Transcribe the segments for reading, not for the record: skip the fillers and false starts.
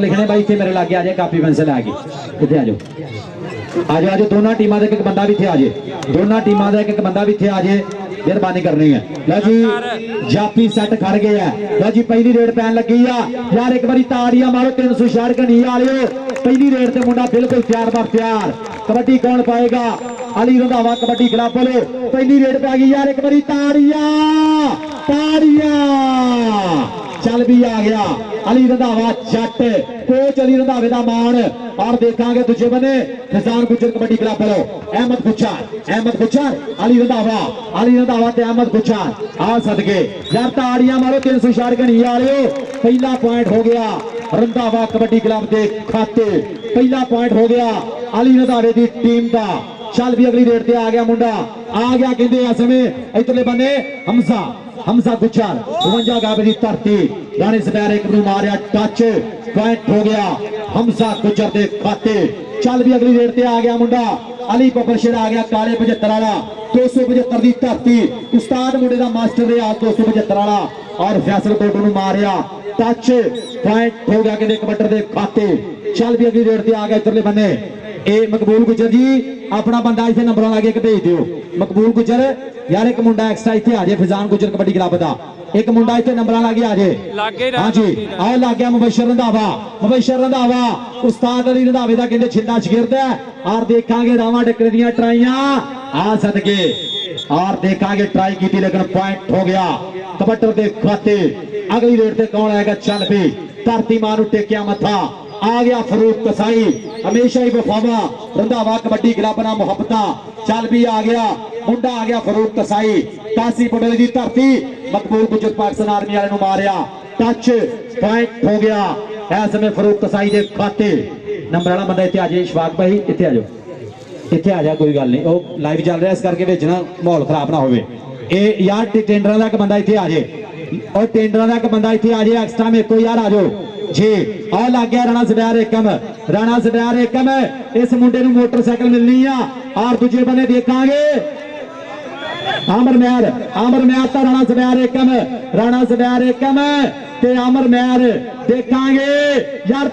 लिखने भाई इतने मेरे लागे आ जाए कापी पेंसिल आ गई इतने आ जाओ आ जाओ दोनों टीमों का एक बंदा भी इतने आ जाए दोनों टीमों का एक बंदा भी इतने आ जाए मेहरबानी करनी है लो जी जापी सैट खड़ गए है लो जी पहली रेड पैन लगी है यार एक बारी ताड़ियां मारो 366 घनी वाले पहली रेड से मुंडा बिल्कुल तैयार बार तैयार कबड्डी कौन पाएगा अली रंधावा कबड्डी खिलाफ बोलो पहली रेड पे आ गई यार एक बारी ताड़ियां ताड़ियां चल भी आ गया अली रंधावा जट कोच अली रंधावे का मान और देखांगे दूजे बने फैजान गुजर कबड्डी क्लब बोलो अहमद गुज्जर अली रंधावा ते अहमद गुज्जर आ सदके यार ताड़ियां मारो 366 घनी वाले पहला पॉइंट हो गया रंधावा कबड्डी क्लब के खाते पहला पॉइंट हो गया अली रंधावे की टीम का चल भी अगली रेड से आ गया मुंडा आ गया कहते इस समय इधरले बने हमजा गुज्जर 52 गावे की धरती राणे सपैर एक नूं मारिया टच पॉइंट हो गया हमजा गुज्जर के खाते चल भी अगली रेड से आ गया मुंडा अली पपरशेर आ गया काले 75 वाला 275 की धरती उस्ताद मुंडे का मास्टर रहा 275 वाला और फैसल कोट नूं मारिया टच पॉइंट हो गया कहते कबड्डर के खाते चल भी अगली रेड से आ गया इधरले बने ए मकबूल गुज्जर जी अपना बंदा इतने नंबर लाके एक भेज दियो मकबूल गुज्जर यार एक मुंडा एक्स्ट्रा इतने आ जाए फैजान गुज्जर कबड्डी क्लब का एक मुंडा इतने नंबर लागे आ जाए हाँ जी आओ लग गया मुबशर रंधावा उस्ताद अली रंधावे का कहते छिंदा शगिर्द है और देखांगे रावां डकरे दियां ट्राइयां आ सदके और देखांगे ट्राई की लेकिन पॉइंट हो गया कबड्डर के खाते अगली रेड से कौन आएगा चल भी धरती मां नूं टेकिया मथा आ गया फरूक कसाई हमेशा ही वफावा रंधावा कबड्डी क्लब ना मुहब्बता चल भी आ गया मुंडा आ गया फरूक कसाई कासी पटेल की धरती मकबूल गुज्जर पाकिस्तान आर्मी वाले मारिया टच पॉइंट हो गया इस समय फरूक कसाई के खाते नंबर वाला बंदा इतने आ जाए इशफाक भाई इतने आ जाओ इतने आ जा कोई गल नहीं वो लाइव चल रहा इस करके बेचना माहौल खराब ना हो यार टेंडर का एक बंदा इतने आ जाए और टेंडर का एक बंदा इतने आ जाए एक्सट्रा मेरे को यार आ जाओ जी आ लग गया राणा सडैर एकम इस मुंडे नूं मोटरसाइकिल मिलनी है और दूजे बने देखांगे आमर मैर तो राणा सडैर एकम ते आमर मैर देखांगे यार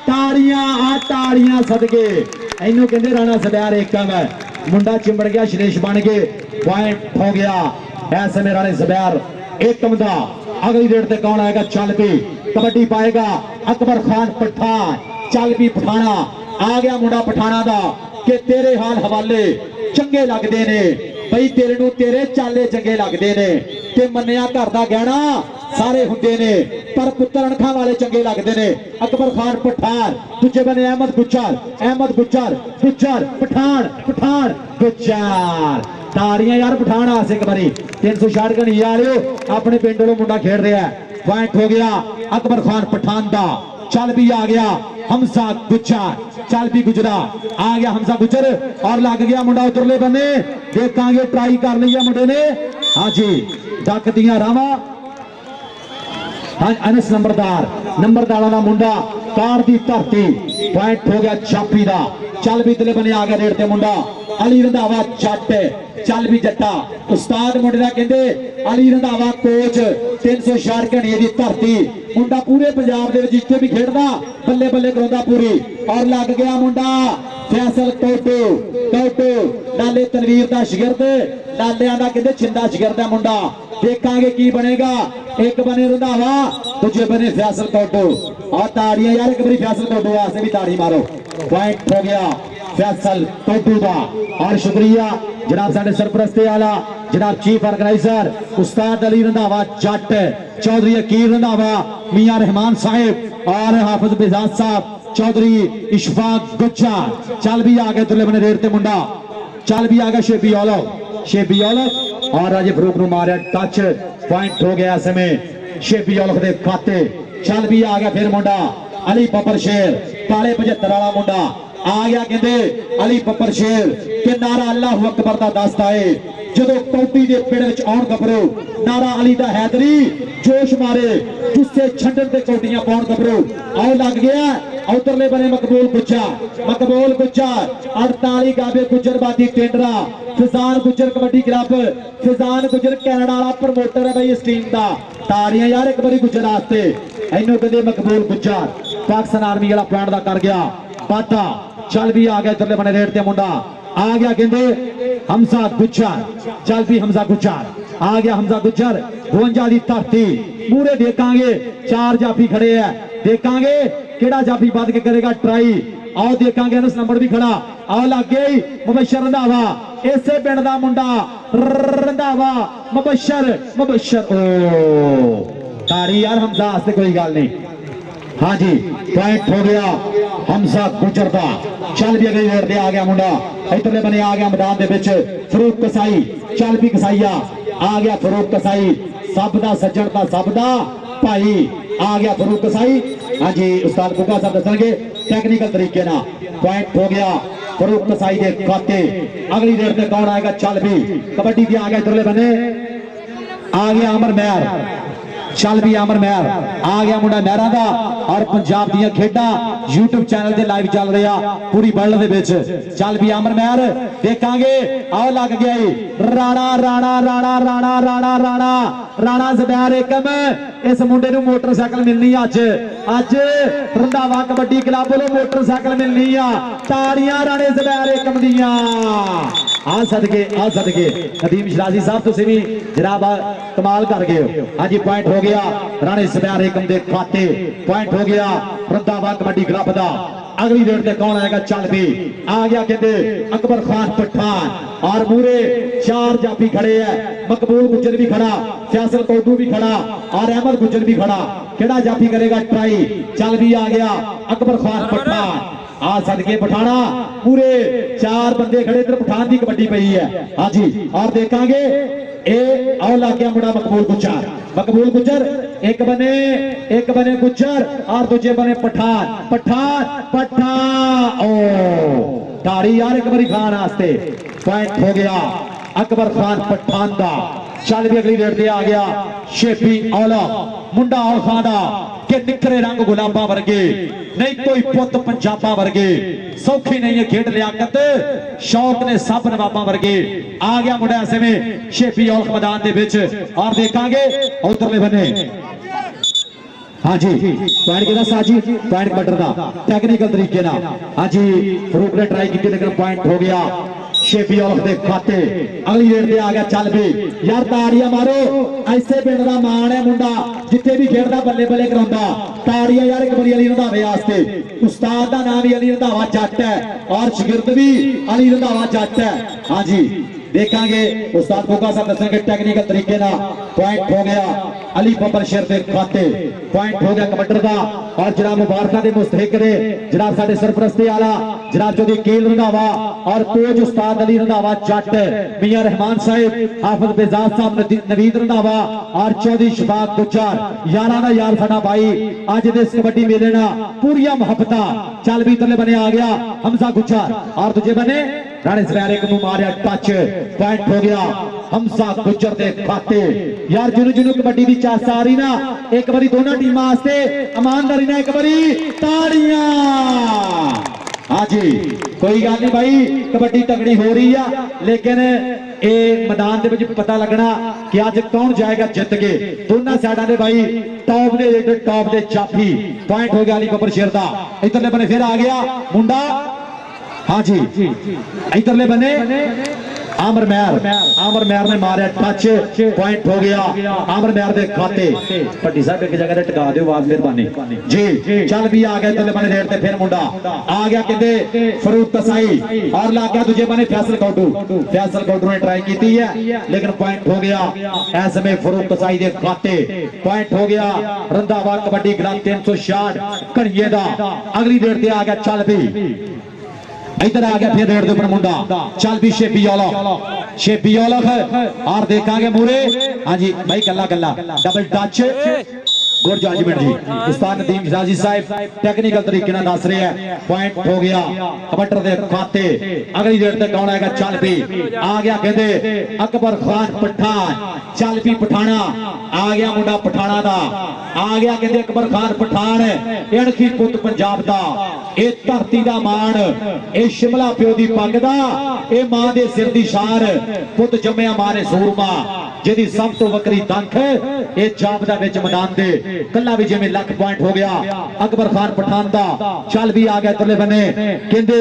ताड़ियां सदके इनू कहते राणा सडैर एकम मुंडा चिंबड़ गया श्रेष बन के पॉइंट हो गया ऐसे में राणे सडैर एकम दा अगली रेड से कौन आएगा चल भी कबड्डी पाएगा अकबर खान पठान चल भी पठाना आ गया मुंडा पठाना दा कि तेरे हाल हवाले चंगे लगते ने बई तेरे नूं तेरे चाले चंगे लगते ने ते मन्निया घर दा गहना सारे हुंदे ने पर पुत्तर अणखा वाले चंगे लगते ने अकबर खान पठान दूजे बने अहमद गुज्जर पठान गुज्जर ताड़ियां यार पठान आस एक बारी 366 घनी वाले अपने पिंड वालों मुंडा खेल रहा है पॉइंट हो गया अकबर खान पठान दा चल भी आ गया हमजा गुज्जर चल भी गुजरा आ गया हमजा गुज्जर और लग गया मुंडा उधरले बने देखांगे ट्राई कर लिया मुंडे ने हाँ जी डक दियां रावां हाँ अनस नंबरदार का मुंडा कार दी धरती पॉइंट हो गया छापी दा चल भी इधरले बने आ गया रेड ते मुंडा अली रंधावा जट चल भी जट्टा उस्ताद मुंडे दा कहंदे अली रंधावा कोच 366 घड़िए की धरती मुंडा पूरे पंजाब दे विच जिथे भी खेडदा बल्ले बल्ले करांदा पूरी और लग गया मुंडा फैसल टोटो लाले तनवीर दा शगिर्द लालियां दा कहंदे छिंदा शगिर्द है मुंडा देखांगे की बनेगा एक बने रंधावा दूजे बने फैसल टोटो और ताड़ियां यार एक बारी फैसल टोटो वास्ते भी ताड़ी मारो पॉइंट हो गया फैसल टोटो दा और शुक्रिया जनाब साडे सरपरस्ती वाला जनाब चीफ ऑर्गेनाइजर उस्ताद अली रंधावा जट चौधरी अकीर रंधावा मियां रहमान साहिब और हाफिज बेजाज साहब चौधरी इशफाक गुज्जर चल भी आ गए दुल्ले बने रेड ते मुंडा चल भी आ गया शेबी औलख और राजे फरूक नूं मारिया टच पॉइंट हो गया समय शेबी औलख दे खाते चल भी आ गया फिर मुंडा अली पपर शेर काले 75 वाला मुंडा आ गया कहते अली पपर शेर के नारा अल्लाह अकबर दा दसदा है जदों कौटी दे पिंड विच आउण गबरू नारा अली दा हैदरी जोश मारे गुस्से छंडन ते कौटियां पाउण गबरू आओ लग गया उधरले बने मकबूल गुज्जर 48 गाबे गुज्जरबादी टेंडरा फिजान गुज्जर कबड्डी क्लब फिजान गुज्जर कैनेडा वाला प्रमोटर है भाई इस टीम का ताड़ियां यार एक बारी गुज्जर वास्ते इन्हों कहते मकबूल गुज्जर पाकिस्तान आर्मी वाला पॉइंट का कर गया पाटा चल भी आ गया इधरले बने रेड ते मुंडा आ गया कहते हमजा गुज्जर चल भी हमजा गुज्जर आ गया हमजा गुज्जर 52 की धरती मूरे देखांगे 4 जाफी खड़े है देखांगे केड़ा जाफी बद के करेगा ट्राई आओ देखांगे इस नंबर भी खड़ा आओ लग गया मुबशर रंधावा इसे पिंड दा मुंडा रंधावा मुबशर ओ ताड़ी यार हमजा वास्ते कोई गल नहीं हाँ जी पॉइंट हो गया हमजा गुजर दा चल भी अगली ओर आ गया मुंडा इधरले बने आ गया मैदान दे विच फरूक कसाई चल भी कसाईया आ गया फरूक कसाई सब दा सज्जण दा सब दा भाई आ गया फरूक कसाई हाँ जी उस्ताद गुगा साहब दसेंगे टेक्निकल तरीके ना पॉइंट हो गया फरूक कसाई के खाते अगली रेड में कौन आएगा चल भी कबड्डी भी आ गया इधरले बने आ गया अमर महर चल भी अमर महर आ गया मुंडा महरा दा और पंजाब दी खेडा यूट्यूब चैनल ते लाइव चल रहा पूरी वर्ल्ड दे विच चल भी अमर महर देखांगे आओ लग गया राणा राणा राणा राणा राणा राणा राणा ज़ुबैर एकम इस मुंडे नूं मोटरसाइकिल मिलनी अज रंधावा कबड्डी क्लब वालों मोटरसाइकिल मिलनी आ ताड़ियां राणे ज़ुबैर एकम दियां आ सदके नदीम शराजी साहब तुसीं भी जनाब कमाल कर गए हो हाँ जी पॉइंट हो गया राणे ज़ुबैर एकम दे खाते पॉइंट हो गया रंधावा कबड्डी क्लब दा अगली रेड में कौन आएगा चल भी आ गया कहते अकबर खान पठान और मूरे 4 जाफी खड़े हैं मकबूल गुज्जर भी खड़ा फैसल कौटू भी खड़ा और अहमद गुज्जर भी खड़ा केड़ा जाफी करेगा ट्राई चल भी आ गया अकबर खान पठान आ सदके पठाना पूरे 4 बंदे खड़े इधर पठान की कबड्डी पई है हाँ जी और देखांगे ए आओ ला गया मुंडा मकबूल गुज्जर एक बने गुज्जर और दूजे बने पठान ओ ताड़ी यार एक बारी खान वास्ते पॉइंट हो गया अकबर खान पठान का चल भी अगली रेड आ गया शेफी औला मुंडा औल खाना के निखरे रंग गुलाबा वर्गे नहीं कोई पुत पंजाबा वर्गे सौखी नहीं है खेड लियाकत शौक ने सब नवाबा वर्गे आ गया मुंडा ऐसे में शेफी औल मैदान दे विच और देखांगे उधरले बने हाँ जी पॉइंट के साजी पॉइंट कटर का टेक्निकल तरीके ना हाँ जी फरूक ने ट्राई की लेकिन पॉइंट हो गया शेफी औल दे खाते अगली रेड पे आ गया चल भी यार ताड़ियां मारो ऐसे पिंड दा मान है मुंडा जिथे भी खेडदा बल्ले बल्ले कराउंदा ताड़ियां यार एक बारी अली रंधावे वास्ते उस्ताद दा नाम भी अली रंधावा जट है और शागिर्द भी अली रंधावा जट है हाँ जी देखांगे उस्ताद गुगा साहब दसेंगे टेक्निकल तरीके ना पॉइंट हो गया अली बब्बर शेर के खाते पॉइंट हो गया कबड्डर का और जनाब मुबारक दे मुस्तहिक ने जनाब साडे सरपरस्ती वाला जनाब जोधी कील रंधावा और कोच उस्ताद अली रंधावा जट मियां रहमान साहिब हाफिज बेजाज साहब नवीद रंधावा और चौधरी शफाक गुज्जर यारां दा यार साडा भाई अज दे इस कबड्डी मेले ना पूरियां मुहब्बतां चल भी इधरले बने आ गया हमजा गुज्जर और दूजे बने राणे ज़ुबैर एकम नूं मारिया टच पॉइंट हो गया हमजा गुज्जर दे खाते यार जिन्हों कबड्डी दी चास आ रही ना एक बारी दोनों टीमां वास्ते ईमानदारी ना एक बारी ताड़ियां हाँ जी कोई गल नहीं भाई कबड्डी तगड़ी हो रही है लेकिन ये मैदान दे विच पता लगना कि अज कौन जाएगा जित के दोनों साइडा दे भाई टॉप दे जाफी पॉइंट हो गया अली बब्बर शेर दा इधरले बने फिर आ गया मुंडा हाँ जी इधरले बने आमर महर ने मारे टच पॉइंट हो गया आमर महर दे खाते भट्टी साहब एक जगह टिका दो आवाज मेहरबानी जी चल भी आ गया इधरले बने रेड ते फिर मुंडा आ गया कहते फरूक कसाई और ला गया दूजे बने फैसल कौटू ने ट्राई की है लेकिन पॉइंट हो गया ऐसे में फरूक कसाई दे खाते पॉइंट हो गया रंधावा कबड्डी क्लब 366 कड़िए दा अगली रेड ते आ गया चल भी इधर आ गया फिर रेड ऊपर मुंडा चल भी शेफी औलख और देखांगे मूरे हाँ जी भाई गल्ला डबल टच गुड जजमेंट जी उस्ताद नदीम शाजी साहब टेक्निकल तरीके नाल दस रहे हैं पॉइंट हो गया कबड्डर दे खाते अगली डेट ते कौन आएगा चल पी आ गया कहते अकबर खान पठान चल पी पठाना आ गया मुंडा पठाना दा आ गया कहते अकबर खान पठान इणखी पुत पंजाब दा ए धरती दा मान ए शिमला प्यो दी पग दा ए मां दे सिर दी शान पुत जम्मिया मां ने सूरमा जिहदी सब तो वकरी दंख ए जाबदा विच मैदान दे कल्ला भी जिवें लख पॉइंट हो गया अकबर खान पठान दा चल भी आ गया तले बने कहंदे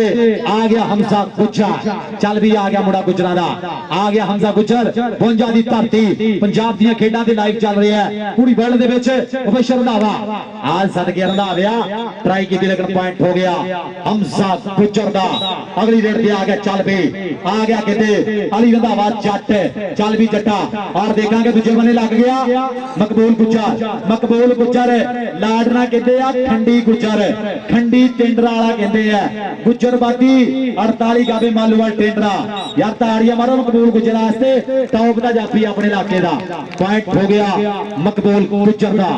आ गया हमजा गुज्जर चल भी आ गया मुंडा गुजरां दा आ गया हमजा गुज्जर 52 दी धरती पंजाब दी खेडां दे लाइव चल रहा है पूरी वर्ल्ड दे विच ओवेश रंधावा आज सदके रंधाविया ट्राई कीती लेकिन पॉइंट हो गया हमजा गुज्जर दा अगली रेड ते आ गया चल भी आ गया कहंदे अली रंधावा जट चल भी जट्टा और देखांगे दूजे बने लग गया मकबूल गुज्जर गुज्जर लाडना कहते हैं खंडी गुज्जर खंडी टेंडरा वाला कहते हैं गुज्जरबादी 48 गाबे मालूवाल टेंडरा यार ताड़ियां मारो मकबूल गुज्जर वास्ते टॉप दा जाफी अपने इलाके दा पॉइंट हो गया मकबूल गुज्जर दा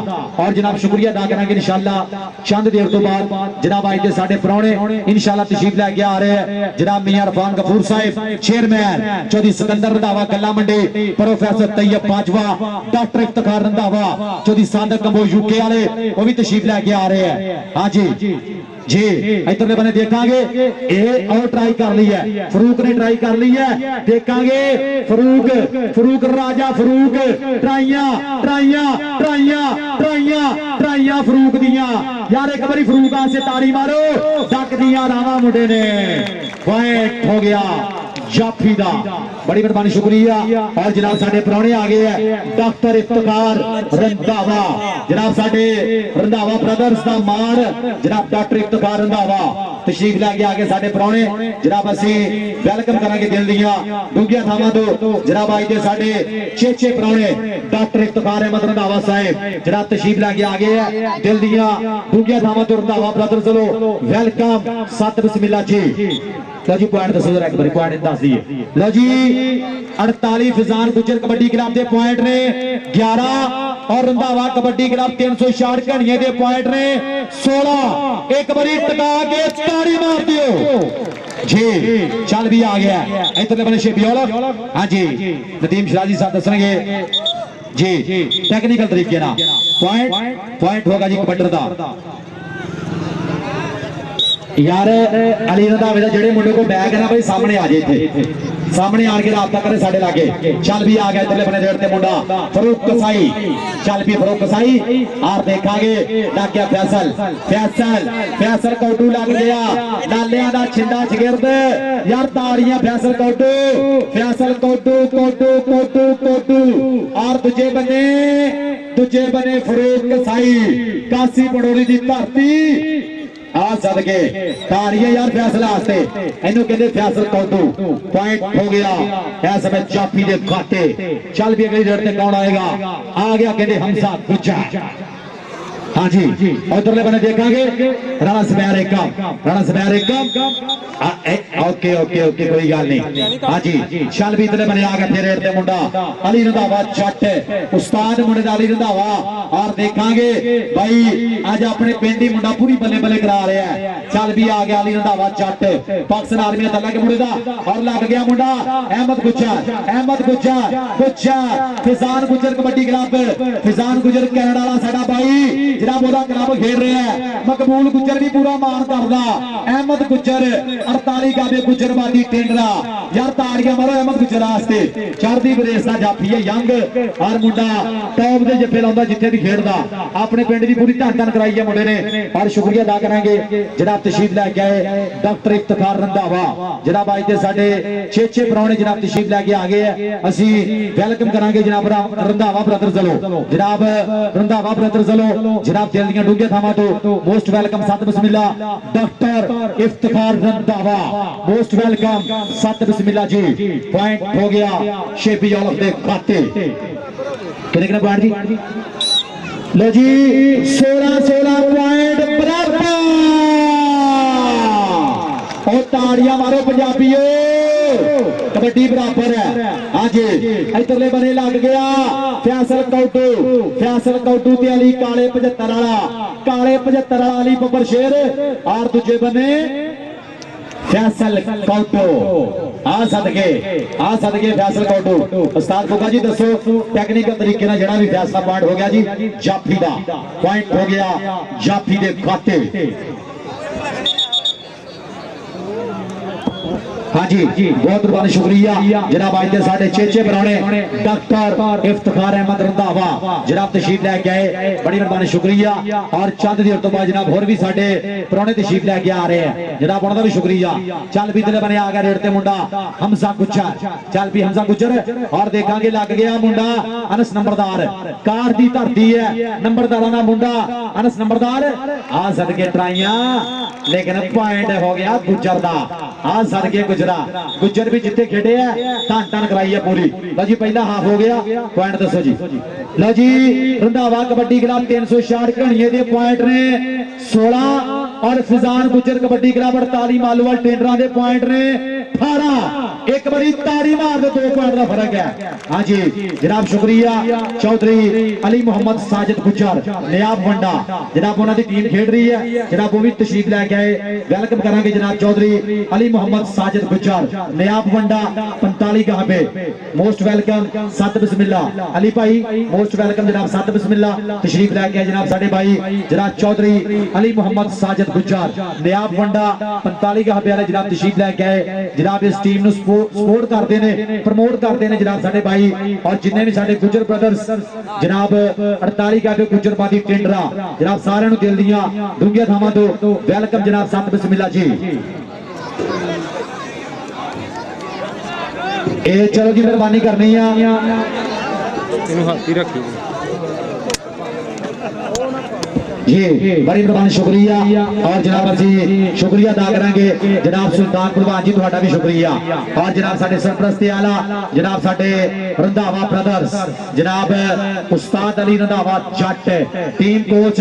और जनाब शुक्रिया अदा करांगे इंशाअल्लाह चंद देर तो बाद जनाब आज दे साडे परौणे इंशाअल्लाह तशरीफ लेके आ रहे हैं जनाब मियां इरफान गफूर साहिब chairman Chaudhry Sikandar Randhawa Kalla Mandi professor Tayyab Bajwa doctor Iftikhar Randhawa Chaudhry Sadiq Kamboh UK वाले वो भी तशरीफ लेके आ रहे हैं हाँ जी जी इधरले बने देखांगे ए और ट्राई कर ली है फरूक ने ट्राई कर ली है देखांगे फरूक राजा फरूक ट्राइयां ट्राइयां ट्राइयां ट्राइयां ट्राइयां फरूक दियां यार एक बारी फरूक आसे ताड़ी मारो डक दियां रावा मुंडे ने पॉइंट हो गया जाफी दा बड़ी मेहरबानी शुक्रिया और जनाब साडे परौणे आ गए हैं डॉक्टर इफ्तिखार रंधावा जनाब साडे रंधावा ब्रदर्स दा मान जनाब डॉक्टर इफ्तिखार रंधावा तशरीफ लेके आ गए साडे परौणे जनाब असीं वेलकम करांगे दिल दियां डूंगिया थावां तो जनाब आज दे साडे चेचे परौणे डॉक्टर इफ्तिखार अहमद रंधावा साहब जनाब तशरीफ लेके आ गए हैं दिल दियां डूंगिया थावां तो रंधावा ब्रदर्स वालों वेलकम सत बिस्मिल्लाह जी लो जी पॉइंट दसो जरा एक बार पॉइंट दस दिए लो जी 48 फिजान गुज्जर कबड्डी क्लब के पॉइंट ने 11 और रंधावा कबड्डी क्लब 366 घणिये के पॉइंट ने 16 एक बारी टका के ताड़ी मार दियो जी चल भी आ गया इधरले बने शेबियोल हां जी नदीम शराजी साहब दसणगे जी टेक्निकल तरीके ना पॉइंट होगा जी कबड्डर दा यार अली रंधावे दा जेड़े मुंडे को बैग है ना भाई सामने आ जाए इत्थे सामने आके राबता करे साडे लागे चल भी आ गया इधरले बने रेड ते मुंडा फरूक कसाई चल भी फरूक कसाई और देखांगे लग गया फैसल कौटू लग गया लालियां दा छिंदा शगिर्द यार ताड़ियां फैसल कौटू और दूजे बने फरूक कसाई कासी पड़ोरी दी धरती आ सदके ताड़ियां यार फैसला आस्ते इन्हों कहते फैसल कौटू पॉइंट हो गया ऐ समय जाफी दे खाते चल भी अगली रेड ते कौन आएगा आ गया कहते हमजा गुज्जर हाँ जी उधरले बने देखांगे राणा सफैर एकम ओके ओके ओके कोई गल नहीं हाँ जी चल भी इधरले बने आ गया फिर रेड ते मुंडा अली रंधावा जट उस्ताद मुंडे दा अली रंधावा और देखांगे भाई आज अपने पिंड ही मुंडा पूरी बल्ले बल्ले करा रहा है चल भी आ गया अली रंधावा जट पाकिस्तान आर्मी तला के मुंडे दा और लग गया मुंडा अहमद गुज्जर फिजान गुज्जर कबड्डी क्लब फिजान गुज्जर कैनेडा वाला साडा भाई जनाब ओदा क्लब खेल रहा है मकबूल गुज्जर भी पूरा मान करदा अहमद गुज्जर 48 गाबे गुज्जरबादी टेंडरा यार ताड़ियां मारो अहमद गुज्जर वास्ते चढ़दी बरेस दा जाफी है यंग और मुंडा टॉप दे जफे लाउंदा जिथे भी खेलदा अपने पिंड दी पूरी धन कराई है मुंडे ने और शुक्रिया अदा करांगे जनाब तशरीफ लेके आए डॉक्टर इफ्तिखार रंधावा जनाब आज दे साडे चेचे परौणे जनाब तशरीफ लेके आ गए हैं असीं वेलकम करांगे जनाब रंधावा ब्रदर्स वालों जनाब रंधावा ब्रदर्स वालों जनाब दिल दियां डूंगियां थावां तो मोस्ट वेलकम सत बिस्मिल्लाह doctor Iftikhar Randhawa most welcome सत बिस्मिल्लाह जी पॉइंट हो गया शेबी औलख दे खाते कितने पॉइंट जी लो जी 16 पॉइंट बराबर और ताड़ियां मारो पंजाबियों कबड्डी बराबर है हाँ जी इधरले बने लग गया फैसल कौटू ते अली काले 75 वाला अली बब्बर शेर और दूजे बने फैसल कौटू आ सदके फैसल कौटू। उस्ताद फुका जी दसो टेक्निकल तरीके ना जड़ा भी फैसला पॉइंट हो गया जी, जाफी दा पॉइंट हो गया जाफी दे खाते। हाँ जी बहुत बहुत शुक्रिया जनाब आज साढ़े चेचे बनाने डॉक्टर इफ्तिखार अहमद रंधावा जनाब तशरीफ लैके आए, बड़ी मेहरबानी शुक्रिया। और चंद देर तो बाद जनाब होर भी साढ़े पुराने तशरीफ लैके आ रहे हैं, जनाब उन्होंने भी शुक्रिया। चल भी दिले बने आ गया रेड़ ते मुंडा हमजा गुज्जर, चल भी हमजा गुज्जर और देखांगे लग गया मुंडा अनस नंबरदार कार दी धरती है नंबरदारा का मुंडा अनस नंबरदार आ सदके ट्राइयां लेकिन पॉइंट हो गया गुज्जर का आ सदके गुज्जर भी जिथे खेडे है धन धन कराई है पूरी। लो जी पहला हाफ हो गया पॉइंट दसो जी। लो जी रंधावा कबड्डी क्लब 366 घणिये दे पॉइंट ने 16 और फिजान गुज्जर कबड्डी क्लब 48 मालूवाल टेंडरा दे पॉइंट ने 18। एक बारी ताड़ी मार दे 2 पॉइंट का फर्क है। हाँ जी जनाब शुक्रिया चौधरी अली मोहम्मद साजिद गुज्जर नियाब वंडा जनाब उन्होंने टीम खेड रही है, जनाब वो भी तशरीफ लैके आए, वेलकम करांगे जनाब चौधरी अली मोहम्मद साजिद गुज्जर नियाब वंडा 45 गहाबे मोस्ट वेलकम सत बिस्मिल्ला अली भाई मोस्ट वेलकम जनाब सत बिस्मिल्ला तशरीफ लैके आए जनाब साडे भाई जनाब चौधरी अली मोहम्मद साजिद गुज्जर नियाब वंडा 45 गहाबे वाले जनाब तशरीफ लैके आए, जनाब इस टीम नु सपोर्ट करते हैं प्रमोट करते हैं जनाब साडे भाई और जिन्ने भी साडे गुज्जर ब्रदर्स जनाब 48 गहाबे गुज्जरबादी टेंडरा जनाब सारे नु दिल दियां डूंगियां थावां तो वेलकम जनाब सत बिस्मिल्ला जी। ए चलो जी मेहरबानी करनी जी, बड़ी मेहरबानी शुक्रिया। और जनाब असी शुक्रिया अदा करेंगे जनाब सुल्तान कुलवान जी तुहाडा भी शुक्रिया। और जनाब साडे सरपरस्ती आला जनाब साडे रंधावा ब्रदर्स जनाब उस्ताद अली रंधावा जट टीम कोच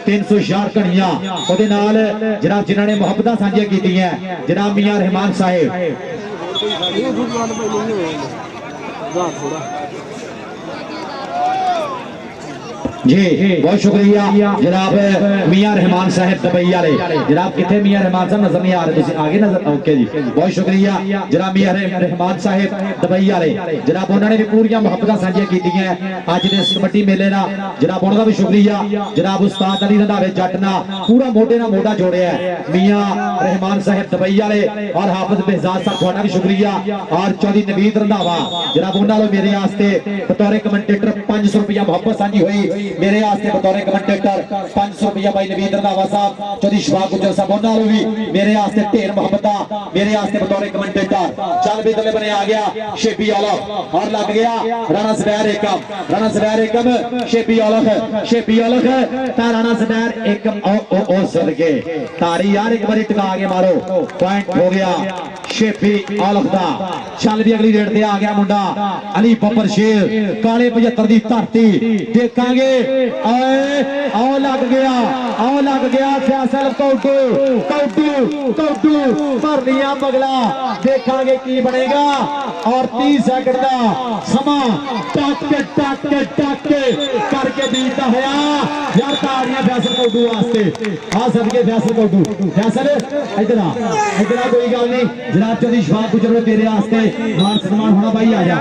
366 घणिया ओदे नाल जनाब जिन्हां ने मुहब्बतां सांझियां कीतियां जनाब मियां रहमान साहिब जी बहुत शुक्रिया जनाब मियां रहमान साहब दुबई वाले जनाब कितने मियां रहमान साहब नजर नहीं आ रहे आगे नजर ओके जी बहुत शुक्रिया जनाब मियां रहमान साहब दुबई वाले जनाब उन्होंने भी पूरी मुहब्बतां साझियां कीतियां अज दे इस कबड्डी मेले ना जनाब उन्होंने भी शुक्रिया। जनाब उस्ताद अली रंधावे जट ना पूरा मोढे ना मोढा जोड़िया मियां रहमान साहब दुबई वाले और हाफिज बेहजाद साहब तुहाडा भी शुक्रिया। और चौधरी नवीद रंधावा जनाब उन्होंने मेरे वास्ते बतौर कमेंटेटर 500 रुपया मुहब्बत साझी हुई मेरे वास्ते बतौर कमेंटेटर 500 रुपया भाई नवीद रंधावा साहब चौधरी शफाक गुज्जर साहब उन्होंने भी मेरे वास्ते ढेर मुहब्बत मेरे वास्ते बतौर कमेंटेटर। चल भी तले बने आ गया शेबी औलख और लग गया राणा सदैर एकम शेबी औलख ता राणा सदैर एकम ओ सदके तारी यार एक बारी टिका के मारो पॉइंट हो गया शेबी औलख दा। चल भी अगली रेड ते आ गया मुंडा अली बब्बर शेर काले 75 दी धरती देखांगे आओ लग गया फैसल कौटू भर लिया मगला देखांगे की बनेगा। और 30 सेकंड का समा टक करके बीता होया यार ताड़ियां फैसल कौटू वास्ते आ सदके फैसल कौटू फैसल इधर आ कोई गल नहीं जनाब चौधरी शफाक गुज्जर तेरे वास्ते मान सम्मान होना भाई आ जा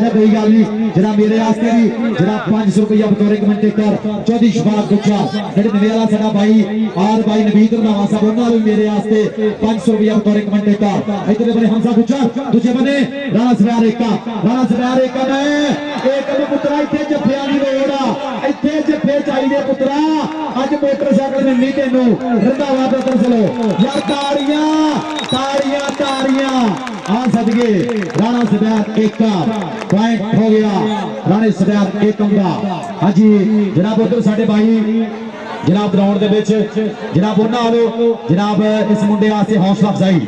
कोई गल नहीं जनाब मेरे वास्ते भी जनाब 500 रुपया बतौर कमेंटेटर चौधरी शफाक गुज्जर जेडे नवे वाला साडा भाई और भाई नवीद रंधावा साहब उन्होंने भी मेरे वास्ते 500 रुपया बतौर कमेंटेटर। इधर बने हमजा गुज्जर दूसरे बने राणा सदैर एकम एकम पुत्रा इत्थे जफिया दी लोड़ आ इत्थे जफे चाहिए पुत्रा अज मोटरसाइकिल मिलनी तेनू रंधावा ब्रदर्स लो यार ताड़ियां आ सदके राणा सदैर एकम पॉइंट हो गया राणा सदैर एकम का। हाँ जी जनाब उधर साडे भाई जनाब ग्राउंड दे विच जनाब उन्होंने जनाब इस मुंडे वास्ते हौसला अफजाई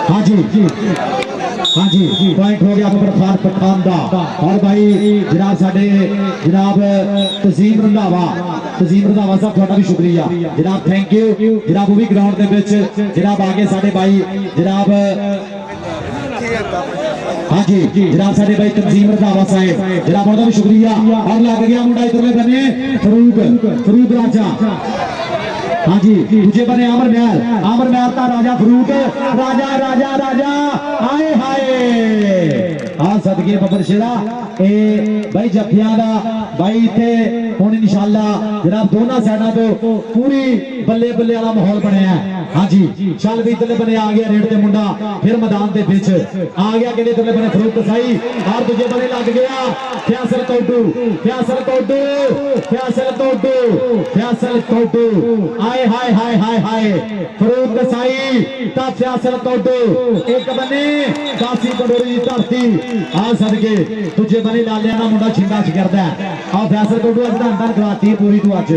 हाँ जी पॉइंट हो गया फरखान पठान का। और भाई जनाब साडे जनाब तजीम रंधावा साहब थोड़ा भी शुक्रिया जनाब थैंक यू जनाब वो भी ग्राउंड के जनाब आगे साडे भाई जनाब हाँ जी जनाब साडे भाई तंजीम रंधावा साहब जनाब बहुत बहुत शुक्रिया और लग गया मुंडा इधरले बने फरूक राजा हाँ जी दूजे बने आमर महल का राजा फरूक राजा राजा राजा आए हाय हाँ सदके बबर शेरा ए भाई जफिया दा भाई इत्थे हुण इंशाअल्लाह जनाब दोनों साइडा तो पूरी बल्ले बल्ले वाला माहौल बनया हाँ जी चल भी इधरले बने आ गया रेड ते मुंडा फिर मैदान दे विच आ गया कहते इधरले बने फरूक कसाई और दूजे बने लग गया फैसल तोडू आए हाय हाय हाय हाय फरूक कसाई ता फैसल तोडू एक बने कासी कंडोरी दी धरती आ सदके दूजे बने लालिया ना मुंडा छिंगा करदा आ फैसल तोडू अज धन कराती पूरी तू अज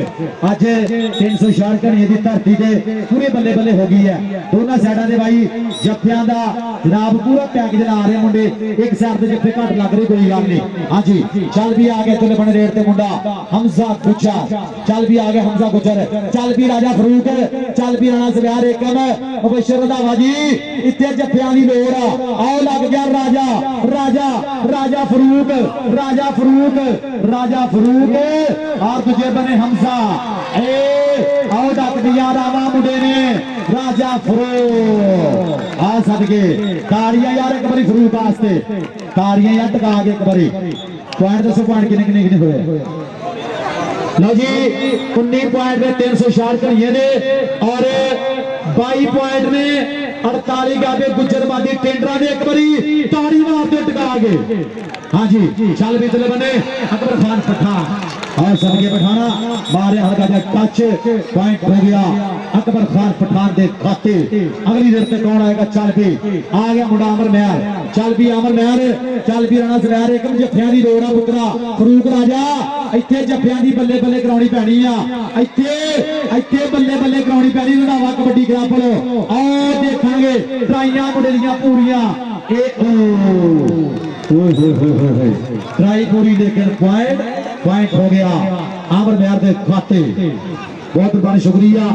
366 घड़िए दी धरती ते पूरे बल्ले बल्ले हो गई है दोनों साइडा दे भाई जफियां दा जनाब पूरा पैकेज ला रहे मुंडे एक साइड ते जफे घट लग रही कोई गल नहीं हां जी चल भी आ गया चले बने रेड ते मुंडा हमजा गुजर चल भी आ गया हमजा गुजर चल भी राजा फरूक चल भी राणा सब्यार एकम मुबशर रंधावा जी इत्थे जफियां दी लोड़ आओ लग गया राजा राजा राजा फरूक और तुझे बने हमजा ए आओ डक दिया रावा मुंडे ने राजा फरूक आ सदके ताड़ियां यार एक बारी फरूक वास्ते ताड़ियां यार टका के एक बारी पॉइंट दसो पॉइंट कितने हुए लो जी 19 पॉइंट में 366 घड़िए ने और 22 पॉइंट में 48 गाबे गुजरबादी टेंडरा ने एक बारी ताड़ी मारते टका गए हाँ जी चल भी चले बने अकबर खान पठान और सबके पठाना मारे हल्का जा टच पॉइंट हो गया अकबर खान पठान दे खाते अगली देर तक कौन आएगा चल भी आ गया मुंडा अमर महल चल भी राणा सब्यार एक जफियां दी लोड़ आ पुत्रा फरूक राजा इत्थे जफियां दी बल्ले बल्ले कराउणी पैनी आ इत्थे बल्ले बल्ले कराउणी पैनी रंधावा कबड्डी ग्राउंड आ देखांगे ट्राइयां मुंडे दियां पूरियां ए ट्राई पूरी लेकिन पॉइंट हो गया आमर महल के खाते बहुत बहुत शुक्रिया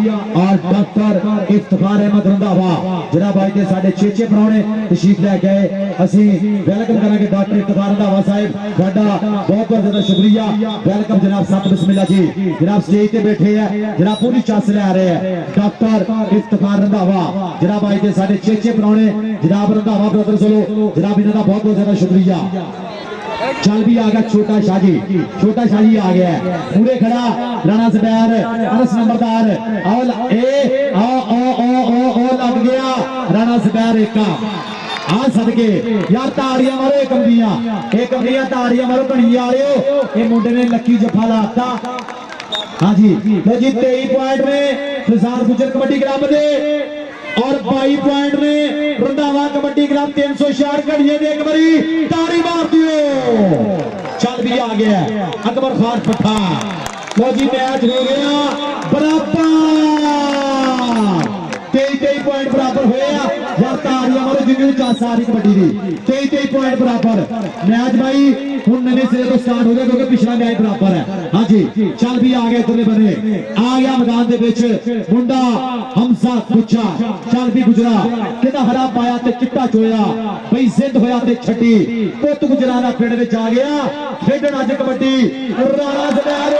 और डॉक्टर इफ्तिखार अहमद रंधावा जनाब भाई के साढ़े 6 प्राणे तशरीफ लैके आए असी वेलकम करेंगे डॉक्टर इफ्तिखार रंधावा साहब साडा बहुत बहुत ज्यादा शुक्रिया वेलकम जनाब साहब बिस्मिल्लाह जी जनाब स्टेज पे बैठे हैं जनाब पूरी चस ले रहे हैं डॉक्टर इफ्तिखार रंधावा जनाब भाई के साढ़े 6 प्राणे जनाब रंधावा ब्रदर्स वालों जनाब इन्हां दा बहुत बहुत ज्यादा शुक्रिया चल भी आ गया छोटा शाही आ गया पूरे खड़ा राणा सब्यार अरस नंबरदार लग गया राणा सब्यार एका आ सदके यार ताड़ियां मारो एक कमरियां ताड़ियां मारो कणिया वाले ये मुंडे ने लकी जफा लाता हाँ जी लो जी 23 पॉइंट में फिजार गुजर कबड्डी क्लब दे और 22 पॉइंट में रंधावा कबड्डी क्लब 366 घड़िए एक बारी ताड़ी मार दियो चल भी आ गया अकबर खान पठान लो जी मैच हो गया बराबर 23 पॉइंट बराबर होया यार ताड़ियां मारो जिन्हें चास आ रही कबड्डी दी 23 पॉइंट बराबर मैच भाई हुण नवे सिरे तो स्टार्ट हो गया क्योंकि पिछला मैच बराबर है हाँ जी चल भी आ गया इधरले बने आ गया मैदान दे विच मुंडा हमजा गुज्जा चल भी गुजरा कहता हरा पाया ते चिट्टा चोया भाई जिंद होया ते छड्डी पुत गुजरा दा पिंड विच आ गया खेडण अज कबड्डी राणा सब्यार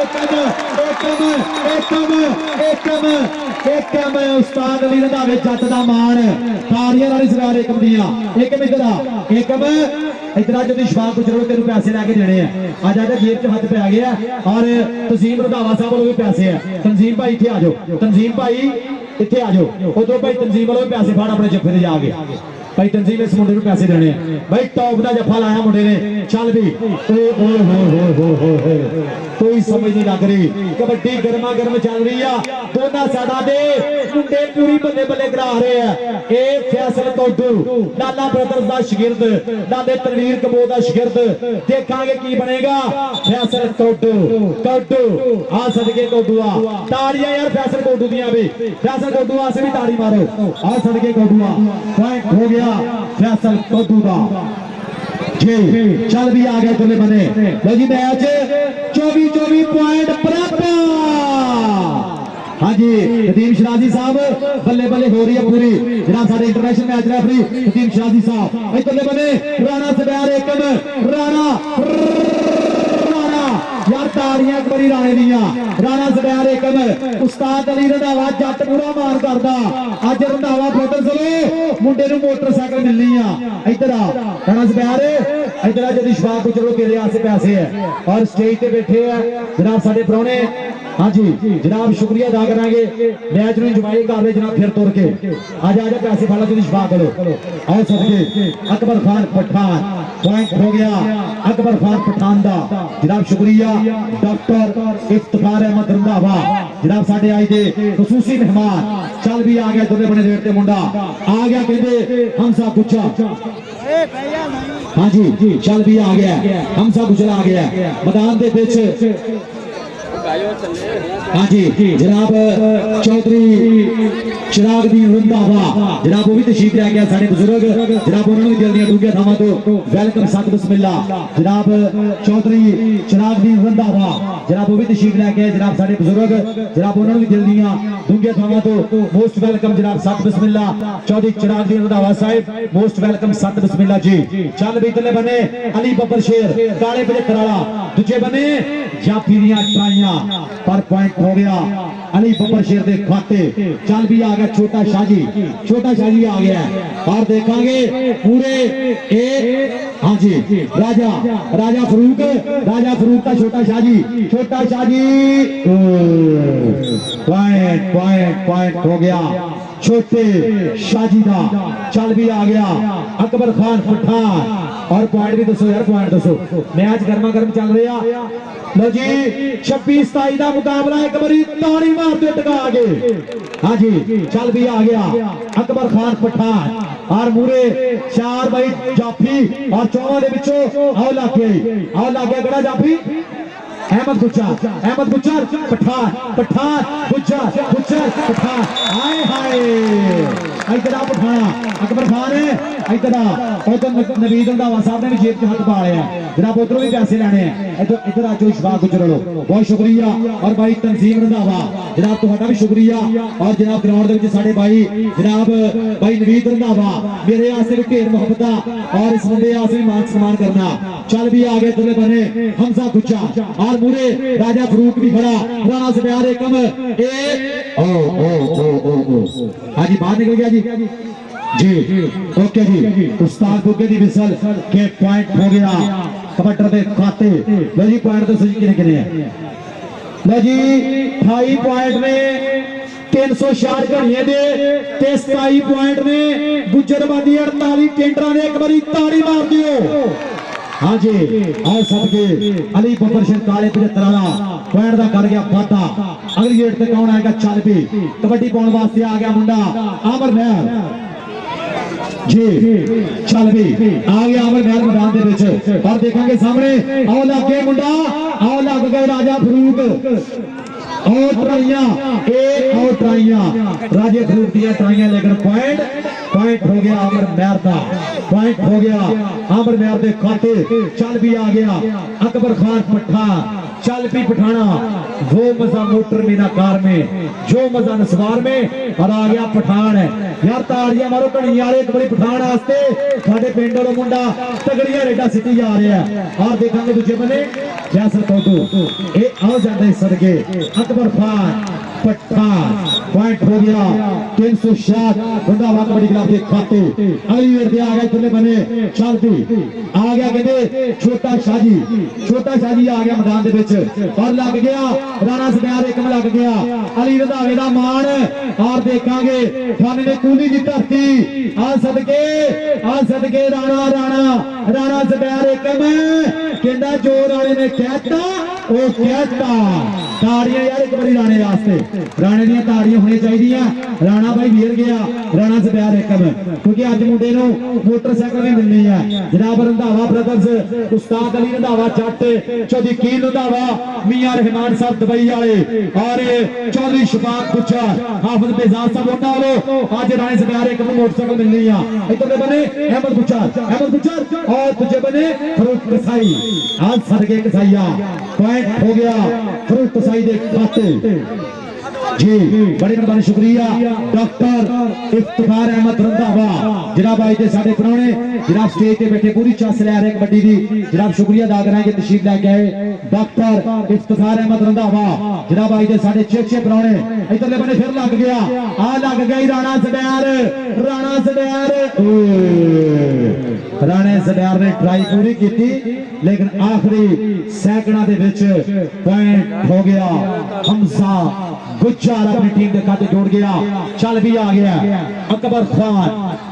एकम उस्ताद अली रंधावे जट दा मान ताड़ियां नाल सब्यार एकम दियां एकम इधर जब शफाक गुजरो तेन पैसे लैके देने हैं अज आजा जेब च हथ पै गया और तंजीम रंधावा साहब वालों भी पैसे है तंजीम भाई इत्थे आ जाओ तंजीम भाई इत्थे आ जाओ उधरों भाई तंजीम वालों भी पैसे फड़ अपने जफे ते जाके भाई तंजीम इस मुंडे को पैसे देने भाई टॉप का जफा लाया मुंडे ने चल भी कोई समझ नहीं लग रही कबड्डी गर्मा गर्म चल रही है दोनों साइडा दे मुंडे पूरी बल्ले बल्ले करा रहे हैं ए फैसल तोडू लाला ब्रदर्स दा शागिर्द लाले तनवीर कबो दा शागिर्द देखांगे की बनेगा फैसल तोडू आ सदके कोडूआ ताड़ियां यार फैसल कोडू दियां भी फैसल कोडू आसे भी ताड़ी मारो आ सदके कोडूआ पॉइंट हो गया फैसल कोडू दा जी चल भी आ गए तुमने बने लो जी मैच 24 पॉइंट बराबर हाँ जी जी नदीम शराजी साहब बल्ले बल्ले हो रही है पूरी जनाब सारे इंटरनेशनल मैच रेफरी नदीम शराजी साहब इधरले बने राणा सब्यार एकम राणा यार ताड़ियां एक बारी राणे दियां राणा सब्यार एकम उस्ताद अली रंधावा जट पूरा मार करदा अज रंधावा फोटो चलो मुंडे नूं मोटरसाइकिल मिलनी आ इधर आ राणा सब्यार इधर आ जदी शबाब को चलो के आसे पैसे है और स्टेज पे बैठे हैं जनाब साडे प्राहुणे हाँ जी जनाब शुक्रिया अदा करांगे मैच में इंजॉय कर रहे जनाब फिर तुर के आज आजा पैसे फाला तुझे शफा करो और सबके अकबर खान पठान पॉइंट हो गया अकबर खान पठान दा जनाब शुक्रिया डॉक्टर इफ्तिखार अहमद रंधावा जनाब साडे आई दे खसूसी मेहमान चल भी आ गया दोने बने रेट ते मुंडा आ गया कहते हमसा गुच्छा हाँ जी चल भी आ गया हमसा गुजरा आ गया मैदान दे विच हाँ जी जनाब चौधरी चिरागदीन रंधावा जनाब वो भी तशरीफ लै गया साडे बुजुर्ग जनाब उन्होंने दिल दियां डूंघियां थावां तो वेलकम सत बिस्मिल्ला जनाब चौधरी चिरागदीन रंधावा जनाब वो भी तशरीफ लै गए जनाब साडे बुजुर्ग जनाब उन्होंने भी दिल दियां डूंघियां थावां तो मोस्ट वेलकम जनाब सत बिस्मिल्ला चौधरी चिरागदीन रंधावा साहिब मोस्ट वेलकम सत बिस्मिल्ला जी चल भी इधरले बने अली बब्बर शेर काले 75 वाला दूजे बने जाफी दियां ट्राइयां पर पॉइंट हो गया अली बब्बर शेर दे खाते चल भी आ गया छोटा शाहजी आ गया और देखेंगे पूरे हाँ जी राजा फरूक का छोटा शाहजी पॉइंट हो गया छोटे शाहजी का चल भी आ गया अकबर खान पठान और पॉइंट भी दसो यार पॉइंट दसो मैच गर्मा गर्म चल रहा लो जी 26-27 का मुकाबला एक बारी ताड़ी मारते टका गए हाँ जी चल भी आ गया अकबर खान पठान और मूरे 4 भाई जाफी और 4 दे विचों आओ लागे गड़ा जाफी अहमद गुज्जर पठान गुज्जर पठान हाय इधर आप पठाना अकबर खान है इधर उधर नवीद रंधावा साहब ने भी जेब च हाथ पा लिया जनाब उधरों भी पैसे लेने हैं इधर आ जाओ शफा गुजर लो बहुत शुक्रिया और भाई तंजीम रंधावा जनाब तुहाडा भी शुक्रिया और जनाब ग्राउंड दे विच साडे भाई जनाब भाई नवीद रंधावा मेरे आस्ते भी ढेर मोहब्बत और इस बंदे आस्ते भी मान सम्मान करना चल भी आ गए तुले बने हमजा गुज्जा और मुरे राजा फरूक भी खड़ा राणा सब्यार एकम हाँ जी बाहर निकल गया जी ओके जी उस्ताद बुगे दी विसल के पॉइंट हो गया कबड्डर दे खाते लो जी पॉइंट तो सही किने हैं लो जी 28 पॉइंट में 366 घड़िए दे 27 पॉइंट में गुजरबादी 48 टेंडरा ने एक बारी ताड़ी मार दियो हाँ जी और सबके अली बब्बर शेर काले 75 वाला पॉइंट दा कर गया वादा अगली गेट पे कौन आएगा चल भी कबड्डी पाउण वास्ते आ गया मुंडा आमर महल जी चल भी आ गया आमर महल मैदान दे विच और देखेंगे सामने आओ लागे मुंडा आओ लग गए राजा फरूक और ट्राइयां राजे फरूक दिया ट्राइयां लेकर पॉइंट हो गया आमर महर का पॉइंट हो गया आमर महर दे खाते चल भी आ गया अकबर खान पठान चल भी पठाना वो मजा मोटर मीना कार में जो मजा नसवार में और आ गया पठान है यार ताड़ियां मारो घड़ी वाले एक बड़ी पठान वास्ते साडे पिंड वाला मुंडा तगड़ियां रेडा सिटी जा रहा है और देखेंगे दूजे बने जैसर कोटू ए आओ जाते सदके अकबर खान पठान पॉइंट हो गया 360 रंधावा कबड्डी क्लब के खाते अगली वेर पे आ गए खुले बने चल भी आ गया कहते छोटा शाहजी आ गया मैदान दे विच और लग गया राणा सब्यार एकम लग गया अली रंधावे दा मान और देखांगे थाने ने कूली दी धरती आ सदके राणा सब्यार एकम कहंदा जो राणे ने कहता ओ कहता ताड़ियां यार एक बारी राणे वास्ते राणे दी ताड़ियां होनी चाहिए राणा भाई वीर गया राणा सब्यार एकम क्योंकि अज मुंडे नूं मोटरसाइकिल भी मिलनी है जनाब रंधावा ब्रदर्स उस्ताद अली रंधावा जट चौधरी कील रंधावा मियां रहमान साहब दुबई वाले और चौधरी शफाक गुज्जर हाफिज बेजाज साहब उन्हां वालों अज राणे सब्यार एकम मोटरसाइकिल मिलनी है इधर बने अहमद गुज्जर और दूजे बने फरूक कसाई आज सदके कसाईया पॉइंट हो गया फरूक कसाई दे खाते जी बड़ी मेहरबानी शुक्रिया डॉक्टर इफ्तिखार अहमद रंधावा जनाब भाई के साढ़े प्राणे जनाब स्टेज पे बैठे पूरी चास ले रहे कबड्डी दी जनाब शुक्रिया अदा करांगे तशरीफ लेके आए डॉक्टर इफ्तिखार अहमद रंधावा जनाब भाई के साढ़े चेचे प्राणे इधरले बने फिर लग गया आ लग गई राणा सडैर राणे सडैर ने ट्राई पूरी की लेकिन आखिरी सैकड़ा दे विच पॉइंट हो गया हमजा गुज्जर अपनी टीम के खाते जोड़ गया चल भी आ गया अकबर खान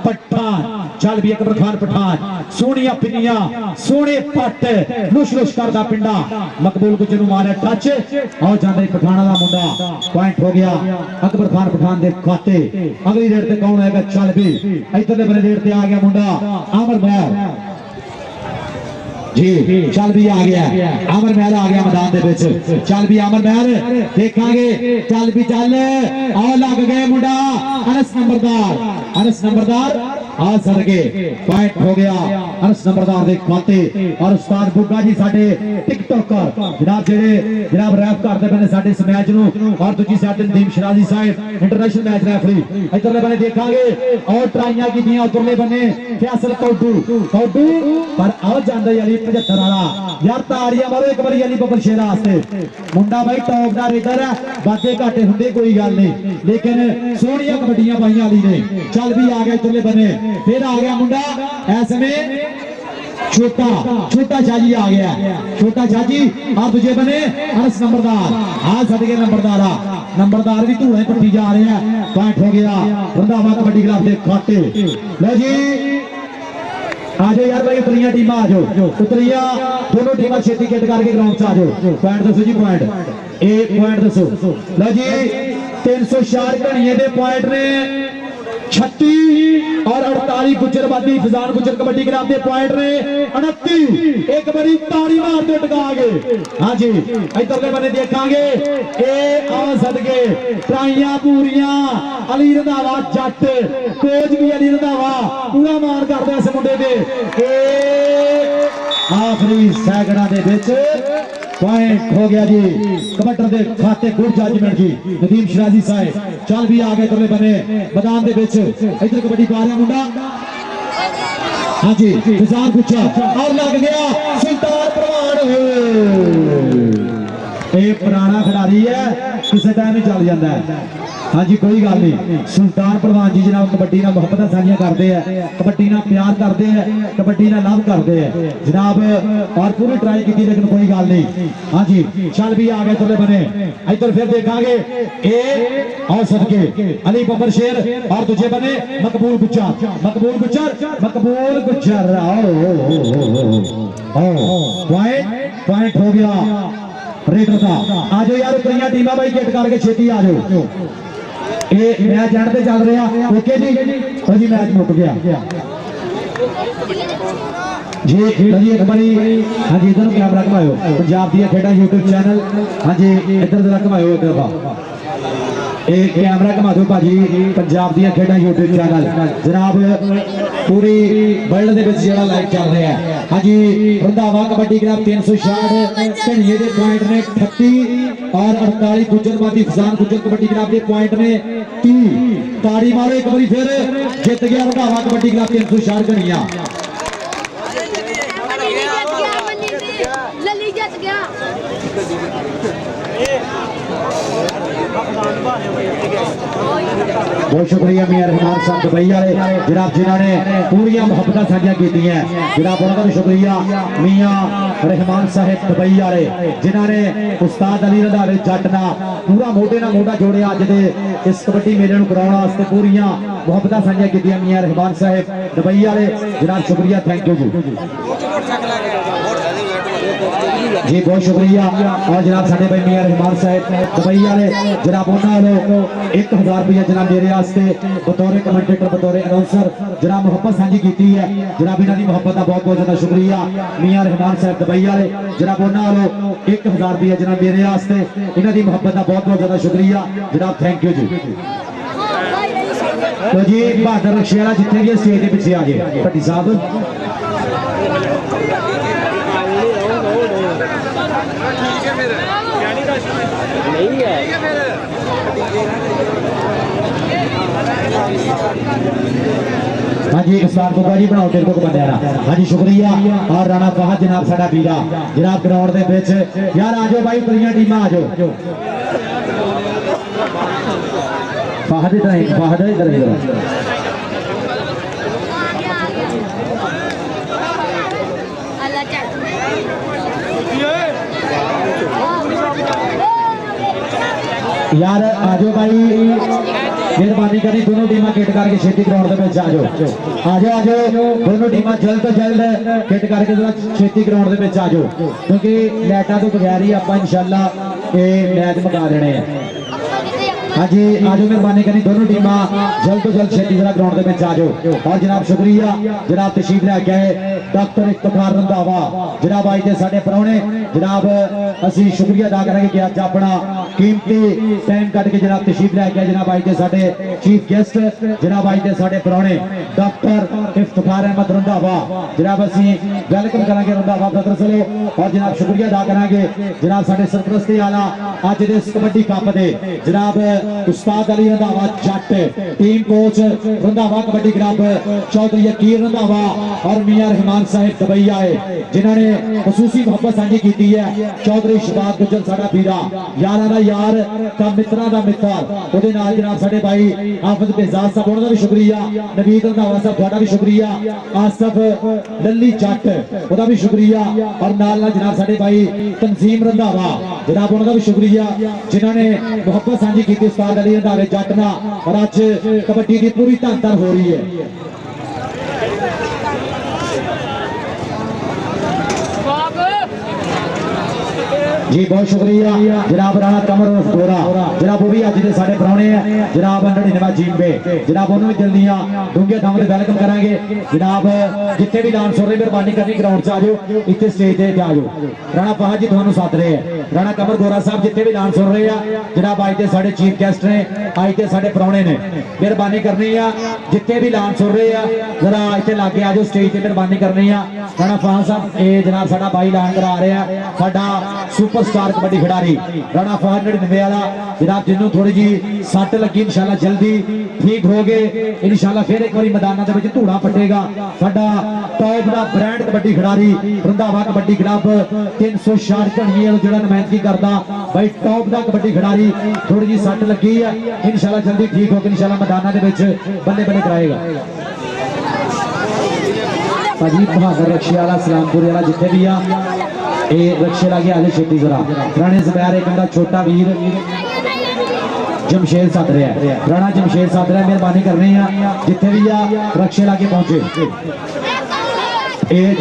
पठान चल भी अकबर खान पठान सोनिया पिनिया सोने पट लुश लुश करदा पिंडा मकबूल गुज्जर मारे टच और जांदे पठाना दा मुंडा पॉइंट हो गया अकबर खान पठान दे खाते अगली रेड ते कौन आएगा चल भी इधरले बने रेड ते आ गया मुंडा आमर महल जी चल भी आ गया आमर महल आ गया मैदान दे विच चल भी आमर महल देखांगे चल भी चल आ लग गए मुंडा अनस नंबरदार आ सदके पॉइंट हो गया अनस नंबरदार दे खाते और उस्ताद बुग्गा जी साडे टिकटॉकर जनाब जेडे जनाब रैप करदे बने साडे इस मैच नु और दूजी साइड नदीम शराजी साहब इंटरनेशनल मैच रेफरी इधरले बने देखांगे और ट्राइयां कीतियां उधरले बने फैसल कौडू पर आ जांदा अली 75 वाला यार ताड़ियां मारो एक बार अली बब्बर शेरा वास्ते मुंडा भाई टॉप दा रेडर है बाते घाटे हुंदे कोई गल नहीं लेकिन सोहणियां कबड्डियां पाईयां अली ने चल भी आ गया इधरले बने फिर आ गया मुंडा ऐसे में छोटा शाजी आ गया छोटा शाजी और दूजे बने अनस नंबरदार हाँ सदके नंबरदार भी धूड़े पट्टी जा रहे हैं पॉइंट हो गया रंधावा कबड्डी क्लब के खाते लो जी आ जाओ यार भाई उतरिया टीम आ जाओ उतरिया दोनों टीम छेती गेट करके ग्राउंड से आ जाओ पॉइंट दसो जी पॉइंट एक पॉइंट दसो लो जी 304 घड़िए दे पॉइंट ने 36 और 48 गुजरबादी फिजान गुजर कबड्डी क्लब के पॉइंट ने 29 एक बड़ी ताड़ी मार दे टका गए हाँ जी इधरले बने देखांगे ए आ सदके ट्राइयां पूरियां अली रंधावा जट कोच भी अली रंधावा पूरा मार करदा इस मुंडे दे ए आखिरी सैकड़ा दे विच पॉइंट हो गया जी कबड्डर दे खाते गुड जजमेंट जी नदीम शराजी साहब चल भी आ गए इधरले बने मैदान दे विच इधर कबड्डी पा रहा मुंडा हाँ जी फिजान गुच्छा और लग गया सुल्तान परवान ये पुराना खिलाड़ी है किसी टाइम ही चल जाता है हाँ जी कोई गल नहीं सुल्तान परवान जी जनाब कबड्डी नाल मुहब्बत साझियां करते हैं कबड्डी नाल प्यार करते हैं कबड्डी नाल लव करते हैं जनाब और पूरी ट्राई की लेकिन कोई गल नहीं हाँ जी चल भी आ गए थोड़े बने इधर फिर देखांगे ए और सदके अली बब्बर शेर और दूजे बने मकबूल गुज्जर पॉइंट हो गया रेडर का आ जाओ यार कई टीमां भाई गेट करके छेती आ जाओ ये मैच एंड चल रहा ओके जी मैच मुक गया जी जी एक बारी हाँ जी इधर कैमरा घुमाओ पंजाब दी खेड़ा यूट्यूब चैनल हाँ जी इधर जरा घुमाओ एक दफा एक कैमरा घुमा दो भाजी पंजाब दी खेड़ा यूट्यूब चैनल जनाब पूरी वर्ल्ड दे विच जेड़ा लाइव चल रहा है हाँ जी रंधावा कबड्डी क्लब 366 घड़िए दे पॉइंट ने 38 और 48 गुजरबादी फिजान गुजर कबड्डी क्लब के पॉइंट ने 30 ताड़ी मारो एक बारी फिर जीत गया रंधावा कबड्डी क्लब 366 घड़ियां लली जीत गया बहुत शुक्रिया मियां रहमान साहब दुबई वाले जनाब जिन्होंने पूरी मुहब्बत साझा की जनाब उन्होंने भी शुक्रिया मियां रहमान साहब दुबई वाले जिन्होंने उस्ताद अली रंधावे जट ना पूरा मोढे ना मोढा जोड़े अज दे इस कबड्डी मेले नूं कराउण वास्ते पूरियां मुहब्बत साझा की मियां रहमान साहब दुबई वाले जनाब शुक्रिया थैंक यू जी बहुत शुक्रिया और जनाब साडे भाई मियां रहमान साहब दुबई वाले जनाब उन्होंने 1000 रुपया जनाब मेरे वास्ते बतौर कमेंटेटर बतौर अनाउंसर जनाब मुहब्बत साझी की है जनाब इन्हों की मुहब्बत का बहुत बहुत ज्यादा शुक्रिया मियां रहमान साहब दुबई वाले जनाब उन्होंने 1000 रुपया जनाब मेरे वास्ते इन्हों की मुहब्बत का बहुत बहुत ज्यादा शुक्रिया जनाब थैंक यू जी तो जी बहादुर रक्शे वाला जितने भी स्टेज के पिछे आ गए भट्टी साहब नहीं है हाँ जी उस्ताद बुग्गा जी बनाओ तेरे को बंदे हाँ जी शुक्रिया। और राणा फहद जनाब साडा वीरा जनाब ग्राउंड दे विच यार आ जाओ भाई पूरी टीम आ जाओ। फहद इधर यार आ जाओ भाई मेहरबानी करी दोनों टीम किट करके छेती ग्राउंड के आ जाओ दोनों टीम जल्द तो जल्द किट करके छेती ग्राउंड के आ जाओ क्योंकि लाइटा तो बगैर ही आप इंशाल्लाह ये मैच मुका देने हैं। हाँ जी आ जाओ मेहरबानी करी दोनों टीम जल्द तो जल्द छेती जरा ग्राउंड के आ जाओ। और जनाब शुक्रिया जनाब तशरीफ लैके आए डॉक्टर इफ्तिखार रंधावा जनाब आज के साढ़े परौने जनाब असी शुक्रिया अदा करेंगे कि अज अपना कीमती टाइम कट के जनाब तशरीफ लैके आए जनाब आज के साढ़े चीफ गेस्ट जनाब आज के साढ़े परौने डॉक्टर इफ्तिखार अहमद रंधावा जनाब असी वेलकम करेंगे रंधावा ब्रदर्स लो। और जनाब शुक्रिया अदा करेंगे जनाब साढ़े सरपरस्ती आला अज दे कबड्डी कप दे जनाब उस्ताद Ali Randhawa Jatt team coach Randhawa kabaddi club Chaudhry Yakeer Randhawa और मियां रहमान साहिब दुबई आए जिन्होंने खसूसी मोहब्बत साझी की है। चौधरी शबाब गुजर साडा वीरा यारा दा यार ता मित्रा दा मित्र ओदे नाल जनाब साडे भाई हाफिज बेजाज साहब उन्हां दा भी शुक्रिया नवीद रंधावा साहब तुहाडा भी शुक्रिया आसफ लल्ली जट ओदा भी शुक्रिया और नाल नाल जनाब साडे भाई तंजीम रंधावा जनाब उन्हां दा भी शुक्रिया जिन्होंने मोहब्बत साझी की उस्ताद अली रंधावे जट नाल और अज कबड्डी की पूरी धन हो रही है। जी बहुत शुक्रिया जनाब राणा कमर गोरा जनाब वो भी अज के साढ़े परौने हैं जनाब 99 जींबे जनाब उन्होंने दिल दियां डूंगे थां ते वेलकम करांगे जनाब जिथे भी डांस हो रहे मेहरबानी करनी ग्राउंड से आ जाओ इतने स्टेज से आ जाओ। राणा फहद जी तुहानू सद रहे हैं राणा कमर गोरा साहब जिथे भी डांस हो रहे हैं जनाब अज के साढ़े चीफ गेस्ट ने अज के साढ़े परौने ने मेहरबानी करनी है जिथे भी डांस हो रहे हैं जरा इतने लागे आ जाओ स्टेज से मेहरबानी करनी है। राणा फहद साहब ये जनाब साडा भाई ऐलान करा रहे हैं साडा सुपरस्टार कबड्डी खिडारी राणा फहद 99 वाला जनाब जिन्हों थोड़ी जी सट लगी इंशाल्लाह जल्दी ठीक हो गए इंशाल्लाह फिर एक बार मैदान के धूड़ा पटेगा साडा टॉप का ब्रांड कबड्डी खिडारी रंधावा कबड्डी क्लब 360 घड़िए जो नुमाइंदगी करता भाई टॉप का कबड्डी खिडारी थोड़ी जी सट लगी है इंशाल्लाह जल्दी ठीक होकर इंशाल्लाह मैदान के बल्ले बल्ले कराएगा। भाजी बहादुर रक्षे वाला सलामपुर वाला जिथे भी आ ये रक्षे लगे आगे छेती जरा राणे ज़ुबैर एक बंदा छोटा वीर जमशेद सद रहा है राणा जमशेद सद रहा मेहरबानी करनी है जिथे भी आ रक्षे लागे पहुंचे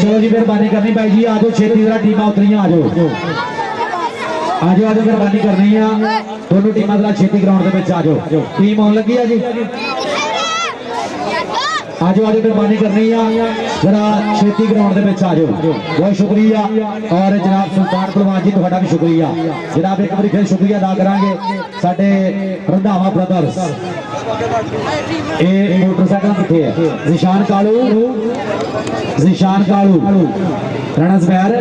चलो जी मेहरबानी करनी भाई जी आ जाओ छेती जरा टीम उतरिया आ जाओ मेहरबानी करनी है दोनों टीम जरा छेती ग्राउंड के आ जाओ टीम आने लगी है जी आज मेहरबानी करनी है जरा छेती ग्राउंड के आ जाओ बहुत शुक्रिया। और जनाब सुल्तान पहलवान जी तुहाडा भी शुक्रिया जनाब एक बार फिर शुक्रिया अदा करांगे साडे रंधावा ब्रदर्स ये मोटरसाइकिल किथे है निशान कालू राणा ज़ुबैर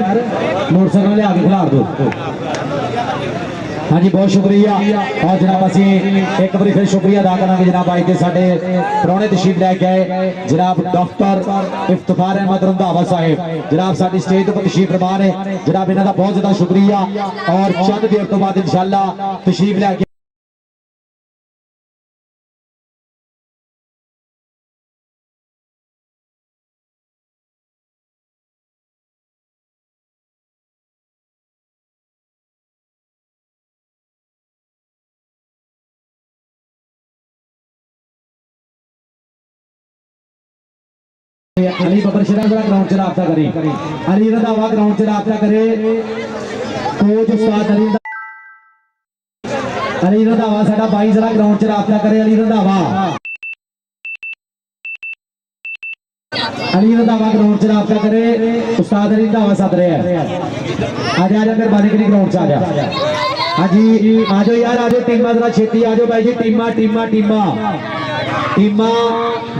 मोटरसाइकिल ले आगे खिलार दो। हाँ जी बहुत शुक्रिया। और जनाब असी एक बार फिर शुक्रिया अदा करेंगे जनाब आज के साढ़े परौने तशरीफ लैके आए जनाब डॉक्टर इफ्तिखार अहमद रंधावा साहिब जनाब साडी स्टेज पर तशरीफ फरमा ने जनाब इन्हां दा बहुत ज्यादा शुक्रिया। और चंद देर तो बाद इंशाल्लाह तशरीफ लैके अली बबर शरा ग्राउंड से रब्ता करे अली रंधावा ग्राउंड से रब्ता करे कोच उस्ताद अली रंधावा साडा भाई जरा ग्राउंड से रब्ता करे अली रंधावा ग्राउंड से रब्ता करे उस्ताद अली रंधावा सद रहे हैं आज मेहरबानी करी ग्राउंड से आ जा हाँ जी आ जाओ यार आ जाओ टीमा जरा छेती आ जाओ भाई जी टीमा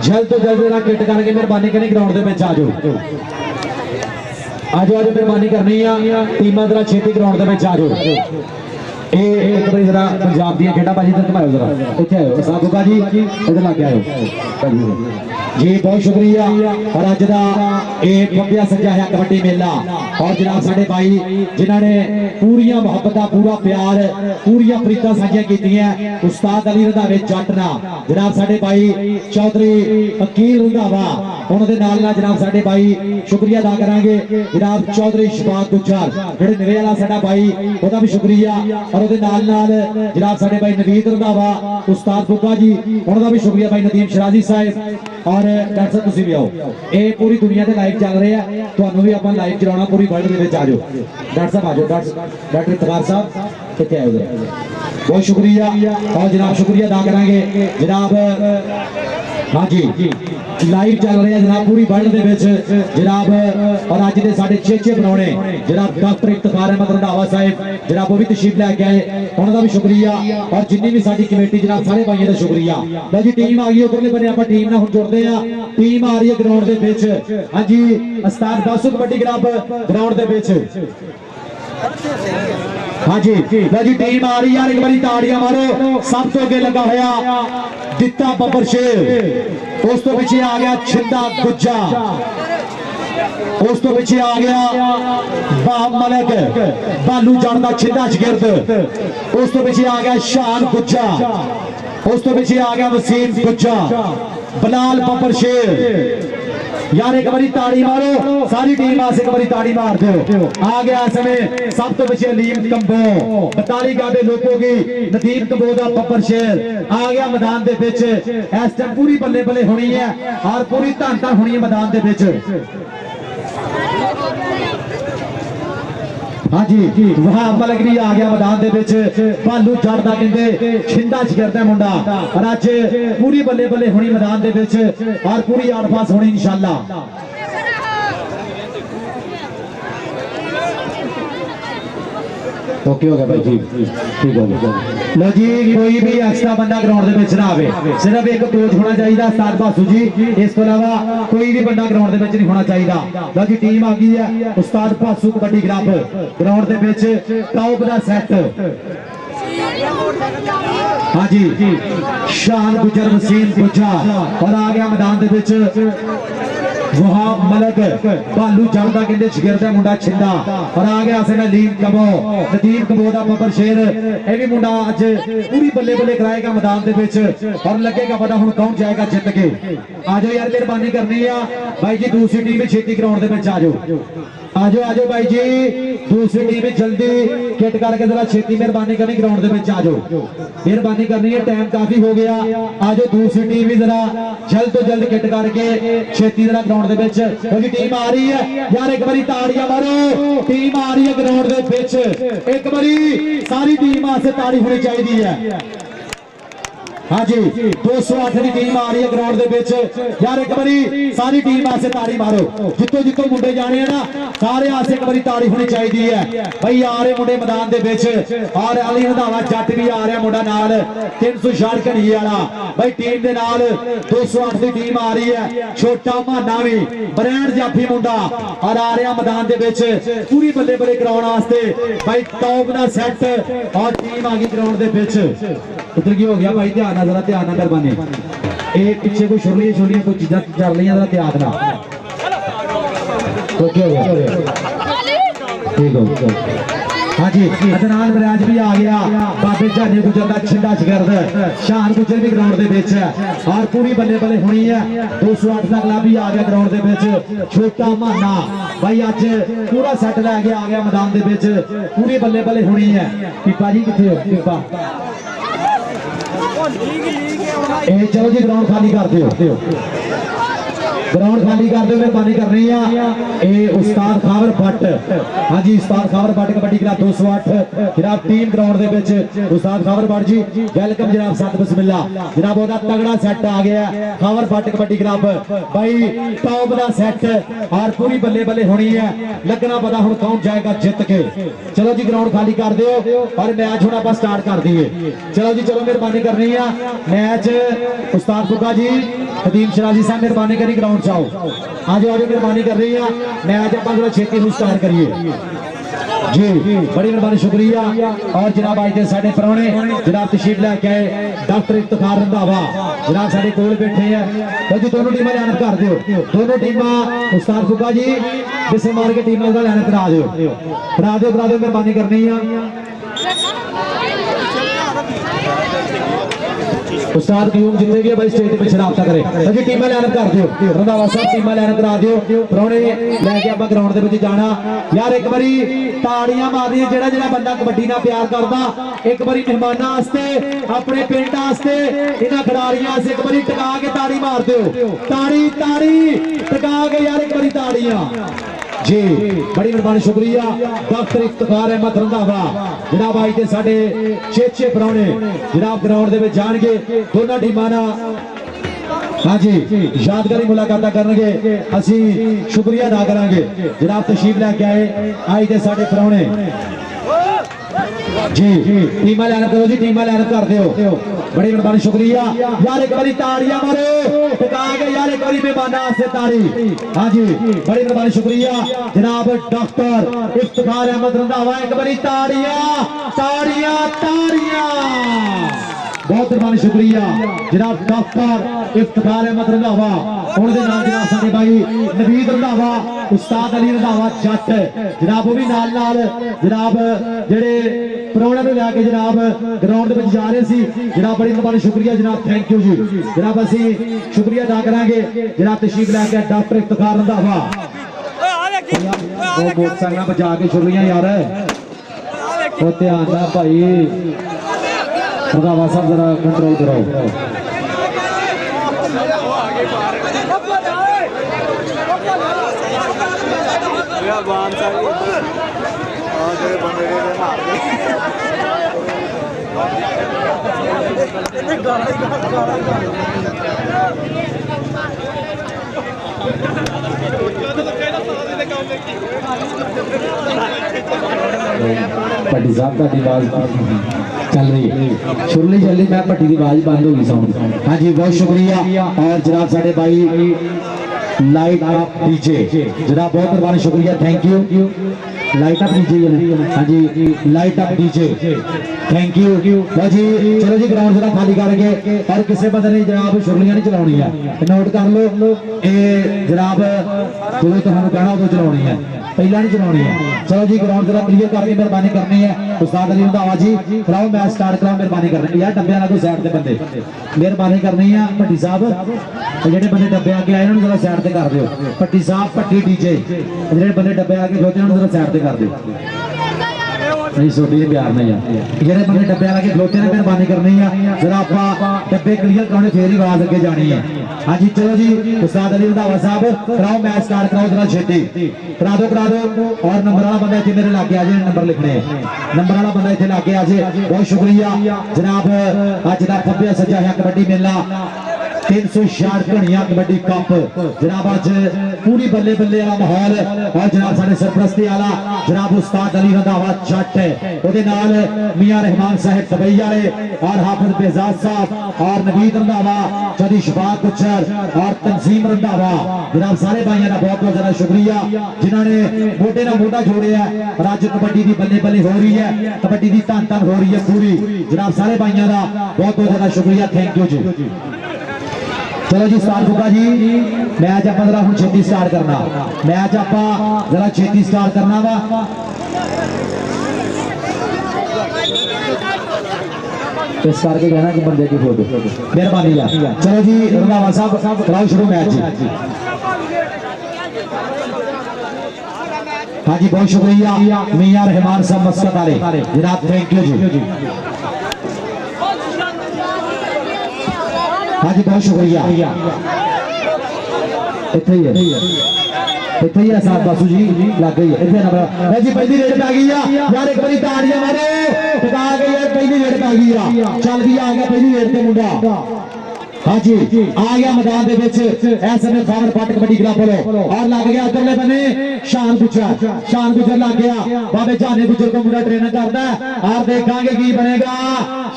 जल्द तो जल्द जरा किट करके मेहरबानी करनी ग्राउंड के आ जाओ मेहरबानी करनी है टीम जरा छेती ग्राउंड के आ जाओ एक बार जरा पंजाब दी खेड़ा भाजी इधर घुमाओ जरा इतने आयो साहब बुका जी इधर लग आयो जी बहुत शुक्रिया। और अज का एक बब्बिया सजा है कबड्डी मेला और जनाब साडे भाई जिन्होंने पूरी मोहब्बत पूरा प्यार पूरी प्रीतां साझियां कीतियां उस्ताद अली रंधावे जट नाल जनाब साडे भाई चौधरी अकील रंधावा उन्होंने नाल नाल जनाब साडे भाई शुक्रिया अदा करांगे जनाब चौधरी शफाक गुज्जर जेहड़े नवे वाला साडा भाई ओदा भी शुक्रिया और ओदे नाल नाल जनाब साडे भाई नवीद रंधावा उस्ताद बुका जी उन्होंने भी शुक्रिया भाई नदीम शराजी साहब और डॉक्टर साहब तुसीं भी आओ ये पूरी दुनिया ते लाइव चल रहे हैं तुहानूं भी आपां लाइव चलाउणा पूरी वर्ल्ड दे विच आ जाओ डॉक्टर साहब आ जाओ डॉक्टर इतबार साहब कित्थे आए उधर बहुत शुक्रिया और जनाब शुक्रिया अदा करांगे जनाब हाँ जी लाइव चल रहे हैं जनाब पूरी वर्ल्ड दे विच जनाब और अज दे साडे चेचे बनाने जनाब डॉक्टर इफ्तिखार अहमद रंधावा साहब जनाब वो भी तशरीफ लैके आए उन्होंने भी शुक्रिया और जिन्नी भी साडी कमेटी जनाब सारे भाइयों का शुक्रिया। लो जी टीम आ गई उधरले बने आपां टीम नाल हुण जुड़दे आ टीम आ रही है ग्राउंड दे विच हाँ जी उस्ताद बासु कबड्डी क्लब ग्राउंड दे विच हाँ जी लो जी टीम आ रही यार एक बारी ताड़ियां मारो सब तो अगे लगा होया दिता बब्बर शेर उस तो पीछे आ गया छिंदा गुज्जा उस तो पीछे आ गया बाब मलिक बालू जानदा छिंदा शगिर्द उस तो पीछे आ गया शान गुज्जा उस तो पीछे आ गया वसीम गुज्जा बलाल बब्बर शेर यार एक बारी ताड़ी मारो सारी टीम वास्ते एक बारी ताड़ी मार दो आ गया समय सब तो पीछे अलीम कंबो 42 गाबे लोगों की नदीम कंबो दा बब्बर शेर आ गया मैदान दे विच इस टाइम पूरी बल्ले बल्ले होनी है और पूरी धन धन होनी है मैदान दे विच हाँ जी वहां मलिक भी आ गया मैदान दे विच भालू चढ़दा कहंदे छिंदा शगिर्दा मुंडा और अज पूरी बल्ले बल्ले होनी मैदान दे विच और पूरी आड़ पास होनी इंशाअल्लाह। ओके हो गया भाई जी ठीक हो गया। लो जी कोई भी एक्स्ट्रा बंदा ग्राउंड दे विच ना आवे सिर्फ एक कोच होना चाहिए उस्ताद बासु जी इस तो अलावा कोई भी बंदा ग्राउंड दे विच नहीं होना चाहिए। लो जी टीम आ गई है उस्ताद बासु कबड्डी क्लब ग्राउंड दे विच टॉप दा सेट हाँ जी शान गुजर वसीम गुज्जा और आ गया मैदान दे विच वहां मलिक भालू चढ़दा कहंदे शगिर्दा मुंडा छिंदा और आ गया से नदीम कबो दा बब्बर शेर ये भी मुंडा अज पूरी बल्ले बल्ले कराएगा मैदान दे विच और लगेगा पता हुण कौन जाएगा जित के। आ जाओ यार मेहरबानी करनी है भाई जी दूसरी टीम छेती ग्राउंड दे विच आ जाओ आ जाओ भाई जी दूसरी टीम जल्दी किट करके जरा छेती मेहरबानी करनी ग्राउंड दे विच आ जाओ मेहरबानी करनी है टाइम काफी हो गया आ जाओ दूसरी टीम भी जरा जल्द तो जल्द किट करके छेती जरा ग्राउंड दे विच क्योंकि टीम आ रही है यार एक बारी ताड़ियां मारो टीम आ रही है ग्राउंड दे विच एक बारी सारी टीम वास्ते ताड़ी होनी चाहिए है हाँ जी 208 की टीम आ रही है ग्राउंड दे विच यार एक बारी सारी टीम वास्ते ताड़ी मारो जितों जितों मुंडे जाने हैं ना सारे वास्ते एक बारी ताड़ी होनी चाहिए है भाई आ रहे मुंडे मैदान दे विच और अली रंधावा जट भी आ रहा मुंडा नाल 360 घड़ी वाला भाई टीम दे नाल 208 की टीम आ रही है छोटा माना भी ब्रांड जाफी मुंडा और आ रहा मैदान दे विच पूरी बल्ले बल्ले कराउण वास्ते भाई टॉप दा सेट और टीम आ गई ग्राउंड दे विच उधर की हो गया भाई ध्यान जरा ध्यान ना मेहरबानी ये पीछे कोई छोलियां छोलियां कोई चीजा चल रही जरा ध्यान ना ओके हो गया ठीक हो हाँ जी अदनान बराज भी आ गया बाबे जाने गुजर का छिंदा शगिर्द शान गुजर भी ग्राउंड दे विच है और पूरी बल्ले बल्ले होनी है 208 का क्लब भी आ गया ग्राउंड दे विच छोटा माना भाई अज पूरा सेट लैके आ गया मैदान दे विच पूरी बल्ले बल्ले होनी है पीपा जी किथे हो पीपा चलो जी ग्राउंड खाली कर दो ग्राउंड खाली कर दो मेहरबानी कर रही है उस्ताद खावर भट्ट हाँ जी उस्ताद खावर भट्ट कबड्डी क्लब 208 जनाब टीम ग्राउंड दे विच उस्ताद खावर भट्ट जी वेलकम जनाब सत बिस्मिल्ला जनाब ओदा तगड़ा सेट आ गया खावर भट्ट कबड्डी क्लब भाई टॉप दा सेट और पूरी बल्ले बल्ले होनी है लगना पता हुण कौन जाएगा जित के। चलो जी ग्राउंड खाली कर दो और मैच हुण आपां स्टार्ट कर दिए चलो जी चलो मेहरबानी कर रही है मैच उस्ताद बुका जी नदीम शराजी साहब मेहरबानी करी ग्राउंड चाहो आज मेहरबानी कर रही है मैच आप छेती स्टार्ट करिए जी बड़ी मेहरबानी शुक्रिया। और जनाब आज साढ़े परौने जनाब तशरीफ लैके आए डॉक्टर इफ्तिखार रंधावा जनाब साढ़े कोल बैठे हैं। तो जी दोनों टीमां लाइन कर दियो, दोनों टीमां उस्ताद फुका जी जिसे मार के टीमां का लाइन करा दियो, करा दियो मेहरबानी करनी है। उस्ताद क्यूम जितने भी भाई स्टेज पे शराबता करे सभी टीमां लाइन कर दियो, रंधावा साहब टीमां लाइन करा दियो। परौने लैके आपां ग्राउंड दे विच जाना यार। एक बारी ताड़ियां मारनियां जेड़ा जेड़ा बंदा कबड्डी नाल प्यार करदा, एक बारी मेहमानां वास्ते अपने पिंड वास्ते इन्हां खिडारियां वास्ते एक बारी टका के ताड़ी मार दियो, ताड़ी ताड़ी टका के यार एक बारी ताड़ियां जी। बड़ी मेहरबानी शुक्रिया। डॉक्टर इफ्तिखार अहमद रंधावा जनाब आई के साढ़े 6 परौने जनाब ग्राउंड दे विच जाणगे दोनों टीमां नाल। हाँ जी यादगारी मुलाकात करेंगे, असी शुक्रिया अदा करांगे जनाब तशरीफ लैके आए आई के साढ़े परौने जी। टीमां लाइन करो जी, टीमां लाइन कर दियो, बड़ी मेहरबानी शुक्रिया यार। एक बारी ताड़ियां मारो टिका के यार, एक बारी मेहमानां वास्ते ताड़ी। हाँ जी बड़ी मेहरबानी शुक्रिया जनाब डॉक्टर इफ्तिखार अहमद रंधावा, एक बारी ताड़ियां ताड़ियां ताड़ियां। बहुत मेहरबानी शुक्रिया जनाब डॉक्टर इफ्तिखार अहमद रंधावा। उनके नाम जनाब साडे भाई नवीद रंधावा, उस्ताद अली रंधावा जट जनाब वो भी नाल नाल जनाब जेड़े परौने नूं लैके जनाब ग्राउंड में जा रहे सी जनाब। बड़ी मेहरबानी शुक्रिया जनाब, थैंक यू जी जनाब। असी शुक्रिया अदा करांगे जनाब तशरीफ लैके डॉक्टर इफ्तिखार रंधावा। वो मोटरसाइकिल बचा के शुक्रिया यार, वो ध्यान ना भाई रंधावा साहब जरा कंट्रोल करो। भट्टी साहब की आवाज चल रही है, सुरली चल रही, मैं भट्टी की आवाज बंद होगी साउंड। हाँ जी बहुत शुक्रिया। और जनाब साढ़े भाई लाइट अप डीजे जनाब बहुत मेहरबानी शुक्रिया, thank you. Light up DJ हाँ जी light up DJ thank you जी। चलो जी ग्राउंड जरा खाली करके और किसी बंदे ने जनाब शुरलियां नहीं चलानी है, नोट कर लो ये जनाब जो तुहानू कहना उदों चलानी है, पहला नहीं चलानी है। चलो जी ग्राउंड जरा क्लियर करके मेहरबानी करनी है। उस्ताद अली रंधावा जी कराओ मैच स्टार्ट कराओ, मेहरबानी करनी यार। डब्बे वाला कोई साइड से बंदे मेहरबानी करनी है। भट्टी साहब जेडे बंदे डब्बे आके आए उन्होंने जरा साइड से कर दियो। भट्टी साहब भट्टी डीजे जेडे बंदे डब्बे आके खलोते उन्होंने जरा साइड से कर दियो। नहीं सोडी प्यार नहीं है जेडे बंदे डब्बे आके खलोते ने मेहरबानी करनी है जरा आप डब्बे क्लियर कराने फिर ही आवाज अगे जानी है। हाँ जी चलो जी उस्ताद अली रंधावा साहब कराओ मैच स्टार्ट कराओ जरा छेती करा दो और नंबर वाला बंदा इतने मेरे लागे आ जाए, नंबर लिखने नंबर वाला बंदा इतने लागे आ जाए। बहुत शुक्रिया जनाब। अज का फब्या सज्जा है कबड्डी मेला 366 घड़ियां कबड्डी कप जनाब अज पूरी बल्ले बल्ले वाला माहौल और जनाब साढ़े सरपरस्ती वाला जनाब उस्ताद अली रंधावा जट ओदे नाल मियां रहमान साहब दुबई वाले और हाफिज बेजाज साहब और नवीद रंधावा चौधरी शफात कुचर और तंजीम रंधावा जनाब सारे भाइयों का बहुत बहुत ज्यादा शुक्रिया जिन्होंने मोटे ना मोटा जोड़िया और अज कबड्डी की बल्ले बल्ले हो रही है, कबड्डी की धन धन हो रही है पूरी जनाब सारे भाइयों का बहुत बहुत ज्यादा शुक्रिया, थैंक यू जी। चलो जी स्टार्ट फुका जी मैच आप जरा हम छेती स्टार्ट करना, मैच आप जरा छेती स्टार्ट करना वा। इस करके कहना कि बंदे की फोटो मेहरबानी ला। चलो जी रंधावा साहब कराओ शुरू मैच जी। हाँ जी बहुत शुक्रिया मियां रहमान साहब मस्कत वाले जनाब, थैंक यू जी। हाँ जी बहुत शुक्रिया इतने ही साथ बासू जी लग गई है इतने नंबर जी। पहली रेड पै गई यार, एक बारी ताड़ियां मारो टिका गई यार, पहली रेड पै गई चल भी आ गया पहली रेड से मुंडा। हाँ जी आ गया मैदान दे विच इस समय खावर पट कबड्डी क्लब और लग गया उधरले बने शान गुजर लग गया बाबे जाने गुजर को मुंडा ट्रेनिंग करता है और देखेंगे की बनेगा।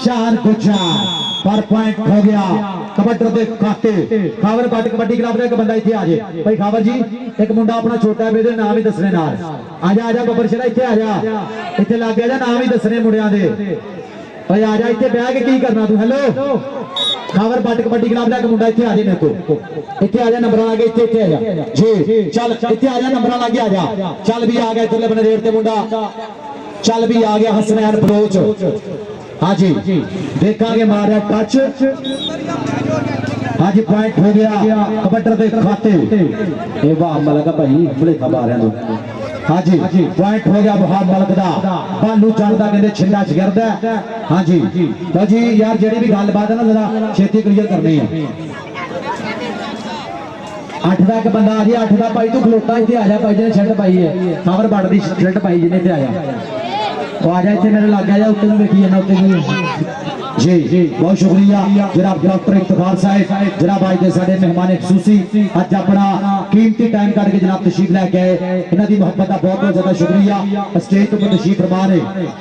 शान गुजर पर पॉइंट हो गया कबड्डर दे खाते खावर पट कबड्डी क्लब का एक बंदा इत्थे आ जाए भाई खावर जी एक मुंडा अपना छोटा है मेरे नाम ही दसने नाल आजा बब्बर शेरा इत्थे आ जा इत्थे लग गया नाम ही दसने मुंडियां दे भाई आ जा इत्थे बैठ के की करना तू हेलो खावर पट कबड्डी क्लब का एक मुंडा इत्थे आ जाए मेरे को इत्थे आ जा नंबर ला के इत्थे आ जा जी चल इत्थे आ जा नंबर ला के आ जा चल भी आ गया इधरले बने रेड ते मुंडा चल भी आ गया हसनैन बलोच हाँ जी देखांगे मारा टच हाँ जी पॉइंट हो गया कबड्डर दे खाते ए वाह मलक भाई बड़े खबर है हाँ जी पॉइंट हो गया वहां मलक दा बालू चढ़दा कहंदे छिंडा च गिरदा हाँ जी तो जी यार जेडी भी गलबात है ना जरा छेती क्लियर करनी है 8 का एक बंदा आ गया 8 का भाई तू खलोता इत्थे आ जा भाई जिन्हें शर्ट पाई है खबर बड़ दी शर्ट पाई जिन्हें इत्थे आया तो आ जा इत्थे मेरे लग गया उत्ते नूं वेखी जाना उत्ते जी बहुत शुक्रिया जनाब डॉक्टर इफ्तिखार साहब जनाब आज के साडे मेहमान खसूसी अज अपना कीमती टाइम कट के जनाब तशरीफ लैके आए इन्हां दी मोहब्बत का बहुत बहुत ज्यादा शुक्रिया स्टेज पर तशरीफ फरमा ने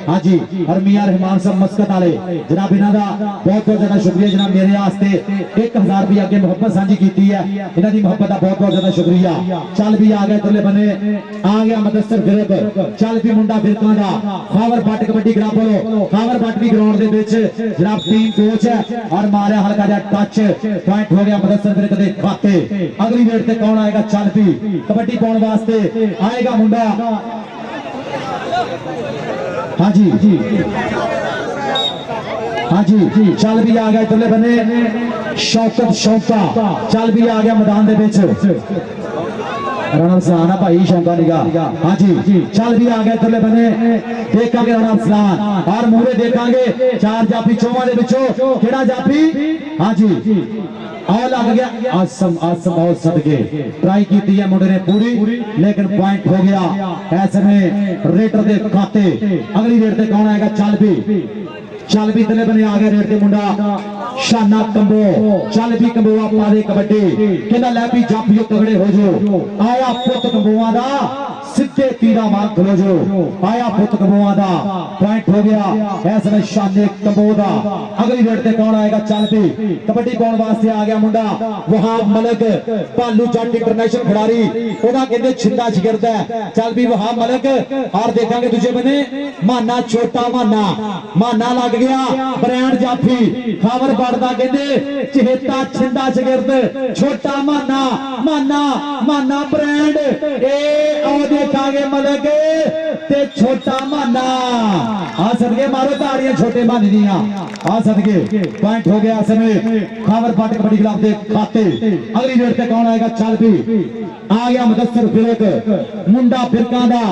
हाँ जी और मियां रहमान साहब मस्कत वाले जनाब इन्हां दा बहुत बहुत ज्यादा शुक्रिया जनाब मेरे वास्ते 1000 रुपया अगे मोहब्बत साझी की है इन्हां दी मोहब्बत का बहुत बहुत ज्यादा शुक्रिया चल भी आ गया तुले बने आ गया मदस्तर फिरक चल भी मुंडा फिरकां दा खावर पट कबड्डी क्लब वालों खावर पट भी ग्राउंड दे विच जनाब टीम कोच है और मारे हल्का जा टच पॉइंट हो गया मदस्तर फिरक दे खाते अगली रेड ते कौन आएगा चल भी कबड्डी पाउण वास्ते आएगा मुंडा हाँ जी हाँ जी चल भी आ गया इधरले बने शौकत शौका चल भी आ गया मैदान दे विच राणा सलाना भाई शौका निगाह हाँ जी चल भी आ गए इधरले बने देखांगे राणा सलान और मूरे देखांगे 4 जाफी चौवां दे विचों केड़ा जाफी हाँ जी आ लग गया आसम आसम और सदके ट्राई की है मुंडे ने पूरी लेकिन पॉइंट हो गया ऐसे में रेटर दे खाते अगली रेट ते कौन आएगा चल भी तले बने आ गया रेट ते मुंडा शाना कंबो चल भी कंबोआ पा दे कबड्डी कहना लै भी जाफियो तगड़े हो जो आया पुत कंबोआ दा सीधे तीरा मार खलो जो आया पुत कंबोआ दा पॉइंट हो गया ऐसे में शाने कंबो दा अगली रेट ते कौन आएगा चल भी कबड्डी पाउण वास्ते आ गया मुंडा वहाब मलिक भालू जट इंटरनेशनल खिडारी ओदा कहंदे छिंदा शिगिरदा चल भी वहाब मलिक और देखांगे दूजे बने माना छोटा माना लग गया ब्रांड जाफी खावर बढ़दा कहंदे चहेता छिंदा शिगिरद छोटा माना ब्रांड ए आओ देखांगे मलिक ते छोटा माना आ सदके मारो ताड़ियां छोटे मानी दियां आ सदके पॉइंट हो गया समय खावर पट कबड्डी क्लब दे खाते अगली रेट ते कौन आएगा चल भी आ गया मदस्तर फिरक मुंडा फिरकां दा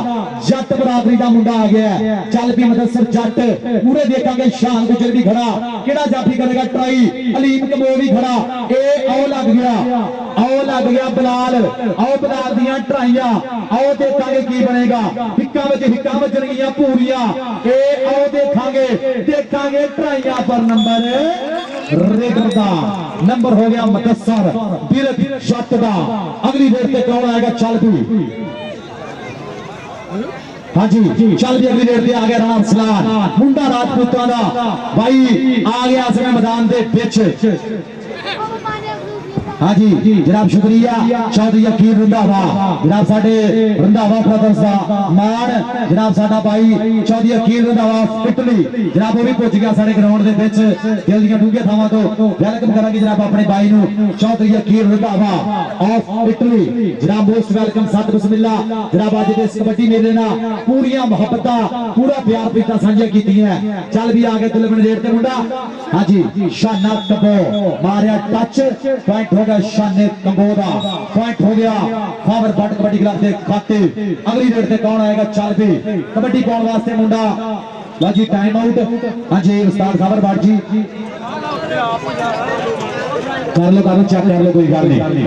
जट बरादरी दा मुंडा आ गया चल भी मदस्तर जट पूरे देखांगे शान गुजर भी खड़ा केड़ा जाफी करेगा ट्राई अलीम कमो भी खड़ा ए आओ लग गया बलाल आओ बलाल दियां ट्राइयां आओ देखांगे की बनेगा हिक्का बचनगियां पूरियां ए आओ देखांगे ट्राइयां पर नंबर रेगर दा नंबर हो गया मदस्तर बिरक जट दा अगली रेट ते कौन आएगा चल भी हाँ जी चल भी अगली रेट पे आ गया राम सलान मुंडा राजपूतां दा भाई आ गया इसमें मैदान दे विच हाँ जी जनाब शुक्रिया चौधरी यकीन रंधावा जनाब साडे रंधावा ब्रदर्स दा मान जनाब साडा भाई चौधरी यकीन रंधावा इटली जनाब वो भी पहुंच गया साडे ग्राउंड दे विच दिल दी डूंघे थावां तो वेलकम करांगे जनाब अपने भाई नूं चौधरी यकीन रंधावा ऑफ इटली जनाब मोस्ट वेलकम सत बिस्मिल्लाह जनाब आज दे इस कबड्डी मेले नाल पूरियां मोहब्बतां पूरा प्यार प्रीतां सांझियां कीतियां चल भी आ गए तुले बने रेट ते मुंडा हाँ जी शाना कबो मारिया टच पॉइंट हो शाने कंबोदा पॉइंट हो गया खावर पट कबड्डी क्लब के खाते अगली रेट से कौन आएगा चल भी कबड्डी पाउण वास्ते मुंडा लो जी टाइम आउट हाँ जी उस्ताद खावर बाट जी कर लो चेक कर लो कोई गल नहीं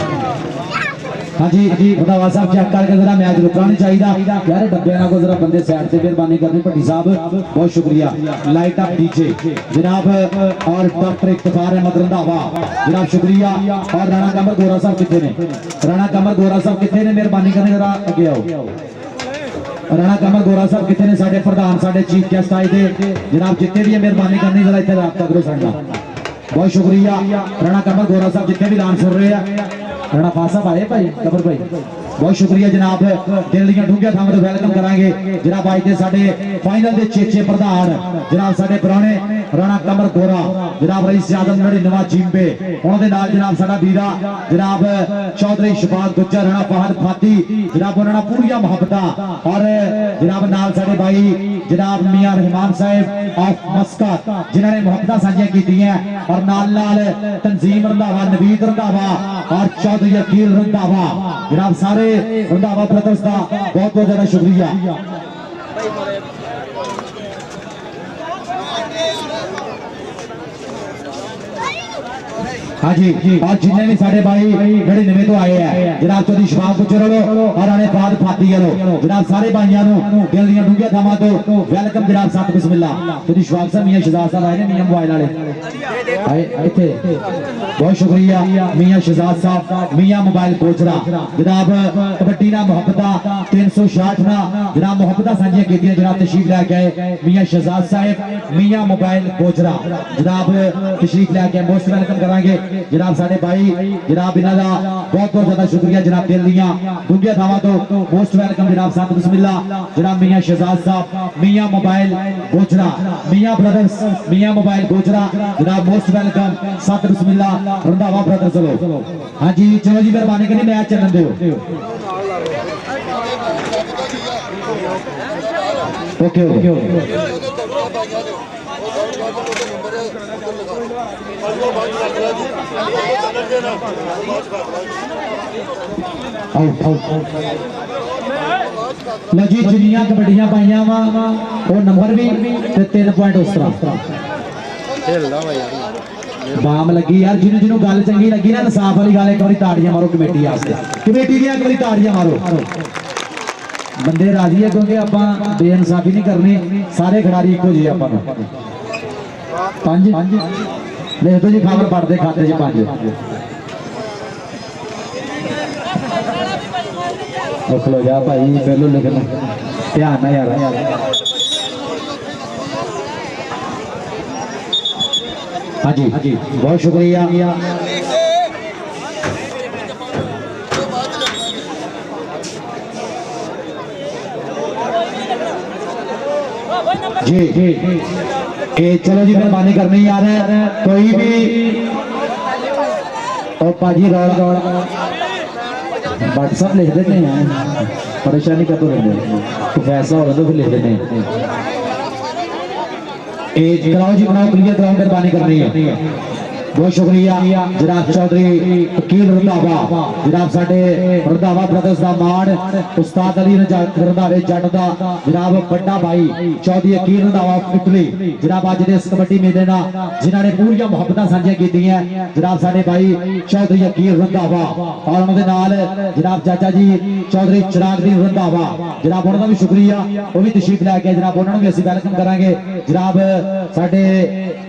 हाँ जी रंधावा साहब चेक करके जरा मैच रुकना नहीं चाहिए यार डब्बे ना को जरा बंदे साइड से मेहरबानी करनी भट्टी साहब बहुत शुक्रिया लाइट अप डीजे जनाब और डॉक्टर इफ्तिखार अहमद रंधावा जनाब शुक्रिया और राणा कमर गोरा साहब कितने ने राणा कमर गोरा साहब कितने ने मेहरबानी करनी जरा अगे आओ राणा कमर गोरा साहब कितने ने साडे प्रधान साडे चीफ गेस्ट आए थे जनाब जितने भी मेहरबानी करनी जरा इत्थे राबता करो साडा बहुत शुक्रिया राणा कमर गोरा साहब जितने भी दान सुन रहे हैं राणा फास साहब आए भाई कबर भाई बहुत शुक्रिया जनाब दिल दी डूंघिया थावां तो वेलकम करांगे जनाब अज दे साडे फाइनल दे चेचे प्रधान जनाब साडे पुराने राणा कमर गोरा जनाब रईस आदम 99 जिम्बे उन्हां दे नाल जनाब साडा वीरा जनाब चौधरी शफात गुज्जर राणा फहद फाती जनाब उन्हां नाल पूरी मुहब्बतां और जनाब नाल साडे भाई जनाब मियां रहमान साहब ऑफ मस्कत जिन्हां ने मुहब्बतां साझियां कीतियां और नाल नाल तंजीम रंधावा नवीद रंधावा और चौधरी अकील रंधावा जनाब सारे रंधावा ब्रदर्स का बहुत बहुत ज्यादा शुक्रिया। हाँ जी और जिन्हें भी साढ़े भाई 99 तो आए हैं जनाब चौधरी शफात गुज्जर और आने फहद फाती जनाब सारे भाइयों दिल दी डूंघिया थावां तो वेलकम जनाब सत बिस्मिल्लाह चौधरी शफात साहब मियां शहजाद साहब आए ने मियां मोबाइल वाले इत्थे बहुत शुक्रिया मियां शहजाद साहब मियां मोबाइल कोचरा जनाब कबड्डी ना मुहब्बतां 366 ना जनाब मुहब्बतां साझियां कीतियां जनाब तशरीफ लैके आए मियां शहजाद साहब मियां मोबाइल कोचरा जनाब तशरीफ लैके मोस्ट वेलकम करांगे जनाब साडे भाई जनाब इन्हां दा बहुत बहुत ज्यादा शुक्रिया जनाब दिल दियां डूंघिया थावां तो मोस्ट वेलकम जनाब सत बिस्मिल्लाह जनाब मियां शहजाद साहब मियां मोबाइल गोचरा मियां ब्रदर्स मियां मोबाइल गोचरा जनाब मोस्ट वेलकम सत बिस्मिल्लाह रंधावा ब्रदर्स चलो हाँ जी चलो जी मेहरबानी करी मैच चलन दिओ ओके ओके लो जी जिन्नियां कबड्डियां पाइयां वा वो नंबर भी 3 पॉइंट उस तरह बाम लगी यार जिन्हों जिन्हों गल चंगी लगी ना इंसाफ वाली गल एक बार ताड़ियां मारो कमेटी वास्ते कमेटी दी एक बार ताड़ियां मारो बंदे राजी है क्योंकि आपां बेइंसाफी नहीं करनी सारे खिडारी इको जी आपां पांच लिख दो जी खबर पढ़ते खाते जी 5 लिख लो जा भाई पहलो लिखना ध्यान ना यार हाँ जी बहुत शुक्रिया जी चलो जी मेहरबानी करनी यार कोई भी और पाजी रौल व्हाट्सएप लिख देते हैं परेशानी का तो तो फैसला हो तो फिर लिख देते हैं कराओ जी बनाओ क्लियर कराओ मेहरबानी करनी है बहुत शुक्रिया जनाब चौधरी अकील रंधावा जनाब साडे रंधावा ब्रदर्स दा मान उस्ताद अली रंधावे जट दा जनाब बड़ा भाई चौधरी अकील रंधावा इटली जनाब अज दे इस कबड्डी मेले ना जिन्हां ने पूरी मुहब्बतां साझियां कीतियां जनाब साडे भाई चौधरी अकील रंधावा और उन्हां दे नाल जनाब चाचा जी चौधरी चिरागदीन रंधावा जनाब उन्हां दा भी शुक्रिया वो भी तशरीफ लैके जनाब उन्हां नूं भी असीं वेलकम करांगे जनाब साडे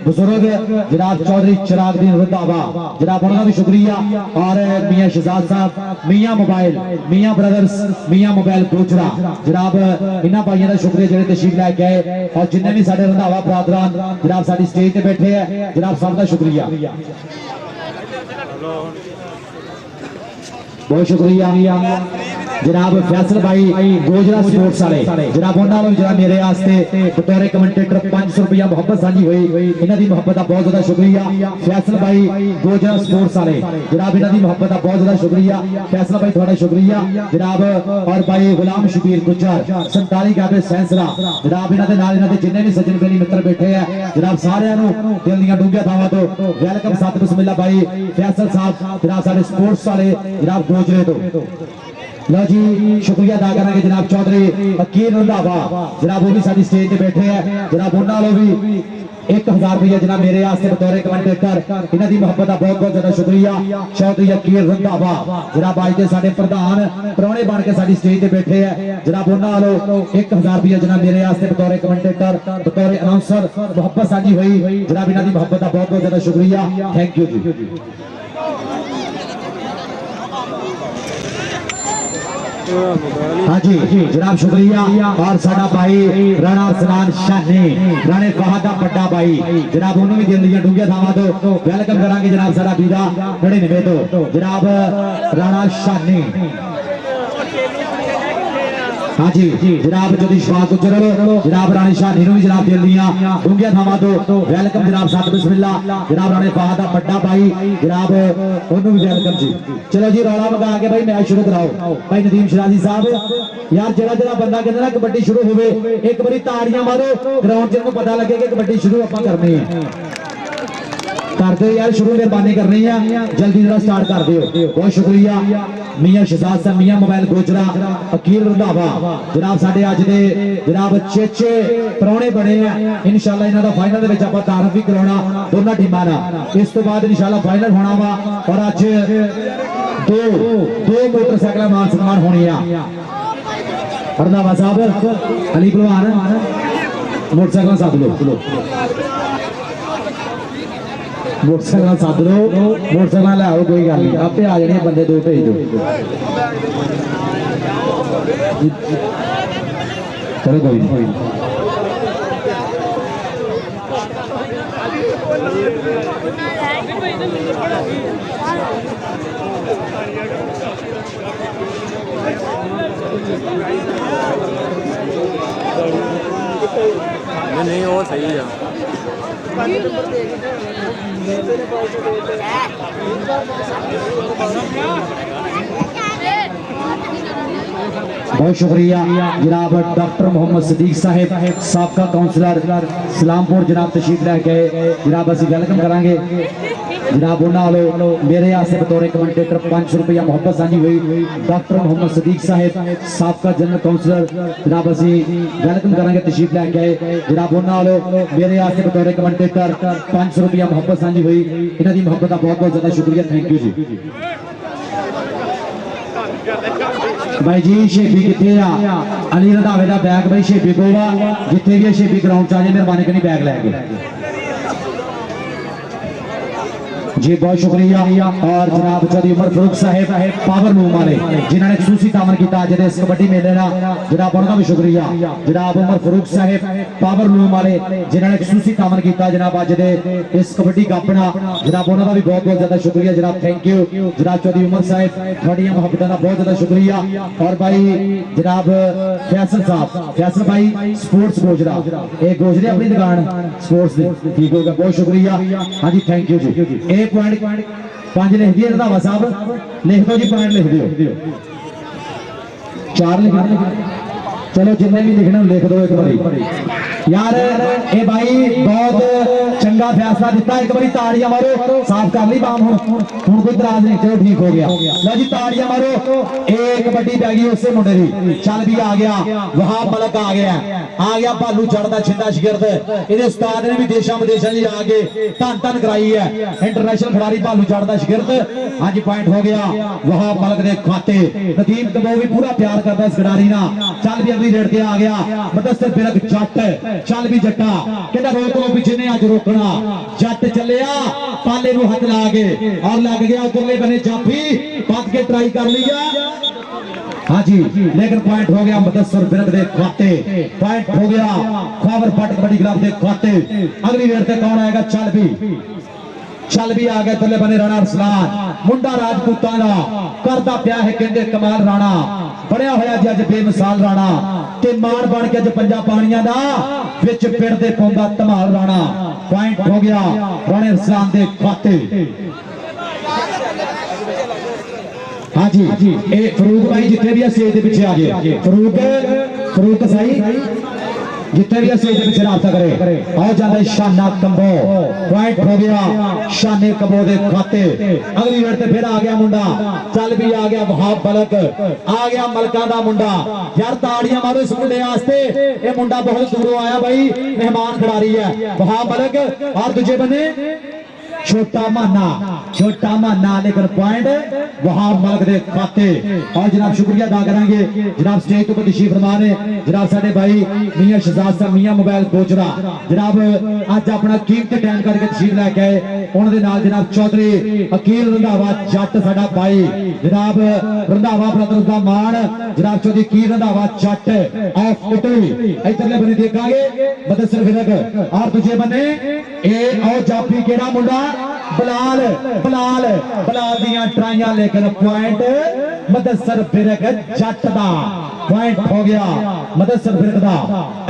बुजुर्ग जनाब चौधरी चिरागदीन रंधावा जनाब उन्होंने भी शुक्रिया और मियां शहजाद साहब मियां मोबाइल मियां ब्रदर्स मियां मोबाइल कोचरा जनाब इन्हां भाइयों का शुक्रिया जो तशरीफ लैके आए और जिन्हें भी साडे रंधावा बरादरान जनाब साडी स्टेज पे बैठे हैं जनाब सबका शुक्रिया बहुत शुक्रिया जनाब फैसल भाई गोजरा स्पोर्ट्स वाले जनाब उन्होंने जरा मेरे वास्ते बतौर कमेंटेटर 500 रुपया मुहब्बत साझी हुई इन्हां दी मुहब्बत का बहुत ज्यादा शुक्रिया फैसल भाई गोजरा स्पोर्ट्स वाले जनाब इन्हां दी मुहब्बत का बहुत ज्यादा शुक्रिया फैसल भाई थोड़ा शुक्रिया जनाब और भाई गुलाम शबीर गुज्जर 47 गाबे सैंसरा जनाब इन्हां दे नाल इन्हां दे जिन्ने भी सज्जन बेली मित्र बैठे हैं जनाब सारिਆਂ ਨੂੰ दिल ਦੀਆਂ डूंघिया थावां तो वेलकम सत बिस्मिल्लाह भाई फैसल साहब जनाब साडे स्पोर्ट्स वाले जनाब गोजरे तो लो जी शुक्रिया अदा करेंगे जनाब चौधरी अकील रंधावा जनाब वो भी साडी स्टेज पे बैठे हैं जनाब उन्होंने भी 1000 रुपया जनाब मेरे वास्ते बतौर कमेंटेटर इन्हां दी मुहब्बत का बहुत बहुत ज्यादा शुक्रिया चौधरी अकील रंधावा जनाब अज दे साडे प्रधान प्राहुणे बन के साडी स्टेज पे बैठे हैं जनाब उन्होंने 1000 रुपया जनाब मेरे वास्ते बतौर कमेंटेटर बतौर अनाउंसर मुहब्बत साझी हुई जनाब इन्हां दी मुहब्बत का बहुत बहुत ज्यादा शुक्रिया थैंक यू जी हाँ जी जनाब शुक्रिया। और साडा भाई राणा सनान शानी राणे फहद दा बड़ा भाई जनाब उन्होंने भी दिल दिया डूंगिया थावां तो वेलकम करांगे जनाब साडा बीरा 99 तो जनाब राणा शानी। हाँ जी जनाब जदी शाह गुजर जनाब राणी शानी भी जनाब दिल दिया डूंगिया थावां तो वेलकम जनाब साथ बिस्मिल्लाह जनाब राणे फहद दा बड़ा भाई जनाब उन्होंने भी वेलकम जी। चलो जी रौला मंगा के भाई मैच शुरू कराओ भाई नदीम शराजी साहब। यार जरा जरा बंदा कहता ना कबड्डी शुरू होवे एक बारी ताड़ियां मारो ग्राउंड च पता लगे कि कबड्डी शुरू आपां करनी है कर दो यार शुरू मेहरबानी करनी है जल्दी जरा स्टार्ट कर दियो। बहुत शुक्रिया मियां शहजाद साहब मियां मोबाइल गोजरा अकील रंधावा जनाब साडे अज दे जनाब चेचे परौणे बने हैं इंशाल्लाह इन्हां दा फाइनल दे विच आपां तारफ भी कराउणा दोनों टीमां दा। इस तो बाद इंशाल्लाह फाइनल होना वा और अज दो मोटरसाइकिल मान सम्मान होनी है। रंधावा साहब अली पहलवान मोटरसाइकिल साथ लो मोटरसाइकिल सद लो मोटरसाइकिल ले आओ कोई गल नहीं आपे आ जाने बंदे दो भेज दो। चलो कोई नहीं नहीं वो सही है। बहुत शुक्रिया जनाब डॉक्टर मोहम्मद सदीक साहब साबका काउंसलर सलामपुर जनाब तशरीफ लैके जनाब असीं वेलकम करांगे जनाब उन्होंने मेरे आसे बतौर कमेंटेटर 500 रुपया मोहब्बत साझी हुई। डॉक्टर मोहम्मद सदीक साहब साबका जनरल काउंसलर जनाब असीं वेलकम करांगे तशरीफ लैके आए जनाब उन्होंने मेरे आसे बतौर कमेंटेटर 500 रुपया मोहब्बत साझी हुई। इन्हां दी मोहब्बत का बहुत बहुत ज्यादा शुक्रिया थैंक यू जी। भाई जी शेबी कितने आ अली रंधावे का बैग भाई शेबी को जिथे भी शेबी ग्राउंड च आ जाए मेहरबानी करनी बैग लैके जी। बहुत शुक्रिया। और जनाब चौधरी उमर फारूक साहब पावर लूम वाले जिन्होंने खसूसी तामन किया अज इस कबड्डी मेले का जनाब उनका भी शुक्रिया। जनाब उमर फारूक साहब पावर लूम वाले जिन्होंने खसूसी तामन किया जनाब अज इस कबड्डी कप का जनाब उन्होंने भी बहुत बहुत ज्यादा शुक्रिया जनाब थैंक यू। जनाब चौधरी उमर साहब थोड़िया मोहब्बतों का बहुत ज्यादा शुक्रिया। और भाई जनाब फैसल साहब फैसल भाई स्पोर्ट्स गोजरा एक गोजरे अपनी दुकान स्पोर्ट्स ठीक होगा बहुत शुक्रिया। हाँ जी थैंक यू जी। पॉइंट 5 लिख दिए रंधावा साहब लिख दो जी पॉइंट लिख दियो 4 लिख चलो जिन्हें भी लिखना लिख दो एक बारी यार ए भाई बहुत चंगा फैसला दिता एक बारी ताड़ियां मारो साफ कर ली बाम हुन कोई इतराज नहीं चलो ठीक हो गया लो जी ताड़ियां मारो। एक कबड्डी पै गई उससे मुंडे दी चल भी आ गया वहाब मलक आ गया भालू चढ़दा छिंदा शिगिरद ਇਹਦੇ उस्ताद ने भी देशा विदेशों जी आके धन कराई है इंटरनेशनल खिलाड़ी भालू चढ़दा शिगिरद। हाँ जी पॉइंट हो गया वहाब मलक के खाते नदीम कबो भी पूरा प्यार करता इस खिलाड़ी ना चल भी अगली रेड के आ गया मुदस्सिर बिरक जट चल भी जट्टा कहता रोक लो पिछे ने अज रोकना जट चलिया पाले नूं हथ ला के और लग गया उधरले बने जाफी पद के ट्राई कर लिया। हाँ जी लेकिन पॉइंट हो गया मुदस्सिर बिरक दे खाते पॉइंट हो गया खबर पट कबड्डी क्लब दे खाते। अगली रेड से कौन आएगा चल भी आ गया थले बने राणा अरसलान मुंडा राजपूतां दा करदा पिया है कहंदे कमाल राणा बनया होया जी अज बेमिसाल राणा ते मान बन के अज पंजा पानियां दा विच पिड़दे पौंदा धमाल राणा। पॉइंट हो गया राणे अरसलान दे खाते। हाँ जी ए फरूक भाई जितने भी स्टेज के पीछे आ गए फरूक सही जितने भी स्टेज के पीछे रास्ता करे और जाता शाना कंबो पॉइंट हो गया शाने कंबो दे खाते। अगली रेड फिर आ गया मुंडा चल भी आ गया वहाब मलक आ गया मलका दा मुंडा यार ताड़ियां मारो इस मुंडे वास्ते ये मुंडा बहुत दूरों आया भाई मेहमान खिलाड़ी है वहाब मलक और दूजे बने छोटा माना छोटा माना लेकर पॉइंट वहाब मलक दे खाते। और जनाब शुक्रिया अदा करेंगे जनाब स्टेज तो तशरीफ फरमा ने जनाब साडे भाई मियां शहजाद साहब मियां मोबाइल कोचरा जनाब अज अपना कीमती टाइम करके तशरीफ लेके आए। उन्होंने नाल जनाब चौधरी अकील रंधावा जट साडा भाई जनाब रंधावा ब्रदर्स दा मान जनाब चौधरी अकील रंधावा जट ऑफ इटली। इधरले बने देखांगे मुदस्सिर फिरक और दूजे बने ए और जाफी केड़ा मुंडा बलाल बलाल बलाल दियां ट्राइयां लेकर पॉइंट मुदस्सिर फिरक जट दा पॉइंट हो गया मुदस्सिर फिरक दा।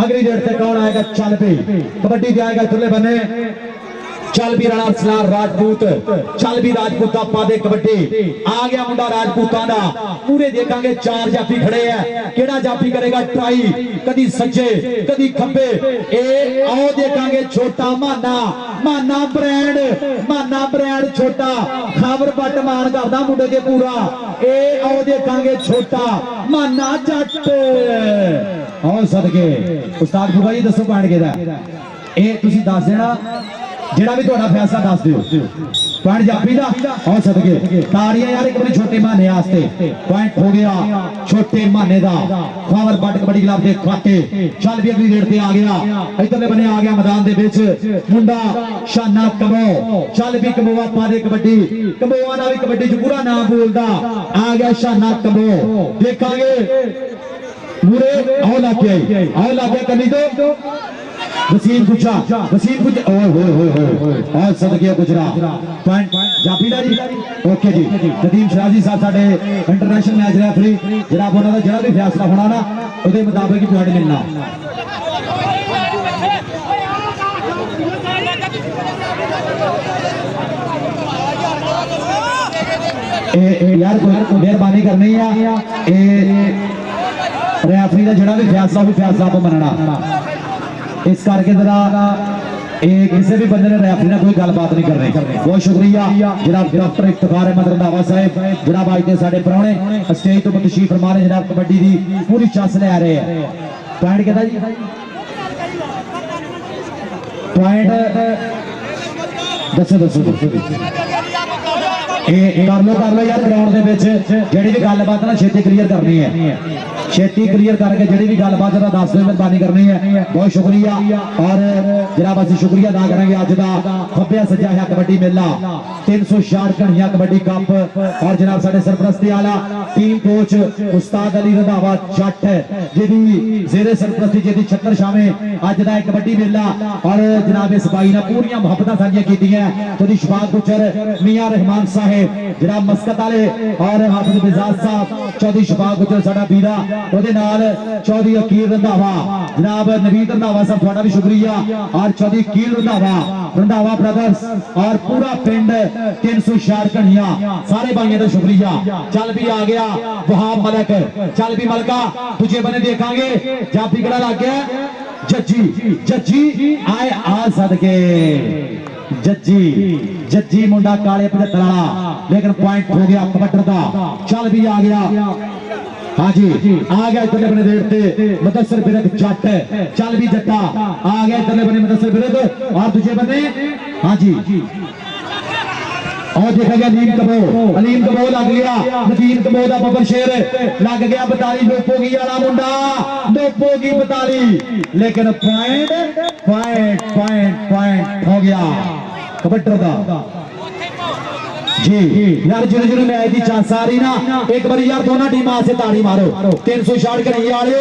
अगली डेट से कौन आएगा चल पे कबड्डी जाएगा इधरले बने चल भी राणा सलार राजपूत चल भी राजपूत पा दे कबड्डी आ गया मुंडा राजपूतां दा। पूरे देखांगे चार जाफी खड़े हैं केड़ा जाफी करेगा ट्राई कदी सज्जे कदी खब्बे ए आओ देखांगे छोटा माना माना ब्रांड छोटा खबर पट मान करदा मुंडे के पूरा ए आओ देखांगे छोटा माना जट और सदके उस्ताद गुरु जी दसो पॉइंट केदा ए तुसी दस देना जेड़ा भी थोड़ा फैसला दस दियो पॉइंट जाफी दा और सदके ताड़ियां यार एक बार छोटे माने वास्ते पॉइंट हो गया छोटे माने दा। खबर पट कबड्डी क्लब दे खाते चल भी अगली रेड पे आ गया इधरले बने आ गया मैदान दे विच मुंडा शाना कमो चल भी कमोआ पा दे कबड्डी कमोआ दा भी कबड्डी च पूरा नाम बोलदा आ गया शाना कमो देखांगे पूरे आओ लाके करनी दो वसीम गुजा ओए और सदके गुजरा पॉइंट जाफी दा जी ओके जी नदीम शराजी साहब साडे इंटरनेशनल मैच रेफरी जनाब उन्हां दा जेड़ा भी फैसला होना ना उहदे मुताबिक ही पॉइंट मिलना। यार मेहरबानी करनी है रेफरी का जेड़ा भी फैसला आप मनना इस करके जरा किसी भी बंदे ने रेफरी ने कोई गलबात नहीं करनी। बहुत शुक्रिया जनाब डॉक्टर इफ्तिखार अहमद रंधावा साहब जनाब आज के साडे प्राहुणे स्टेज तो तशरीफ फरमा रहे जनाब कबड्डी की पूरी चस ले रहे हैं। पॉइंट कहता जी पॉइंट दसो कर लो यार ग्राउंड दे विच जेड़ी भी गलबात ना छेती क्लीयर करनी है छेती क्लीयर करके जेड़ी भी गलबात दा दस दो मेहरबानी करनी है। बहुत शुक्रिया और जनाब असीं शुक्रिया अदा करेंगे अज दा खब्बे सज्जा है कबड्डी मेला 366 घड़ियां कबड्डी कप और जनाब साडे सरपरस्ती वाला टीम कोच उस्ताद अली रंधावा जट जिहदी जेरे सरपरस्ती जिहदी छत्तर शामे अज दा कबड्डी मेला और जनाब इस भाई ने पूरी मुहब्बतां साझियां कीतियां ओदी शफात गुजर मियां रहमान साहब जनाब मस्कत वाले और हाफिज बिजाज साहब चौधरी शफात गुजर साडा बीरा ओदे नाल चौधरी अकील रंधावा जनाब नवीद रंधावा साहब थोड़ा भी शुक्रिया और चौधरी अकील रंधावा ब्रदर्स और पूरा पिंड 366 घड़ियां सारे भाइयों का शुक्रिया। चल भी आ गया वहाब मलक चल भी मलका तुझे बने देखांगे जाफी कड़ा लग गया जज्जी आए आ सदके जज्जी मुंडा काले 75 वाला लेकिन पॉइंट हो गया कबड्डी दा। चल भी आ गया हाँ जी आ गया इधरले बने रेड ते मुदस्सिर फिरक जट चल भी जट्टा आ गया इधरले बने मुदस्सिर फिरक और दूसरे बने हाँ जी और देखा गया अलीम कबो लग गया नदीम कबो दा बबर शेर लग गया 42 लोपोगी वाला मुंडा लोपोगी 42 लेकिन पॉइंट हो गया कबड्डी दा जी यार जिन्हें मैच की चांस आ रही ना एक बार यार दोनों टीमां से ताड़ी मारो 366 घड़ी वाले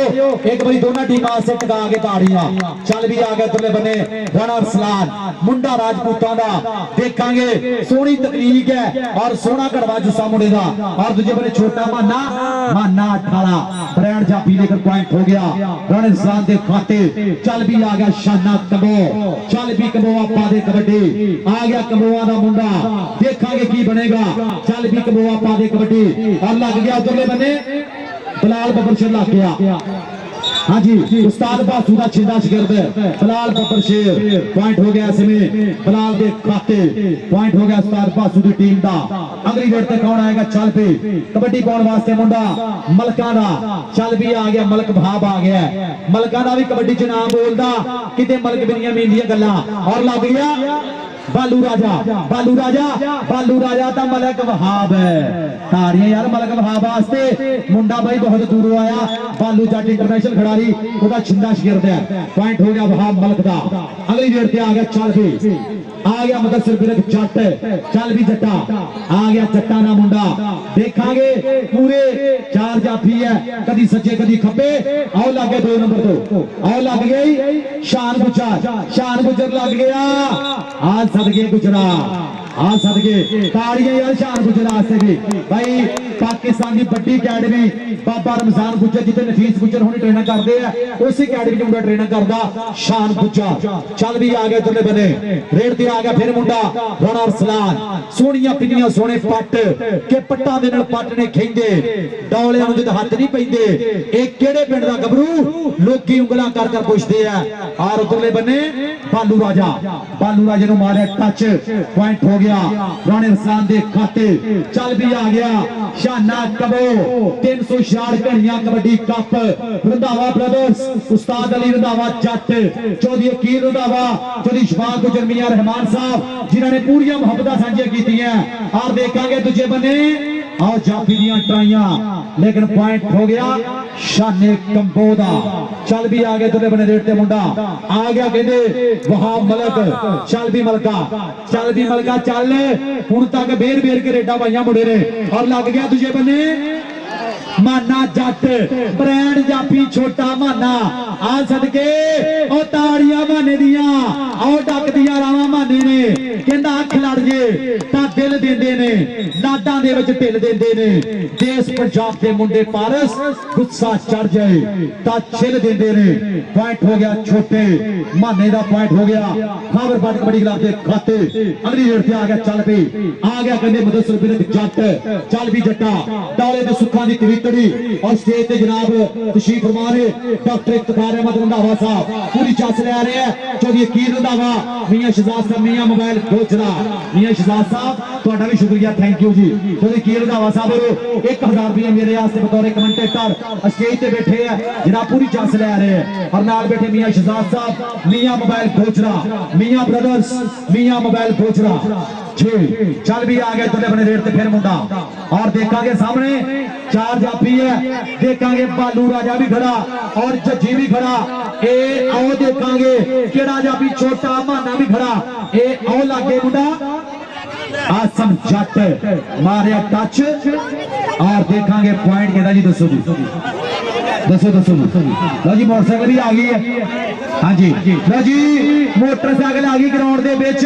एक बार दोनों टीमां से टका के ताड़ियां। चल भी आ गए तुले बने राणा अरसलान मुंडा राजपूतां दा देखांगे सोहनी तकनीक है और सोहना कड़वा जुस्सा मुंडे दा और दूजे बने छोटा माना 18 ब्रांड जाफी लेकर पॉइंट हो गया राणा अरसलान दे खाते। चल भी आ गया शाना कबो चल भी कबो आपा दे कबड्डी आ गया कबोआ दा मुंडा देखांगे की बनेगा। चल भी कबोआ पा दे कबड्डी और लग गया उधरले बने बलाल बबर शेर लग गया हाँ जी उस्ताद बासू का छिंदा शिगिर्द बलाल बबर शेर पॉइंट हो गया इसमें बलाल के खाते पॉइंट हो गया उस्ताद बासू की टीम का। अगली रेड तक कौन आएगा चल पे कबड्डी पाने वास्ते मुंडा मलका दा चल भी आ गया मलक भाब आ गया मलका दा भी कबड्डी च नाम बोलदा किते मलक बिनिया मेंदियां गल्लां और लग गया बालू राजा बालू राजा बालू राजा दा मलक वहाब है ताड़ियां यार मलक वहाब वास्ते मुंडा भाई बहुत दूरों आया बालू जट इंटरनेशनल खिडारी ओदा छिंदा शिरद है पॉइंट हो गया वहाब मलक दा अगली गेड़ ते आ गया चल भी आ गया मुदस्सिर बिरक जट चल भी जट्टा आ गया जट्टा ना मुंडा देखांगे पूरे चार जाफी है कदी सज्जे कदी खब्बे आओ लग गए 2 नंबर तो आओ लग गई शान गुजर लग गया आज सदके गुजरा आज सदके ताड़ियां यार शान गुजर वास्ते भी भाई पाकिस्तान की बड़ी अकैडमी बाबा रमजान गुजर जिथे नफीस गुजर होनी ट्रेनिंग करते हैं उस अकैडमी च मुंडा ट्रेनिंग करता शान गुजर चल भी आ गया तुले बने रेड ते आ गया फिर मुंडा राणा अरसलान सोहणियां पिन्नियां सोहणे पट्ट के पट्टां दे नाल पट्ट ने खिंदे डौलियां नूं जद हत्थ नहीं पैंदे ਇਹ ਕਿਹੜੇ ਪਿੰਡ ਦਾ ਗੱਭਰੂ ਲੋਕੀ ਉਂਗਲਾਂ ਕਰ ਕਰ ਪੁੱਛਦੇ ਆ ਔਰ ਉਤਲੇ ਬੰਨੇ ਬਾਲੂ ਰਾਜੇ ਨੂੰ ਮਾਰਿਆ ਟੱਚ ਪੁਆਇੰਟ ਹੋ ਗਿਆ ਰਾਣੇ ਰਸਾਨ ਦੇ ਖਾਤੇ ਚੱਲ ਵੀ ਆ ਗਿਆ ਸ਼ਾਨਾ ਕਬੋ 366 ਘੜੀਆਂ ਕਬੱਡੀ ਕੱਪ ਰੰਧਾਵਾ ਬ੍ਰਦਰਸ ਉਸਤਾਦ ਅਲੀ ਰੰਧਾਵਾ ਜੱਟ ਚੌਧਰੀ ਅਕੀਰ ਰੰਧਾਵਾ ਚੌਧਰੀ ਸ਼ਫਾਕ ਗੁਜਰ ਮੀਆਂ ਰਹਿਮਾਨ ਸਾਹਿਬ ਜਿਨ੍ਹਾਂ ਨੇ ਪੂਰੀਆਂ ਮੁਹੱਬਤਾਂ ਸਾਂਝੀਆਂ ਕੀਤੀਆਂ ਔਰ ਦੇਖਾਂਗੇ ਦੂਜੇ ਬੰਨੇ आओ जाफी दियां ट्राइयां लेकिन पॉइंट हो गया शाने कंबो दा चल भी आ गए तुले बने रेट ते मुंडा आ गया कहंदे वहाब मलक चल भी मलका चल हुण तक बेर के रेडा पाइयां मुंडे ने और लग गया दूजे बने माना जट ब्रांड जाफी छोटा माना आ सदके ओ ताड़ियां माने दियां आओ डक दियां रावां माने ने कहंदा अख लड़ जे तां दिल देंदे ने लाडां दे विच ढिल देंदे ने देश पंजाब दे मुंडे पारस गुस्सा चढ़ जाए तां छिल देंदे ने पॉइंट हो गया छोटे माने दा पॉइंट हो गया खावर बाट कबड्डी क्लब दे खाते अगली रेड ते आ गया चल भी आ गया कहंदे मुदस्सिर बिरक जट चल भी जट्टा डौले दे सुखां दी तवीतड़ी और स्टेज ते जनाब तशरीफ फरमा रहे डॉक्टर इफ्तिखार अहमद रंधावा साहब पूरी चस ले आ रहे हैं चौधरी अकीर रंधावा मियां शहजाद साहब मियां मोबाइल गोचरा मियां शहजाद साहब ਤੁਹਾਡਾ भी शुक्रिया थैंक यू जी चौधरी अकीर रंधावा साहब 1000 रुपया मेरे वास्ते बतौर कमेंटेटर स्टेज ते बैठे हैं जनाब पूरी चस ले आ रहे हैं और नाल बैठे मियां शहजाद साहब मियां मोबाइल गोचरा मियां ब्रदर्स मियां मोबाइल गोचरा चल भी आ गए तुले बने रेट ते फिर मुंडा और देखांगे सामने 4 जाफी है देखांगे बालू राजा भी खड़ा और जज्जी भी खड़ा ए आओ देखांगे केड़ा जाफी छोटा माना भी खड़ा ए आओ लागे मुंडा आसम जट मारे टच और देखांगे पॉइंट केदा जी दसो जी दसो लो जी मोटरसाइकिल भी आ गई है हाँ जी लो जी मोटरसाइकिल आ गई ग्राउंड दे विच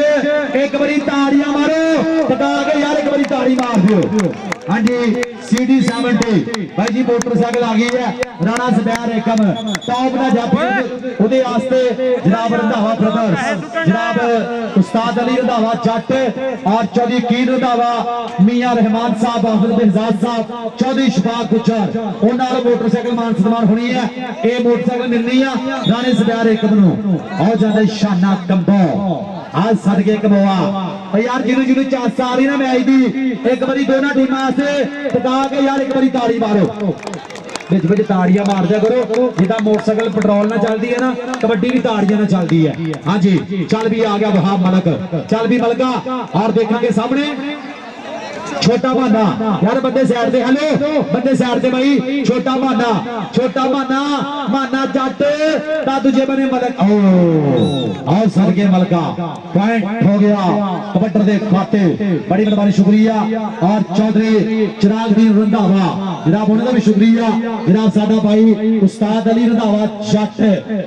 एक बारी ताड़ियां मारो टका के यार एक बारी ताड़ी मार दियो हाँ जी CD 70 भाई जी मोटरसाइकिल आ गई है राणा सदैर एकम टॉप दा जाफी ओदे वास्ते जनाब रंधावा ब्रदर्स जनाब उस्ताद अली रंधावा जट और चौधरी अकीर रंधावा मियां रहमान साहब हाफिज बेहजाद साहब चौधरी शफाक गुजर उन्हां नाल मोटरसाइकिल मान सन्मान होनी है ये मोटरसाइकिल मिलनी है राणे सदैर एकम नूं और जांदे शाना कंबो आज सदके कमोआ यार जिन्हों चास आ रही ना मैच दी एक बारी दोनों टीमां वास्ते टका के यार एक बारी ताड़ी मारो बिच ताड़ियां मार दिया करो जिदा मोटरसाइकिल पेट्रोल ना चलती है ना कबड्डी भी ताड़ियां ना चलती है हाँ जी चल भी आ गया वहाब मलक चल भी मलका और देखेंगे सामने छोटा माना यार बंदे साइड पे हेलो बंदे साइड पे भाई छोटा माना माना जट ता दूजे बने मलक आओ सरगे मलका पॉइंट हो गया कबड्डर दे खाते बड़ी मेहरबानी शुक्रिया और चौधरी चिरागदीन रंधावा जनाब उन्होंने भी शुक्रिया जनाब साडा भाई उस्ताद अली रंधावा जट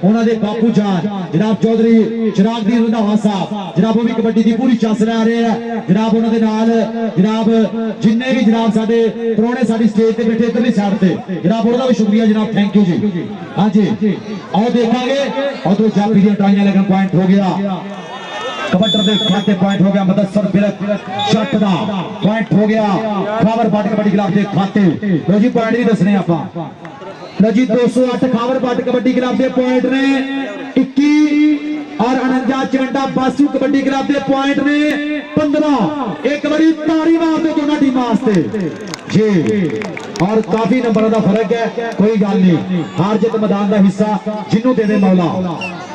उन्होंने बापू जान जनाब चौधरी चिरागदीन रंधावा साहब जनाब वो भी कबड्डी की पूरी चस ले रहे हैं जनाब उन्होंने नाल जनाब जिन्ने भी जनाब साडे प्रोने साडी स्टेज पे बैठे इधरली साइड पे जनाब उन्होंने भी शुक्रिया जनाब थैंक यू जी हाँ जी और देखांगे और तो जाफी दी ट्राइयां लेकिन पॉइंट हो गया कबड्डर दे खाते पॉइंट हो गया मुदस्सिर बिरक जट दा पॉइंट हो गया खावर बाट कबड्डी क्लब दे खाते लो जी पॉइंट भी दसने आपां लो जी 208 खावर बाट कबड्डी क्लब दे पॉइंट ने 21 और 49 चिमटा बासू कबड्डी क्लब के पॉइंट ने 15 एक बारी ताड़ी मार दो दोनों टीम वास्ते जी और काफी नंबर का फर्क है कोई गल नहीं हार जित मैदान का हिस्सा जिन्हों दे दे मौला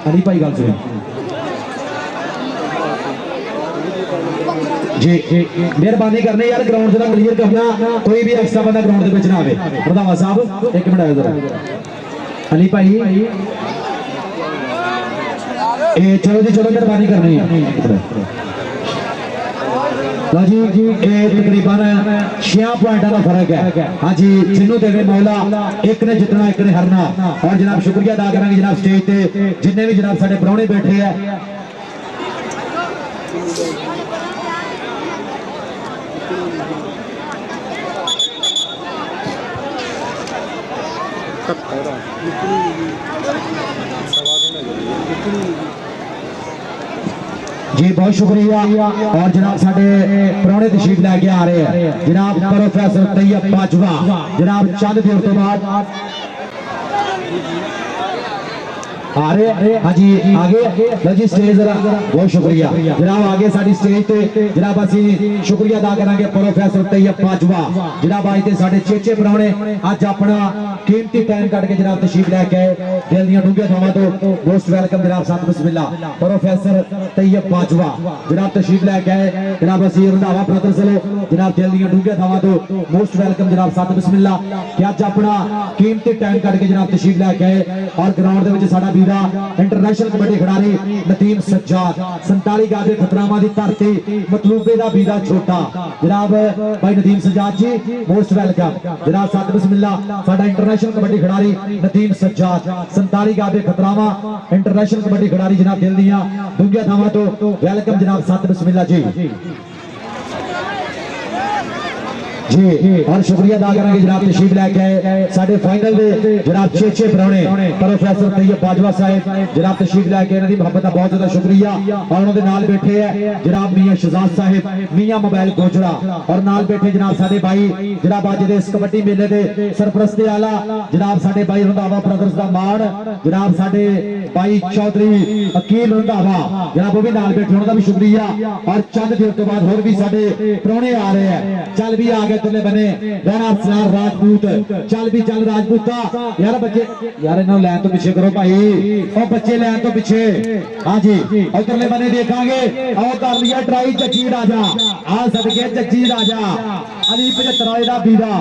अली भाई गल सुनो जी मेहरबानी करनी यार ग्राउंड जरा क्लियर करना कोई भी एक्स्ट्रा बंदा ग्राउंड के ना आवे रंधावा साहब एक मिनट आयो जरा अली भाई ए चलो जी चलो मेहरबानी करनी है लो जी तकरीबन 6 पॉइंट का फर्क है। हाँ जी जिन्हों देवे मौला एक ने जितना एक ने हारना और जनाब शुक्रिया अदा करेंगे जनाब स्टेज पे जिन्ने भी जनाब साडे प्राहुणे बैठे है। जी बहुत शुक्रिया और जनाब साडे प्राहुणे तशरीफ लैके आ रहे हैं जनाब प्रोफेसर तैयब बाजवा जनाब चंद देर तो बाद आ रहे। हाँ जी आगे लो जी स्टेज जरा बहुत शुक्रिया जनाब आगे साडी स्टेज पे जनाब असी शुक्रिया अदा करांगे प्रोफेसर तैयब बाजवा जनाब आज दे साडे चेचे प्राहुणे अज अपना कीमती टाइम कट के जनाब तशरीफ लैके आए दिल दी डूंघे थावां तो मोस्ट वेलकम जनाब साथ बिस्मिल्लाह प्रोफेसर तैयब बाजवा जनाब तशरीफ लैके आए जनाब असी रंधावा ब्रदर्स वालों जनाब दिल दी डूंघे थावां तो मोस्ट वेलकम जनाब साथ बिस्मिल्लाह कि अज अपना कीमती टाइम कट के जनाब तशरीफ लैके आए और ग्राउंड दे विच साडा इंटरनेशनल कबड्डी खिडारी नदीम सज्जाद 47 गाजे खतरामा दी धरती मतलूबे दा बीदा छोटा जनाब भाई नदीम सज्जाद जी मोस्ट वेलकम जनाब साथ बिस्मिल्लाह साडा इंटरनेशनल कबड्डी खिडारी नदीम सज्जाद 47 गाजे खतरामा इंटरनेशनल कबड्डी खिडारी जनाब दिल दियां डूंघियां थावां तो वेलकम जनाब साथ बिस्मिल्लाह जी जी और शुक्रिया अदा करेंगे जनाब तशरीफ लैके आए साडे फाइनल दे जनाब चेचे प्राहुणे प्रोफेसर तैयब बाजवा साहब जनाब तशरीफ लैके इन्हां दी मुहब्बत दा बहुत ज्यादा शुक्रिया और उन्हां दे नाल बैठे है जनाब मियां शहजाद साहब मियां मोबाइल गोजड़ा और नाल बैठे जनाब साडे भाई जनाब अज दे इस कबड्डी मेले दे सरपरस्ती आला जनाब साडे भाई रंधावा ब्रदर्स दा मान जनाब साडे भाई चौधरी अकील रंधावा जनाब वो भी नाल बैठे उन्हां दा भी शुक्रिया और चंद देर तो बाद होर भी साडे प्राहुणे आ रहे हैं चल भी आ गए तुले बने राणा सलार राजपूत चल भी चल राजपूता यार बच्चे यार इन्हों लैन तो पीछे करो भाई और बच्चे लैन तो पीछे। हाँ जी उधरले बने देखांगे और कर लिया ट्राई जज्जी राजा आ सदके जज्जी राजा अली 75 वाले दा बीदा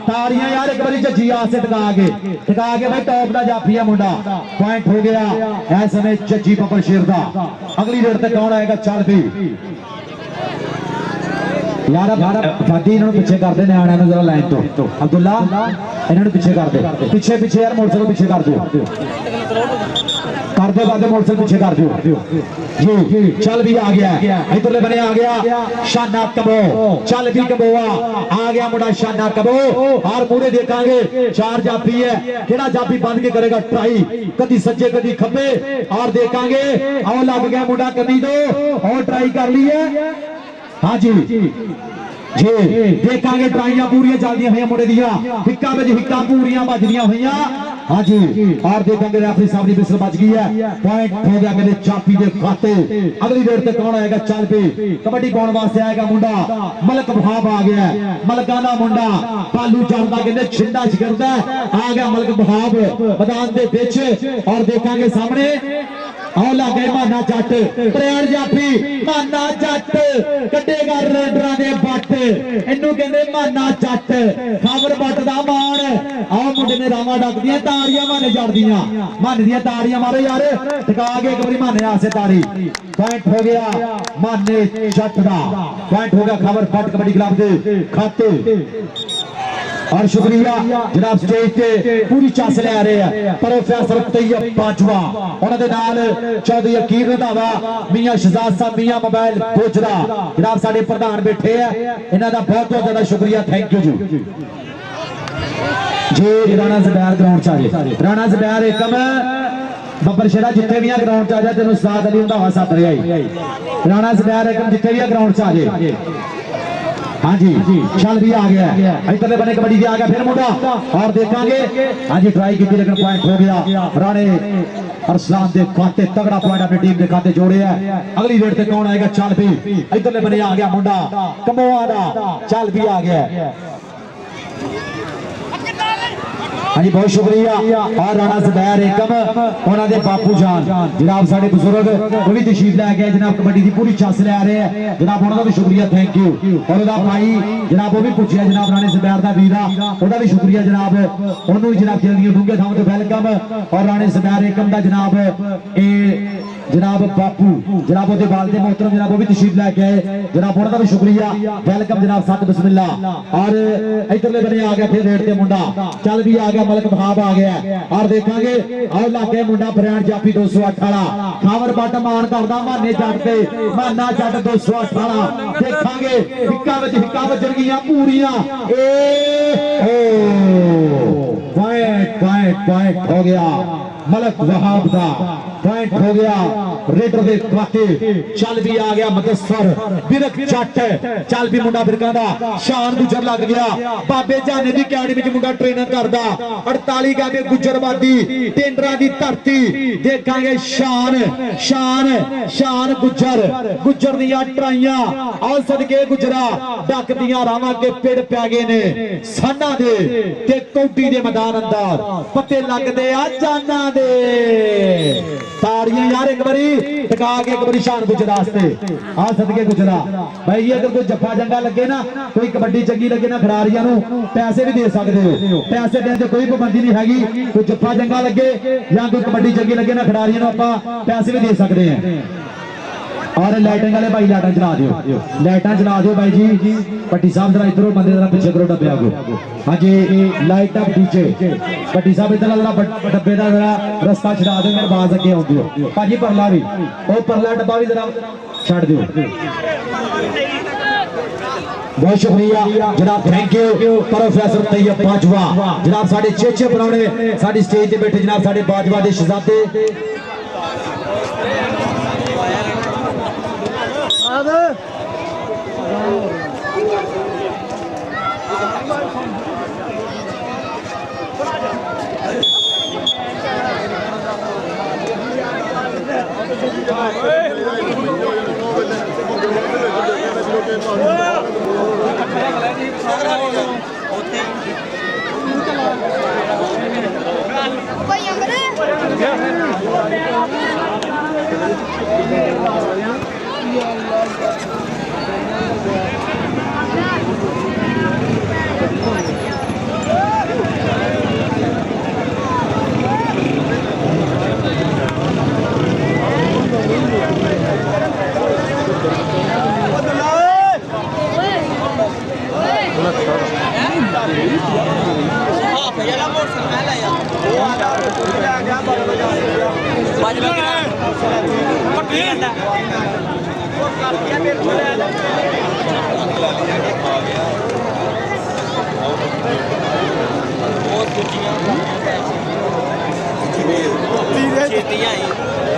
ताड़ियां यार एक बारी जज्जी आसे टिका के भाई टॉप दा जाफी है मुंडा पॉइंट हो गया ऐ समय जज्जी बब्बर शेर दा अगली रेड ते कौन आएगा चल भी यार फादी इन्होंने पीछे कर दे न्याणियां नूं जरा लाइन तो अब्दुल्ला इन्होंने पीछे कर दे पीछे पीछे यार मोटरसाइकिल पीछे कर दो बादे मोटरसाइकिल पीछे कर दो जी चल भी आ गया इधरले बने आ गया शाना कबो चल भी कबोआ आ गया मुंडा शाना कबो और पूरे देखांगे 4 जाफी है केड़ा जाफी बंद के करेगा ट्राई कदी सज्जे कदी खब्बे और देखांगे और लग गया मुंडा कदी दो और ट्राई कर ली है। हाँ जी जी देखांगे ट्राइयां पूरी चलदियां हुई मुंडे दियां हिक्का विच हिक्का पूरियां बजदियां हुई। हाँ जी और देखेंगे रेफरी साहब की बिस्ल बच गई है पॉइंट हो गया मेरे चापी के खाते। अगली रेड से कौन आएगा चल पे कबड्डी पाने वास्ते आएगा मुंडा मलक बहाब आ गया मलकाना मुंडा पालू चढ़ता कहते छिंडा छिकरदा आ गया मलक बहाब मैदान के पिछ और देखेंगे सामने औला गए माना जट त्रेण जाफी माना जट कटेगा रेडरा दे बट इनू कहते माना जट खबर बट दा मान आओ मुंडे ने रावा डक दियां ताड़ियां माने जड़ दियां मन दियां ताड़ियां मारो यार टिका के एक बारी माने आसे ताड़ी पॉइंट हो गया माने जट दा पॉइंट हो गया खबर बट कबड्डी क्लब दे खाते। और शुक्रिया जनाब स्टेज पे पूरी चस ले आ रहे हैं प्रोफेसर तैयब बाजवा उन्होंने नाल चौधरी अकील रंधावा मियां शहजाद साहब मियां मोबाइल गोजरा जनाब साडे प्रधान बैठे हैं इन्हां दा बहुत बहुत ज्यादा शुक्रिया thank you ji. Rana Zubair ground च आ जाए राणा ज़ुबैर एकम बब्बर शेरा जिथे भी ग्राउंड च आ जाए तेन उस्ताद अली रंधावा सद रहा राणा ज़ुबैर एकम जिथे भी ग्राउंड च आ जाए। हाँ जी चल भी आ गया इधरले बने कबड्डी आ गया फिर मुंडा और देखांगे। हाँ जी ट्राई की लेकिन पॉइंट हो गया राणे अरसलान दे खाते तगड़ा पॉइंट अपनी टीम के खाते जोड़े है। अगली रेड से कौन आएगा चल भी इधरले बने आ गया मुंडा कमोआ दा चल भी आ गया हाँ जी बहुत शुक्रिया। और राणा ज़ुबैर एकम उन्होंने बापू जान जनाब साढ़े बुजुर्ग वो भी तशरीफ लैके आए जनाब कबड्डी की पूरी छस लै रहे हैं जनाब उन्होंने भी शुक्रिया थैंक यू। और वह भाई जनाब वो भी पूछा जनाब राणे ज़ुबैर का वीरा वह भी शुक्रिया जनाब उन्होंने भी जनाब खेल डूंगे थां तो वेलकम। और राणे ज़ुबैर एकम का जनाब जनाब बापू जनाब वो वालदे मोहतरम जनाब वो भी तशरीफ लैके आए जनाब उन्होंने भी शुक्रिया वेलकम जनाब सत बिस्मिल्ला। और इधरले बने आ गया फिर रेड से मुंडा चल भी आ गया मलक बहाब आ गया और देखा और लागे मुंडा फरैन जाफी 208 वाला खावर बट मान करदा माने जट ते माना जट 208 वाला देखा हिक्का वजन गई पूरियां पॉइंट हो गया मलक वहाब का पॉइंट हो गया रेडर दे खाते। चल भी आ गया मदसर बिरक जट चल भी मुंडा बिरका दा शान गुजर लग गया बाबे जाने दी अकैडमी च मुंडा ट्रेनर करदा 48 गागे गुजरबादी टेंडरा दी धरती देखांगे शान शान शान गुजर दियां ट्राइयां आओ सदके गुजरा डक दियां रावां के पेड़ पै गए ने साना दे ते कौडी दे मैदान अंदर पत्ते लगदे आ जाना दे ताड़ियां यार एक बारी टका के एक बारी शान गुजरा आ सदके गुजरा भाई अगर कोई जफा जंगा लगे ना कोई कबड्डी चंगी लगे ना खिडारियां पैसे भी दे सकते हो पैसे देने से कोई पाबंदी नहीं हैगी कोई जफा जंगा लगे या कोई कबड्डी चंगी लगे ना खिडारियां आप पैसे भी दे सकते हैं। और लाइटिंग वाले भाई लाइटा चला दो भाई जी पट्टी साहब जरा इधरों बंदे जरा पीछे करो डब्बे आगो। हाँ जी लाइट पीछे पट्टी साहब इधर डब्बे का जरा रस्ता छड़ा दो मेरे बाज अगे आउंदे भाजी परला भी वो परला डब्बा भी जरा छड़ दो। बहुत शुक्रिया जनाब thank you professor Tayyab Bajwa जनाब साढ़े चेचे बनाने साड़ी स्टेज पे बैठे जनाब साढ़े बाजवा के शहजादे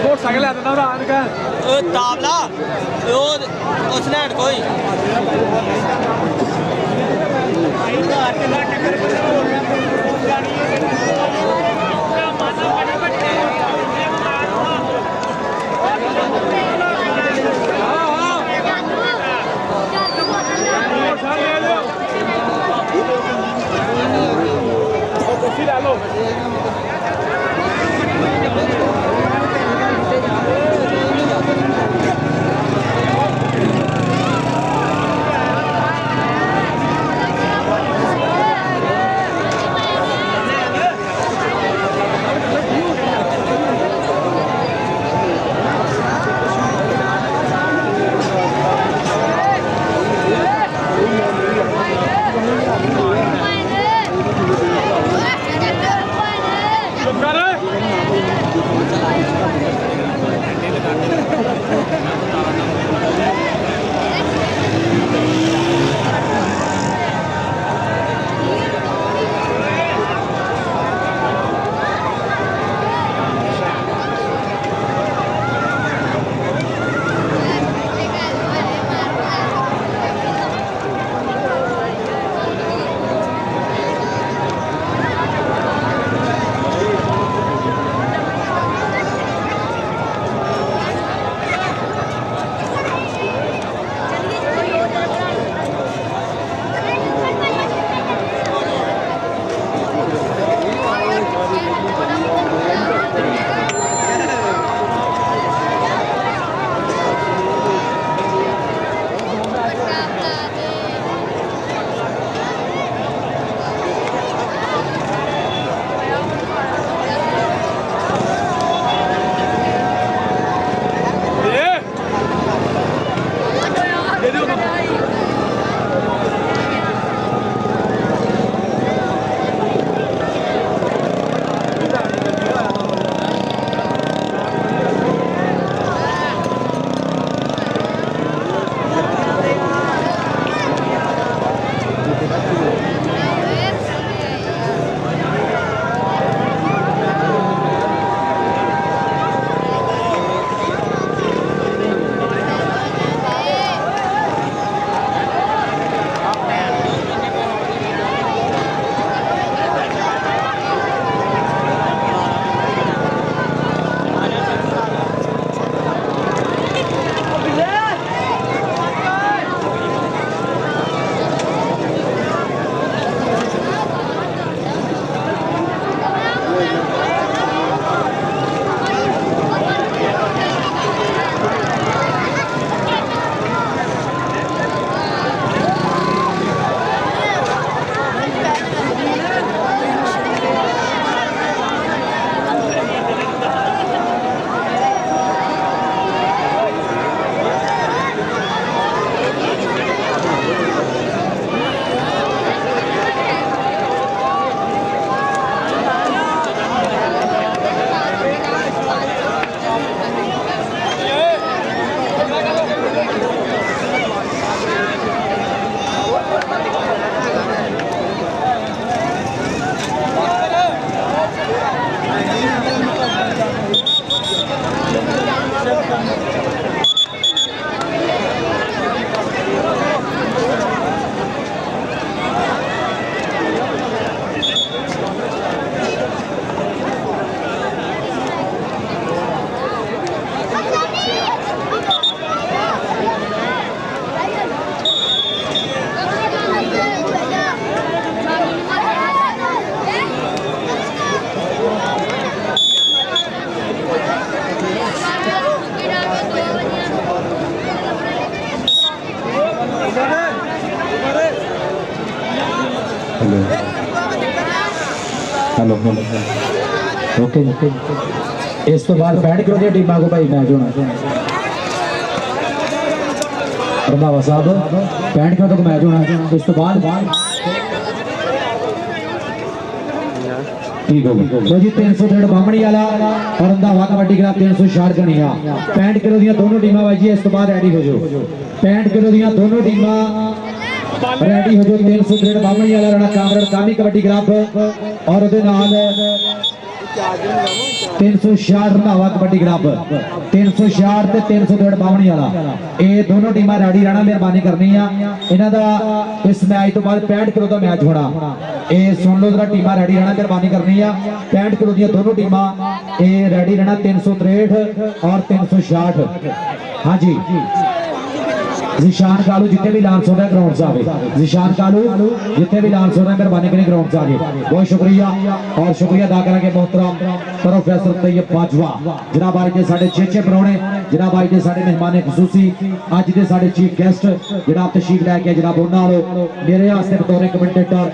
मोटरसाइकिल ताबला उसने कोई हेलो ओके ओके इस तो बाद 65 किलो दी टीमां को भाई मैच होना रंधावा साहब 65 किलो तक मैच होना इस तो बाद ठीक हो गया लो जी 363 बामणी वाला और रंधावा कबड्डी क्लब 366 गणिया 65 किलो दी दोनों टीमां भाई इस तो बाद रेडी हो जाओ 65 किलो दी दोनों टीमां रेडी हो जाओ 363 बामणी वाला राणा कामरेड कामी कबड्डी क्लब और ਉਹਦੇ ਨਾਲ 366 रंधावा कबड्डी क्लब 366 ਤੇ 363 ਬਾਮਣੀ ਵਾਲਾ ਇਹ ਦੋਨੋਂ ਟੀਮਾਂ ਰੈਡੀ ਰਹਿਣਾ ਮਿਹਰਬਾਨੀ ਕਰਨੀ ਆ ਇਹਨਾਂ ਦਾ ਇਸ ਮੈਚ ਤੋਂ ਬਾਅਦ 65 ਕਿਲੋ ਦਾ ਮੈਚ ਹੋਣਾ ਇਹ ਸੁਣ ਲਓ ਜਰਾ ਟੀਮਾਂ ਰੈਡੀ ਰਹਿਣਾ ਮਿਹਰਬਾਨੀ ਕਰਨੀ ਆ 65 ਕਿਲੋ ਦੀਆਂ ਦੋਨੋਂ ਟੀਮਾਂ ਇਹ ਰੈਡੀ ਰਹਿਣਾ 363 और 366 हाँ जी जिशान कालू जितने भी लांस हो रहे हैं ग्राउंड से आगे जिशान कालू जितने भी लांस हो रहे हैं मेहरबानी करें ग्राउंड से आगे बहुत शुक्रिया और शुक्रिया अदा करेंगे मोहतरम प्रोफेसर तैयब बाजवा जनाब आज के साढ़े 6 परौने जनाब आज के साढ़े मेहमान खसूसी अज के साढ़े चीफ गेस्ट जनाब तशरीफ लैके जनाब उन्होंने मेरे वास्ते बतौर कमेंटेटर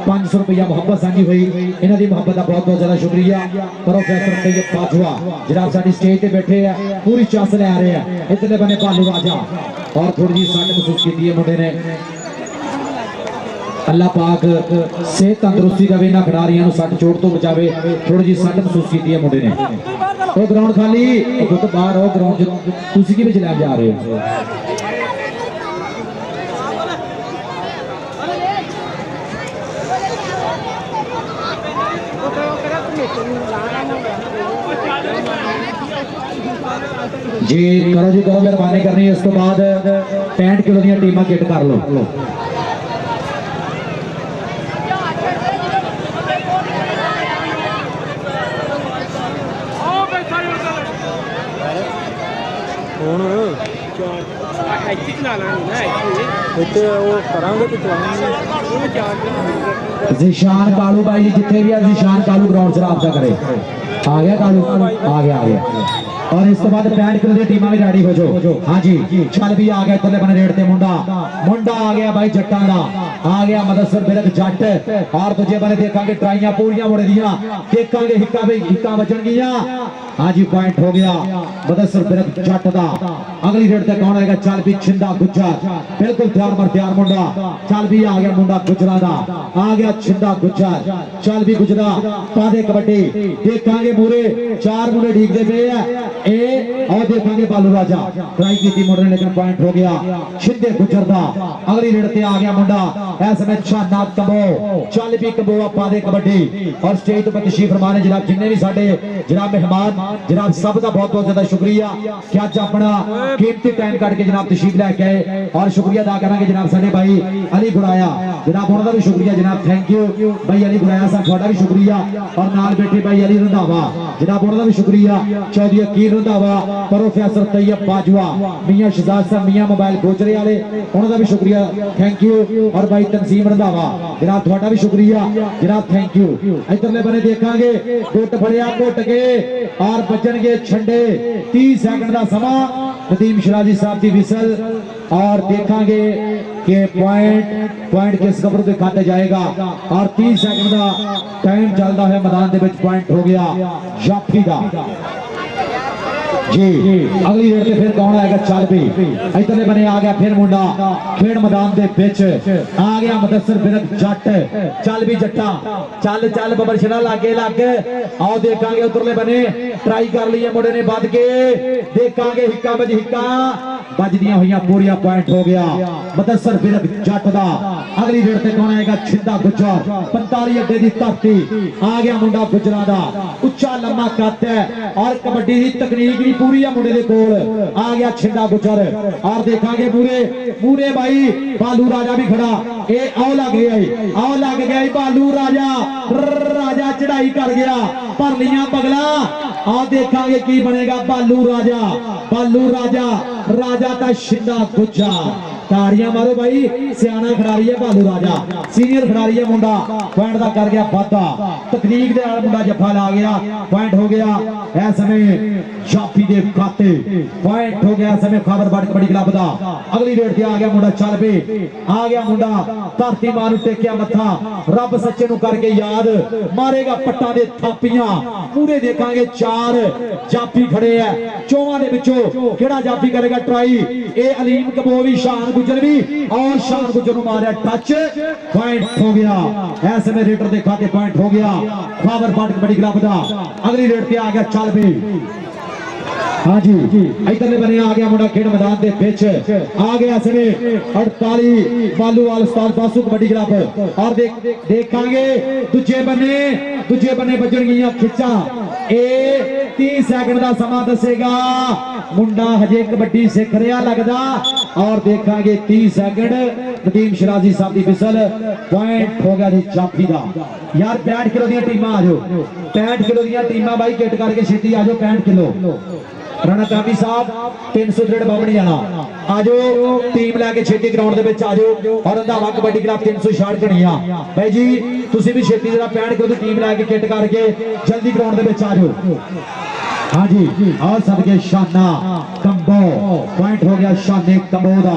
500 रुपया मुहब्बत साझी हुई इन्हों की मुहब्बत का बहुत बहुत ज्यादा शुक्रिया प्रोफेसर तैयब बाजवा जनाब साड़ी स्टेज पर बैठे हैं पूरी चास ले आ रहे हैं इतने बने भालू राजा और थोड़ी जी सट महसूस की है मुंडे ने अल्लाह पाक सेहत तंदुरुस्ती देवे इन्हां खिडारियां नूं सट चोट तो बचावे थोड़ी जी सट महसूस की है मुंडे ने वो ग्राउंड खाली खुद बाहर हो ग्राउंड तुसीं किवें च लै जा रहे हो जी करो जी करो मेहरबानी करनी इस तो बाद 65 किलो दी टीमां किट कर लो जिशान कालू भाई जी जितने भी है जिशान कालू ग्राउंड से राबता करे आ गया कालू आ गया और इस तो बाद 65 किलो दी टीमां भी रेडी हो जाओ हाँ जी चल भी आ गया इधरले बने रेड ते मुंडा आ गया भाई जट्टां दा आ गया मदसर बिरक जट और दूजे बने देखांगे ट्राइयां पूरियां मुड़ दियां देखांगे हिक्का भाई हिक्का बचन गियां हाँ जी पॉइंट हो गया मदसर बिरक जट दा अगली रेड ते कौन आएगा चल भी छिंदा गुज्जर बिल्कुल तैयार मर तैयार मुंडा चल भी आ गया मुंडा गुजरा दा आ गया छिंदा गुज्जर चल भी गुजरा पादे कबड्डी देखांगे मूरे 4 मुंडे ढीकदे पे है ए और देखेंगे बालू राजा ट्राई की मुंडे ने लेकिन पॉइंट हो गया छिंदे गुजर दा अगली रेड ते आ गया मुंडा ऐसे में छाना कबो चल भी कबो आपा दे कबड्डी और स्टेज तो तशरीफ फरमाने जनाब जिन्ने भी साडे जनाब मेहमान जनाब सब का बहुत बहुत ज्यादा शुक्रिया कि अज अपना कीमती टाइम काट के जनाब तशरीफ लेके आए और शुक्रिया अदा करांगे जनाब साडे भाई अली गुराया जनाब उन्होंने भी शुक्रिया जनाब थैंक यू भाई अली गुराया साहब थोड़ा भी शुक्रिया और नाल बैठे भाई अली रंधावा जनाब उन्होंने भी शुक्रिया चौधरी अकीर रंधावा प्रोफेसर तैयब बाजवा मियां शहजाद साहब मियां मोबाइल गोचरे वाले उन्होंने भी शुक्रिया थैंक यू और भाई तनसीम रंधावा जनाब थोड़ा भी शुक्रिया जनाब थैंक यू इधरले बने देखांगे गुट फड़िया घुट के और बचनगे छंडे 30 सेकंड का समा नदीम शिराजी साहब की विसल और देखांगे कि पॉइंट किस खबर के खाते जाएगा और 30 सेकंड का टाइम चलता है मैदान के पॉइंट हो गया जाफी का जी अगली रेड पे फिर कौन आएगा चल भी इतने बने आ गया फिर मुंडा खेड मैदान दे विच आ गया मदसर बिरक जट चल भी जट्टा चल चल बबरशना लागे लग आओ देखांगे उधरले बने ट्राई कर लिए मुंडे ने बद के देखांगे हिक्का बज हिक्का बजदियां हुई पूरी पॉइंट हो गया मदसर बिरक जट दा अगली रेड पे कौन आएगा छिंदा गुजर 45 अड्डे की धरती आ गया मुंडा गुजरा दा उच्चा लम्मा कद है और कबड्डी की तकनीक भी पूरी है मुंडे दे कोल आ गया छिंदा गुजर और देखांगे पूरे भाई बालू राजा भी खड़ा ए आओ लग गया बालू राजा चढ़ाई कर गया भर लिया पगला आओ देखांगे की बनेगा बालू राजा का छिंदा गुजर ताड़ियां मारो भाई, सियाना खिडारी है भालू राजा, सीनियर खिडारी है मुंडा, पॉइंट का कर गया वाधा, तकनीक दे नाल मुंडा जफा ला गया, पॉइंट हो गया इस समय जाफी दे खाते, पॉइंट हो गया इस समय खबर बड़ कबड्डी क्लब दा। अगली रेड ते आ गया मुंडा, चल पे आ गया मुंडा, धरती मां नूं टेकिया मत्था, रब सच्चे नूं करके याद, मारेगा पट्टां दे थापियां, पूरे देखांगे 4 जाफी खड़े है, चौवां दे विचों किहड़ा जाफी करेगा ट्राई, ए अलीम कबोवी, शान गुजर भी और शान गुजर नूं मारिया टच, पॉइंट हो गया इस समय रेडर दे खाते, पॉइंट हो गया खबर बड़ कबड्डी क्लब दा। अगली रेड ते आ गया चल पे, हाँ जी इधरले बने आ गया मुंडा खेड मैदान दे विच, आ गया समय 48 बालूवाल उस्ताद बासु कबड्डी क्लब, और देखांगे दूजे बने बजणगीਆਂ खिचा, ए 30 सेकंड का समा दसेगा, मुंडा हजे कबड्डी सीख रहा लगदा, और देखांगे 30 सेकंड नदीम शराजी साहब की विसल, पॉइंट हो गया जी जाफी का। यार 65 किलो दी टीमां आ जाओ, 65 किलो दी टीमां भाई किट करके छेती आ जाओ, 65 किलो राणा तामी साहब 300 रेड बावणी जाना आ जाओ, टीम लैके छेती ग्राउंड दे विच आ जाओ, और रंधावा कबड्डी क्लब 360 घड़ियां भाई जी, तुसीं भी छेती जरा 65 किलो दी टीम लैके किट करके जल्दी ग्राउंड दे विच आ जाओ। हाँ जी और सदके शाना कंबो, पॉइंट हो गया शाने कंबो दा।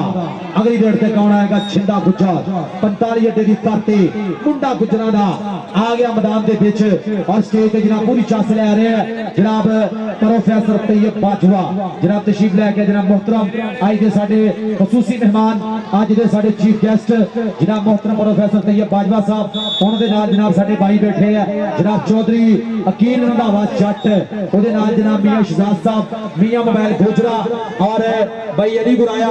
अगली रेड से कौन आएगा, छिंदा गुजर 45 अड्डे की धरती, मुंडा गुजरा दा आ गया मैदान के बीच, और स्टेज पे जनाब पूरी चास ले रहे हैं जनाब प्रोफेसर तैयब बाजवा, जनाब तशरीफ लैके जनाब मोहतरम आज के साडे खसूसी मेहमान, आज दे साडे चीफ गेस्ट जनाब मोहतरम प्रोफेसर तैयब बाजवा साहब, उन्हां दे नाल जनाब साडे भाई बैठे हैं जनाब चौधरी अकील रंधावा जट, उहदे नाल जनाब मियां शहजाद साहब, मियां मोबाइल गुजरा, और भाई अली गुराया,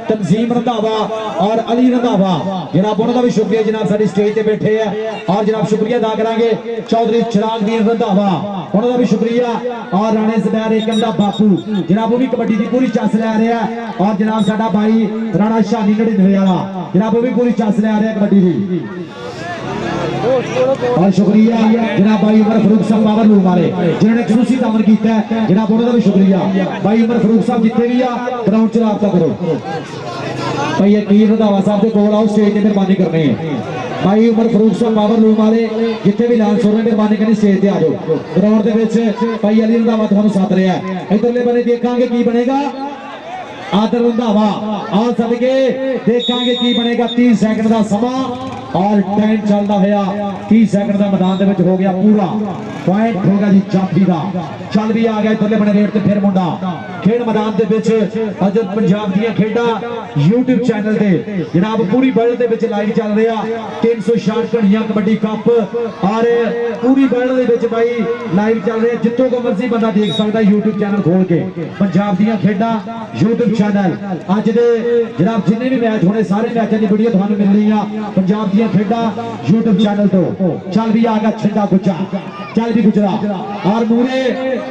तंजीम रंधावा और अली रंधावा, जनाब उन्होंने का भी शुक्रिया जनाब साडी स्टेज पे बैठे हैं, और जनाब शुक्रिया अदा करांगे चौधरी चिरागदीन रंधावा, उन्होंने का भी शुक्रिया, और राणे ज़ुबैर एकम दा बापू जनाब वो भी कबड्डी की पूरी चस ले रहे हैं, और जनाब साडा भाई राणा शानी 99 वाला जनाब वो भी पूरी चस ले रहे हैं कबड्डी की, और शुक्रिया जनाब भाई उमर फरूक साहब पावर लूम वाले जिन्होंने खसूसी दामन किया है, जनाब उन्होंने भी शुक्रिया भाई उमर फरूक साहब जितने भी आ ग्राउंड च राबता करो, भाई अकील रंधावा साहब के कोल आओ, स्टेज की मेहरबानी करनी है, भाई उमर फरूक साहब पावर लूम वाले जितने भी लाल सोरे मेहरबानी करनी, स्टेज पे आ जाओ ग्राउंड के विच, भाई अली रंधावा तुहानू साथ रहा है, इधरले बने देखांगे की बनेगा, आदर रंधावा और सदके देखांगे की बनेगा, 30 सेकंड का समा, और टाइम चलता होया 30 सेकंड का मैदान दे विच हो गया पूरा, पॉइंट हो गया जी जाफी का, चल भी आ गया इधरले बने रेड ते फिर मुंडा खेड मैदान दे विच, अज पंजाब दी खेडा यूट्यूब चैनल ते जनाब पूरी वर्ल्ड दे विच लाइव चल रहा, 360 घड़ियां कबड्डी कप, और पूरी वर्ल्ड दे विच भाई लाइव चल रहा, जितों को मर्जी बंदा देख सकता यूट्यूब चैनल खोल के, पंजाब दी खेडा यूट्यूब चैनल, अज दे जनाब जिन्ने भी मैच होने सारे मैचों की वीडियो तुहानू मिलनी आ पंजाब दी खेडा यूट्यूब चैनल तो। चल भी आ गया छिंदा गुजा, चल भी गुजरा, और मूरे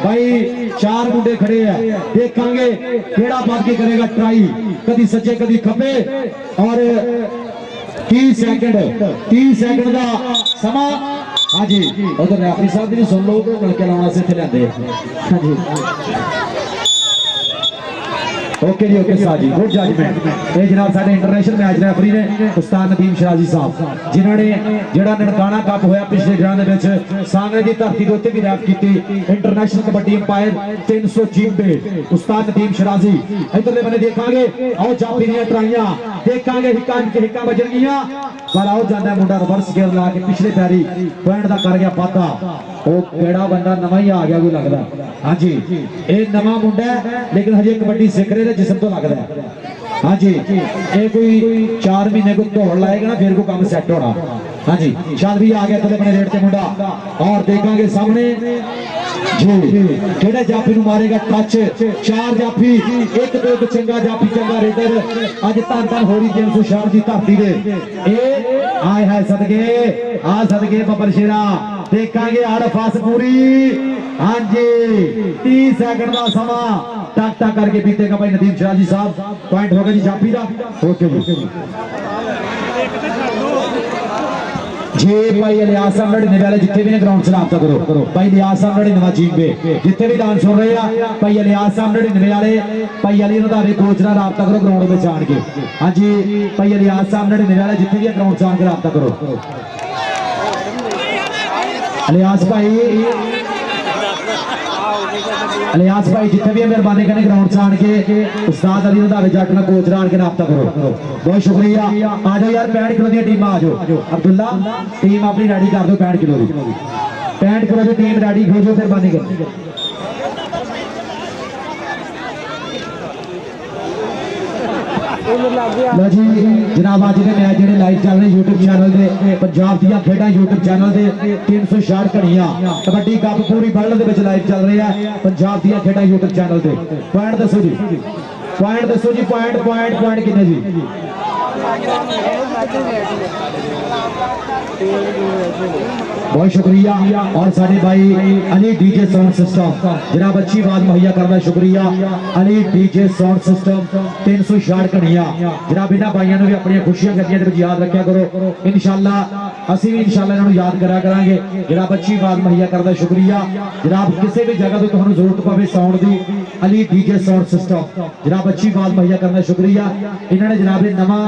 भाई 4 मुंडे खड़े हैं, देखांगे केड़ा बात के करेगा ट्राई, कदी सज्जे कदी खब्बे, और 30 सेकंड का समा। हाँ जी उधर रेफरी साहब भी सुन लो, नलके लाना से इत्थे लैंदे। हाँ जी ओके जी ओके साजी गुड जजमेंट। ये जनाब साडे इंटरनेशनल मैच रेफरी ने उस्ताद नदीम शराजी साहब, जिन्होंने जेड़ा ननकाना कप होया पिछले दिनों दे विच सांगरे दी धरती दे उत्ते भी रैफ कीती, इंटरनेशनल कबड्डी अंपायर 300 जीबे उस्ताद नदीम शराजी। इधरले बने देखांगे आओ जाफी दी ट्राइयां, देखांगे हिक्का बजणगियां, पर आओ जांदा मुंडा रिवर्स गेयर ला के पिछले पैरी पॉइंट दा कर गया वाधा, ओ केड़ा बंदा नवा ही आ गया कोई लगदा। हाँ जी ये नवा मुंडा है लेकिन हजे कबड्डी सीख रहे जिसम तो लगता है। हाँ जी ये कोई 4 महीने को दौड़ लाएगा ना फिर को काम सेट होना। हाँ जी चल भी आ गया तले अपने रेड के मुंडा, और देखेंगे सामने जी केड़े जाफी नु मारेगा टच, 4 जाफी एक तो एक चंगा जाफी चंगा रेडर अज धन धन होरी 360 दी धरती दे ए आए है सदके आ सदके बबर शेरा, देखेंगे आड़ फास पूरी। हाँ जी 30 सेकंड का समा टक टक करके बीतेगा भाई नदीम शराजी साहब, पॉइंट होगा जी जाफी का। ओके जी जे भाई इलियास साहब 99 वाले जितने भी ने ग्राउंड से राब्ता करो भाई इलियास साहब 99 चीम पे जितने भी डांस हो रहे हैं भाई इलियास साहब 99 वाले भाई अली रंधावे कोच नाल राब्ता करो ग्राउंड में जान के। हाँ जी भाई इलियास साहब 99 वाले जितने भी ग्राउंड से आके राब्ता करो। इलियास भाई जितने भी मेहरबानी करने ग्राउंड से आन के उस्ताद अली रंधावे जट ना कोच आन के राब्ता करो। बहुत शुक्रिया। आ जाओ यार 65 किलो दी टीम आ जाओ। अब्दुल्ला टीम अपनी रेडी कर दो 65 किलो की 65 किलो की टीम रेडी हो जाओ मेहरबानी कर। लो जी जनाब आज के मैच जो लाइव चल रहे यूट्यूब चैनल से पंजाब दियां खेडां यूट्यूब चैनल से 360 घड़ियां कबड्डी कप पूरी वर्ल्ड के लाइव चल रहे हैं पंजाब दियां खेडां यूट्यूब चैनल से। पॉइंट दसो जी पॉइंट कितने जी। बहुत शुक्रिया। और साढ़े भाई अली डीजे साउंड सिस्टम जनाब अच्छी आवाज मुहैया करना शुक्रिया। अली डीजे साउंड सिस्टम 360 घड़ियां जनाब इन्होंने भाइयों ने भी अपनी खुशियां करदियां याद रखा करो। इंशाल्लाह असी भी इंशाल्लाह इन्होंने याद करा करांगे। जनाब अच्छी आवाज मुहैया करना शुक्रिया। जनाब किसी भी जगह तो तुहानू जरूरत पवे साउंड की अली डीजे साउंड सिस्टम जनाब अच्छी आवाज मुहैया करना शुक्रिया। इन्होंने जनाब नवा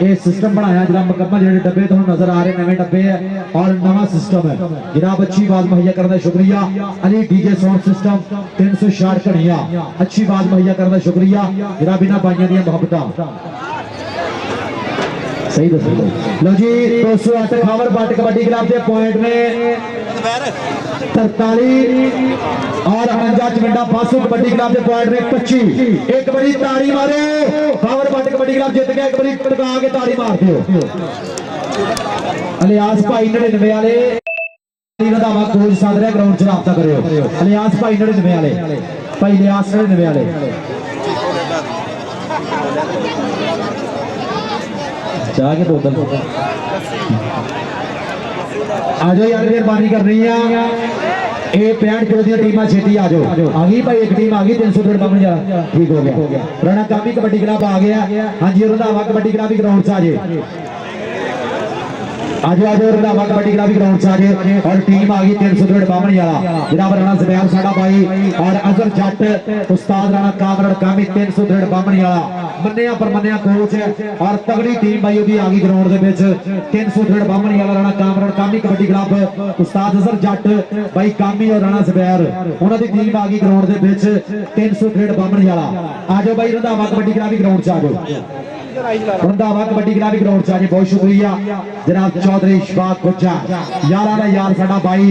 ये सिस्टम बनाया जनाब मुकम्मल जो डब्बे तुहानू नजर आ रहे नवे डब्बे है और नवा सिस्टम है जनाब अच्छी आवाज मुहैया करना शुक्रिया। अली डीजे साउंड सिस्टम 360 घड़ियां अच्छी आवाज मुहैया करना शुक्रिया। जनाब इन्हां भाइयों दी मोहब्बतां सही दसो। लो जी 208 खावर बट कबड्डी क्लब के पॉइंट ने 43 और 49 चिमटा फासू कबड्डी क्लब के पॉइंट ने 25। एक बड़ी ताड़ी मारो खावर बट कबड्डी क्लब जीत गया। एक बड़ी टका के ताड़ी मार दियो। इलियास भाई 99 वाले रंधावा कोच साध रहा ग्राउंड च राब्ता करो। इलियास भाई 99 वाले भाई इलियास 99 वाले चाह के बोतल आ जाओ यार मेहरबानी कर रही है। ये 65 किलो दी टीम छेती आ जाओ। आ गई भाई एक टीम आ गई 300 बम जा ठीक हो गया। राणा कामी कबड्डी क्लब आ गया। हाँ जी रंधावा कबड्डी क्लब भी ग्राउंड से आ जाए। आज रंधावा कबड्डी क्लब ग्राउंड से आ गए और टीम आ गई 300 बामणी वाला जनाब राणा ज़ुबैर साडा भाई और अजहर जट उस्ताद राणा कामरण कामी 300 बामणी वाला मन्निया पर मन्निया कोच है और तगड़ी टीम भाई भी आ गई ग्राउंड दे विच 300 बामणी वाला राणा कामरण कामी कबड्डी क्लब उस्ताद अजहर जट भाई कामी और राणा ज़ुबैर उन्हां दी टीम आ गई ग्राउंड दे विच 300 बामणी वाला। आ जाओ भाई रंधावा कबड्डी क्लब ग्राउंड से आ जाओ। रंधावा कबड्डी क्लब ग्राउंड से आ जाए। बहुत शुक्रिया जनाब चौधरी इशफाक गुज्जर यारा दा यार साडा भाई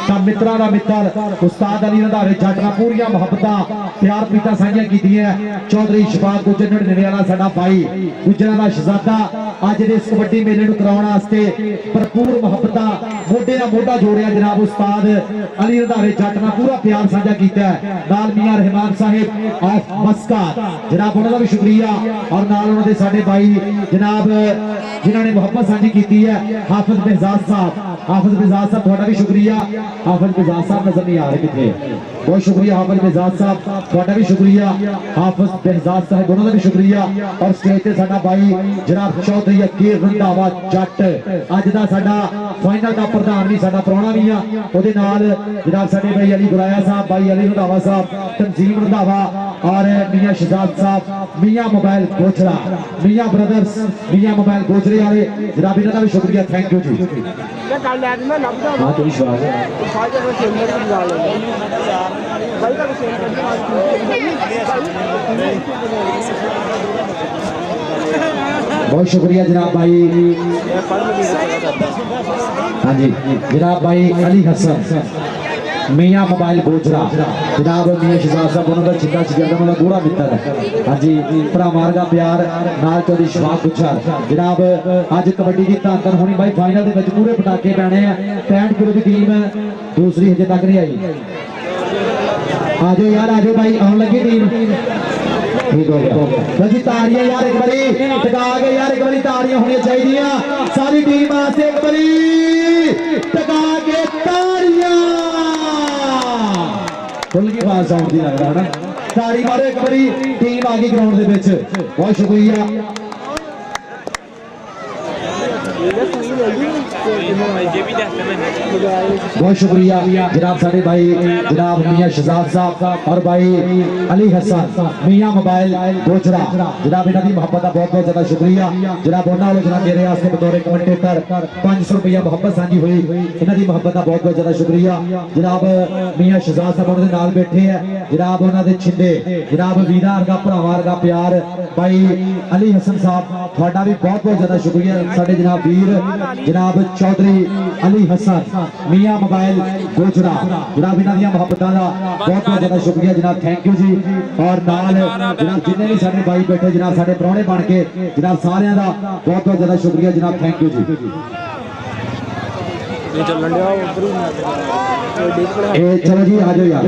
ता मित्रा दा मित्र उस्ताद अली रंधावे जट ना पूरियां मोहब्बतां प्यार पीता साझियां कीतियां। चौधरी इशफाक गुज्जर 99 वाला साडा भाई गुज्जरां दा शहजादा अज दे इस कबड्डी मेले नूं कराउण वास्ते भरपूर मोहब्बतां मोढे नाल मोढा जोड़िया जनाब उस्ताद अली रंधावे जट ना पूरा प्यार साझा कीता है। नाल मियां रहमान साहिब ऑफ मस्कत जनाब उन्हां दा भी शुक्रिया और नाल उन्हां दे साडे भाई जनाब जिन्होंने मोहब्बत साझी की है हाफिज बेजाज साहब थोड़ा भी शुक्रिया। हाफिज बेजाज साहब नजर नहीं आ रहे कितने। बहुत शुक्रिया हाफिज बेजाज साहब थोड़ा भी शुक्रिया। हाफिज बेजाज साहब उन्होंने भी शुक्रिया और स्टेज पे साडा भाई जनाब चौधरी अकीर रंधावा जट अज दा साडा फाइनल का प्रधान भी साडा प्राहुणा भी आ ओदे नाल जनाब साडे भाई अली गुराया साहब भाई अली रंधावा साहब तंजीम रंधावा और मियां शहजाद साहब मियां मोबाइल गोचरा मियां ब्रदर्स मियां मोबाइल गोचरे वाले जनाब इन्हां दा भी शुक्रिया। थैंक यू जी। हाँ तो विश्वास है बहुत शुक्रिया जनाब भाई। हाँ जी जनाब भाई अली हसन मियां मोबाइल गोजरा जनाब मियां शहजाद साहब उन्होंने चिंता शिकंदा मतलब पूरा मित्र है। हाँ जी भरा मारगा प्यार नाल चौधरी इशफाक गुज्जर जनाब अज कबड्डी की धन होनी भाई फाइनल के पूरे पटाके पैने हैं। 65 किलो की टीम दूसरी हजे तक नहीं आई। आ जाओ यार आ जाओ भाई आने लगी टीम ठीक हो गया जी। ताड़ियां यार एक बारी टका के यार एक बारी ताड़ियां होनी चाहिए सारी टीम वास्ते एक बारी टका के ताड़ियां खुल की बात साउंड दी लग रहा है ना। ताड़ी मारो एक बारी टीम आ गई ग्राउंड दे विच। बहुत शुक्रिया बहुत शुक्रिया जनाब साढ़े भाई जनाब मियां शहजाद साहब और भाई अली हसन मियां मोबाइल गोचरा जनाब इन्हों की मोहब्बत का बहुत बहुत ज्यादा शुक्रिया जनाब उन्होंने जनाब मेरे वास्ते बतौर कमेंटेटर 500 रुपया मोहब्बत साझी हुई इन्हों की मोहब्बत का बहुत बहुत ज्यादा शुक्रिया जनाब मियां शहजाद साहब उन्होंने नाल बैठे हैं जनाब उन्होंने छिंदे जनाब वीरा वर्गा भरावां वर्गा प्यार भाई अली हसन साहब थोड़ा भी बहुत बहुत ज्यादा शुक्रिया साढ़े जनाब वीर जनाब चौधरी अली हसन मियां मोबाइल गोचरा जनाब इन्हों दी मोहब्बतां दा बहुत बहुत ज्यादा शुक्रिया जनाब थैंक यू जी और नाल जनाब जिन्ने भी साडे भाई बैठे जनाब साडे प्राहुणे बन के जनाब सारियां दा बहुत बहुत ज्यादा शुक्रिया जनाब थैंक यू जी चलो जी आ जाओ यार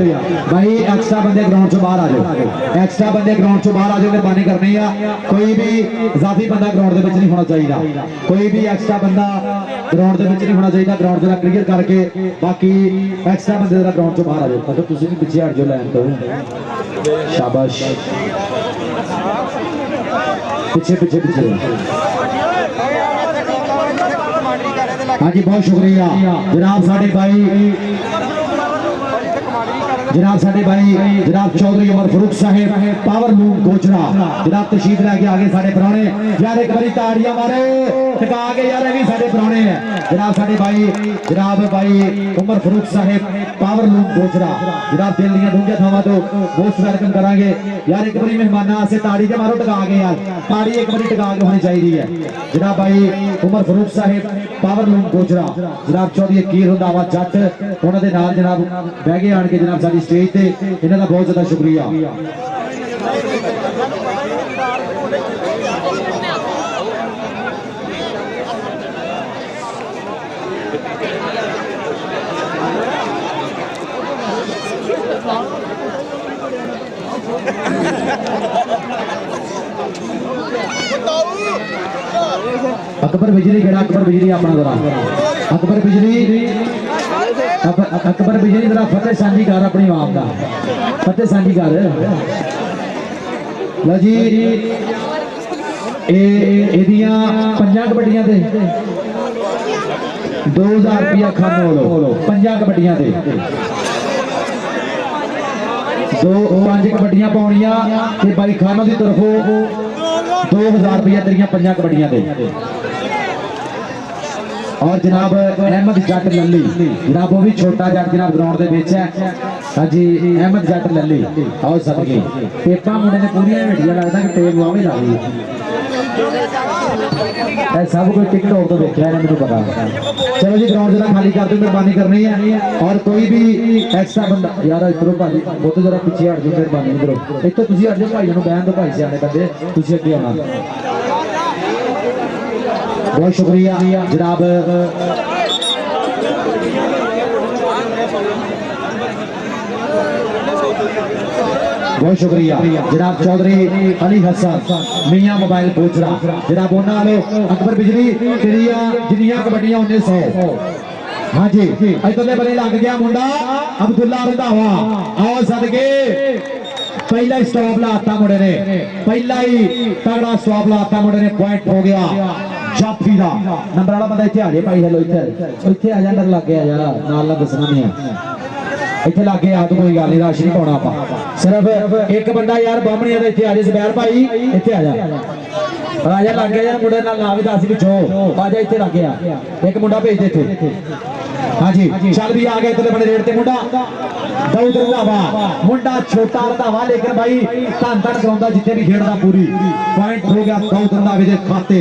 भाई एक्स्ट्रा बंदे ग्राउंड से बाहर आ जाओ एक्स्ट्रा बंदे ग्राउंड से बाहर आ जाओ मेहरबानी करनी है कोई भी इजाफी बंदा ग्राउंड के नहीं होना चाहिए कोई भी एक्स्ट्रा बंदा ग्राउंड के नहीं होना चाहिए ग्राउंड जरा क्लियर करके बाकी एक्स्ट्रा बंदे जरा ग्राउंड से बाहर आ जाओ मतलब तुम भी पीछे हट जाओ लैन तो शाबाश पीछे पीछे पीछे हाँ जी बहुत शुक्रिया जनाब साढ़े भाई जनाब चौधरी उमर फरूक साहेब पावर लूम गोचरा जनाब तशरीफ लैके आगे साढ़े प्राहुणे यार एक बारी ताड़ियां मारो टिका के यार भी साढ़े प्राहुणे हैं जनाब साढ़े भाई जनाब भाई उमर फरूक साहेब पावर लूम गोचरा जनाब दिल दियां डूंघियां थावां तो मोस्ट वेलकम करांगे यार एक बारी मेहमानां आस्ते ताड़ी ते मारो टिका के यार ताड़ी एक बारी टिका के होनी चाहिए है जनाब भाई उमर फरूक साहेब पावर लूम गोचरा जनाब चौधरी कीर रंधावा जट उन्हां दे नाल जनाब बह गए आण के जनाब साडी स्टेज ते इन्हां दा बहुत ज्यादा शुक्रिया अकबर बिजली केड़ा अकबर बिजली अपना जरा अकबर बिजली जरा फतेह सांझी कर अपनी आवाम का फतेह सांझी कर लो जी एदियां पंजा कबड्डियां ते 2000 रुपया खानो पंजा कबड्डियां ते दो 5 कबड्डियां पाउणियां ते बाई खानो की तरफों 2000 रुपया तेरिया पंजा कबड्डियां दे और जनाब अहमद जट लली जनाब वो भी छोटा जट जनाब ग्राउंड के बिच है हाँ जी अहमद जट लली आओ सदके टेपा मुंडे ने पूरी भेटिया लगता कि टेप वाह भी ला ली सब कोई टिकटॉक तो देखा है मैंने पता चलो जी ग्राउंड जरा खाली कर दो मेहरबानी करनी है और कोई भी एक्स्ट्रा बंदा यार इधरों भाई वो तो जरा पीछे हट जाओ मेहरबानी इधरों इतों तुम हट जाओ भाई बहन दो भाई सियाने बंदे तुम अगे आना बहुत शुक्रिया जनाब बहुत शुक्रिया जनाब चौधरी अली हसन मियां मोबाइल गोचरा जनाब उन्होंने अकबर बिजली जिन्नियां कबड्डियां 1900 हाँ जी इधरले बने लग गया मुंडा अब्दुल्ला रंधावा आओ सदके पहला ही स्टॉप लाता मुंडे ने पहला ही तगड़ा स्टॉप लाता मुंडे ने पॉइंट हो गया जाफी दा नंबर वाला बंदा इत्थे आ जाए भाई हेलो इत्थे आ जा अंदर लग गया यार नाल ना दसना नहीं है इत्थे लग गया तो कोई गल नहीं रश नहीं पाउणा आपां सिर्फ एक बंदा यार बामणिया दा इत्थे आ जाए ज़बैर भाई इत्थे आ जा राजा लग गया यार मुंडे नाल ना भी दस पिछों आ जा इत्थे लग गया एक मुंडा भेज दे इत्थे हाँ जी चल भी आ गया इतने बड़े रेट ते मुंडा दाऊद रंधावा मुंडा छोटा रंधावा लेकिन भाई धन धन कराउंदा जिथे भी खेडदा पूरी पॉइंट हो गया दाऊद रंधावे दे खाते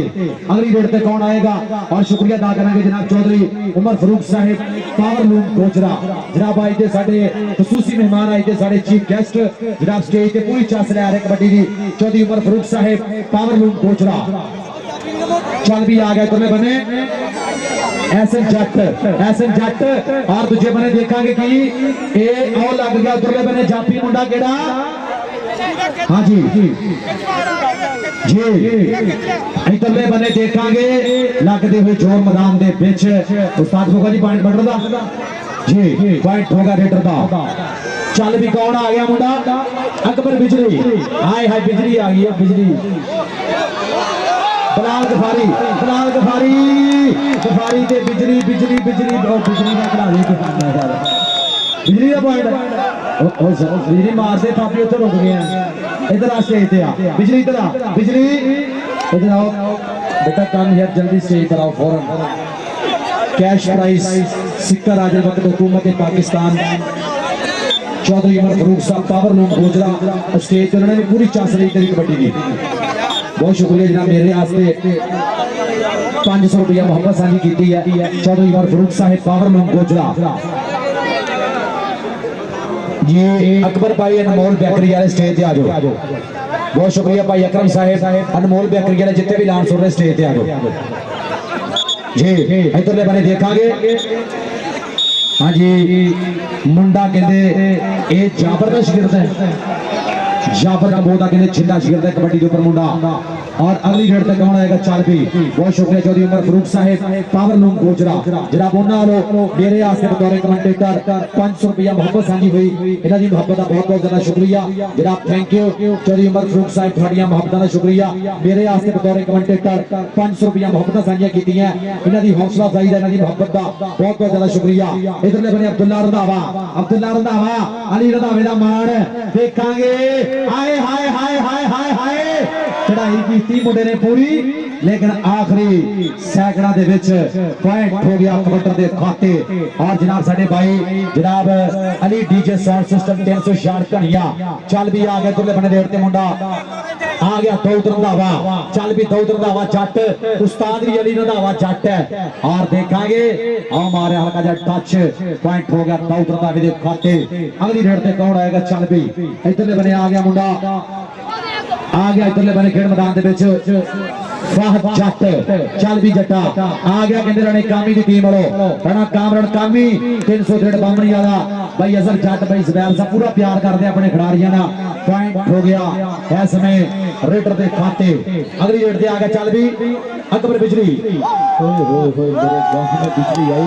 अगली रेट ते कौन आएगा और शुक्रिया अदा करांगे जनाब चौधरी उमर फरूक साहिब पावर लूम गोचरा जनाब आए थे साडे खसूसी मेहमान आए थे साडे चीफ गेस्ट जनाब स्टेज ते पूरी चास लै रहे कबड्डी दी चौधरी उमर फरूक साहिब पावर लूम गोचरा चल भी आ गए तुमने बने एसएन जट और दूजे बने देखांगे कि ए आओ लग गया उधरले बने जापी मुंडा केड़ा हाँ जी इधरले बने देखांगे लगते हुए जोर मैदान दे विच उस्ताद होगा जी पॉइंट बटन दा जी पॉइंट होगा रेडर दा चल भी कौन आ गया मुंडा अकबर बिजली हाय हाय बिजली आ गई है बिजली बिलाल गफारी गफारी ते बिजली बिजली बिजली बिजली का खिला दी बिजली का पॉइंट बिजली मारते पापी उत्थे रुक गए इधर आ स्टेज ते आ बिजली इधर आ बिजली इधर आओ बेटा कम यार जल्दी स्टेज पर आओ फौरन कैश प्राइज सिक्का राजल वक्त हुकूमत पाकिस्तान चौधरी उमर फरूक साहब पावर लूम गोजरा स्टेज पर उन्होंने पूरी चांस ली तेरी कबड्डी की बहुत शुक्रिया जनाब मेरे वास्ते 500 रुपया मोहब्बत साझी की है चौधरी उमर फरूक साहब पावर लूम गोजरा जी अकबर भाई अनमोल बेकरी वाले स्टेज पे आ जाओ बहुत शुक्रिया भाई अकरम साहब अनमोल बेकरी वाले जितने भी लान सुन रहे स्टेज पे आ जाओ जी इधरले बने देखांगे हाँ जी मुंडा कहते ये जाबर का शिगिरद है जाबर का बहुत कहते छिंदा शिगिरद है कबड्डी के ऊपर मुंडा और अगली डेट तक कौन आएगा चल भी बहुत शुक्रिया चौधरी उमर फरूक साहब पावर लूम गोजरा जनाब उन्होंने मेरे वास्ते बतौर कमेंटेटर 500 रुपया मोहब्बत साझी हुई इन्हां दी मोहब्बत का बहुत बहुत ज्यादा शुक्रिया जनाब थैंक यू चौधरी उमर फरूक साहब थोड़ियां मोहब्बत का शुक्रिया मेरे वास्ते बतौर कमेंटेटर 500 रुपया मोहब्बत साझियां कीतियां इन्हां दी हौसला अफजाई दा इन्हां दी मोहब्बत का बहुत बहुत ज्यादा शुक्रिया इधरले बने अब्दुल्ला रंधावा अली रंधावे दा मान देखांगे हाय हाय हाय हाय हाय हाय चढ़ाई की मुंडे ने पूरी लेकिन आखिरी सैकड़ा दे विच पॉइंट हो गया कबड्डी दे खाते और जनाब साडे भाई जनाब अली डीजे साउंड सिस्टम 366 घणिया चल भी आ गया तुले बने रेट ते मुंडा आ गया दाऊद रंधावा चल भी दाऊद रंधावा जट उस्ताद भी अली रंधावा जट है और देखांगे आ मारे हल्का जा टच पॉइंट हो गया दाऊद रंधावे दे खाते अगली रेट ते कौन आएगा चल भी इधरले बने आ गया मुंडा आ गया इधरले बने खेड मैदान दे विच फाहद जट चल भी जट्टा आ गया कहंदे राणे कामी दी टीम वालो राणा कामरण कामी 300 बामणी वाला भाई अजहर जट भाई जुबैर सा पूरा प्यार करदे अपने खिडारियां दा पॉइंट हो गया इस समय रेडर दे खाते अगली रेड दे आ गया चल भी अकबर बिजली ओए होए होए मेरे गांव में बिजली आई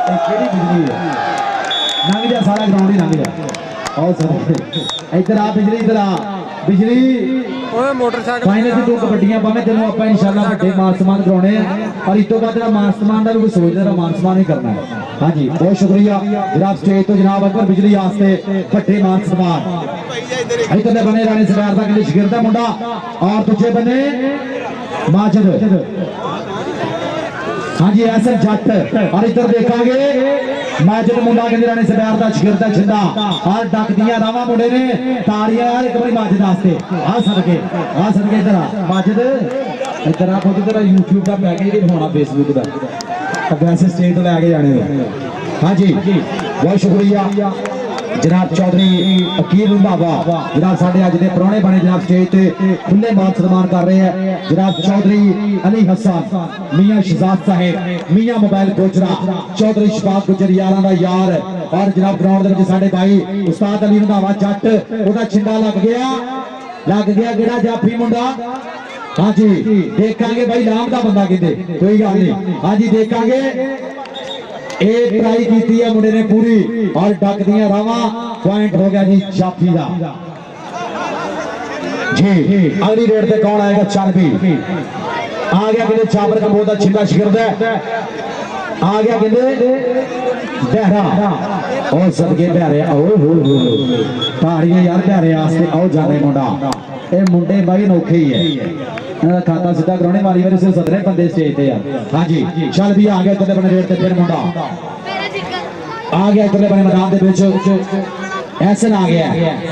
ये केड़ी बिजली है लंघ जा सारा ग्राउंड ही लंघ जा आओ सर इधर आ बिजली ओए मोटरसाइकिल फाइनल की 2 कबड्डियां पावे तेनों ਆਪਾਂ इंशाल्लाह ਵੱਡੇ ਮਾਨਸਮਾਨ ਕਰਾਉਣੇ ਆ और इस तो बाद ਜਿਹੜਾ ਮਾਨਸਮਾਨ ਦਾ ਵੀ ਕੋਈ ਸੋਚਦਾ ਤਾਂ ਮਾਨਸਮਾਨ ਹੀ ਕਰਨਾ है हां जी बहुत शुक्रिया जनाब स्टेज तो जनाब अकबर बिजली वास्ते ਵੱਡੇ ਮਾਨਸਮਾਨ इधरले बने रानी सरदार ਦਾ ਕਹਿੰਦੇ ਸ਼ਗਿਰਦ ਦਾ ਮੁੰਡਾ और दूजे बने माजिद हाँ जी ऐसे जट और इधर देखांगे माजिद मुंडा कहते राणे सरदार दा शिगिरद छिंदा और डक दियां रावां मुंडे ने ताड़ियां यार एक बारी माजिद वास्ते आ सदके इधर आ माजिद इधर आ खुद तेरा YouTube का पैकेज भी होना फेसबुक का अब ऐसे स्टेज तो लेके जाने हाँ जी बहुत शुक्रिया जनाब चौधरी अकील रंधावा जनाब साढ़े अज के पुराने बने जनाब स्टेज पे खुले मान सम्मान कर रहे हैं जनाब चौधरी अली हसन मियां शहजाद साहेब मियां मोबाइल गोजरा चौधरी शफाक गुजर यारां दा यार और जनाब ग्राउंड दे विच साडे भाई उस्ताद अली रंधावा जट ओदा छिंडा लग गया गेड़ा जाफी मुंडा हाँ जी देखांगे भाई नाम दा बंदा कहंदे कोई गल नहीं हाँ जी देखांगे एक ट्राई की है मुंडे ने पूरी और डक दिया रावा पॉइंट हो गया जी जाफी दा जी अगली रेड पे कौन आएगा चल भी आ गया कहते चाबर का बहुत छिंदा शिगिरद है आ गया कहते बहरा और सदके बहरे आओ ताड़ियां यार बहरे वास्ते आओ जाने मुंडा ये मुंडे भाई अनोखे ही है खाता सीधा कराने वाली बारी सिर्फ 17 बंदे स्टेज पे हाँ जी चल भी आ गया इधरले बने रेड ते फिर मुंडा आ गया इधरले बने मैदान दे विच ऐसन आ गया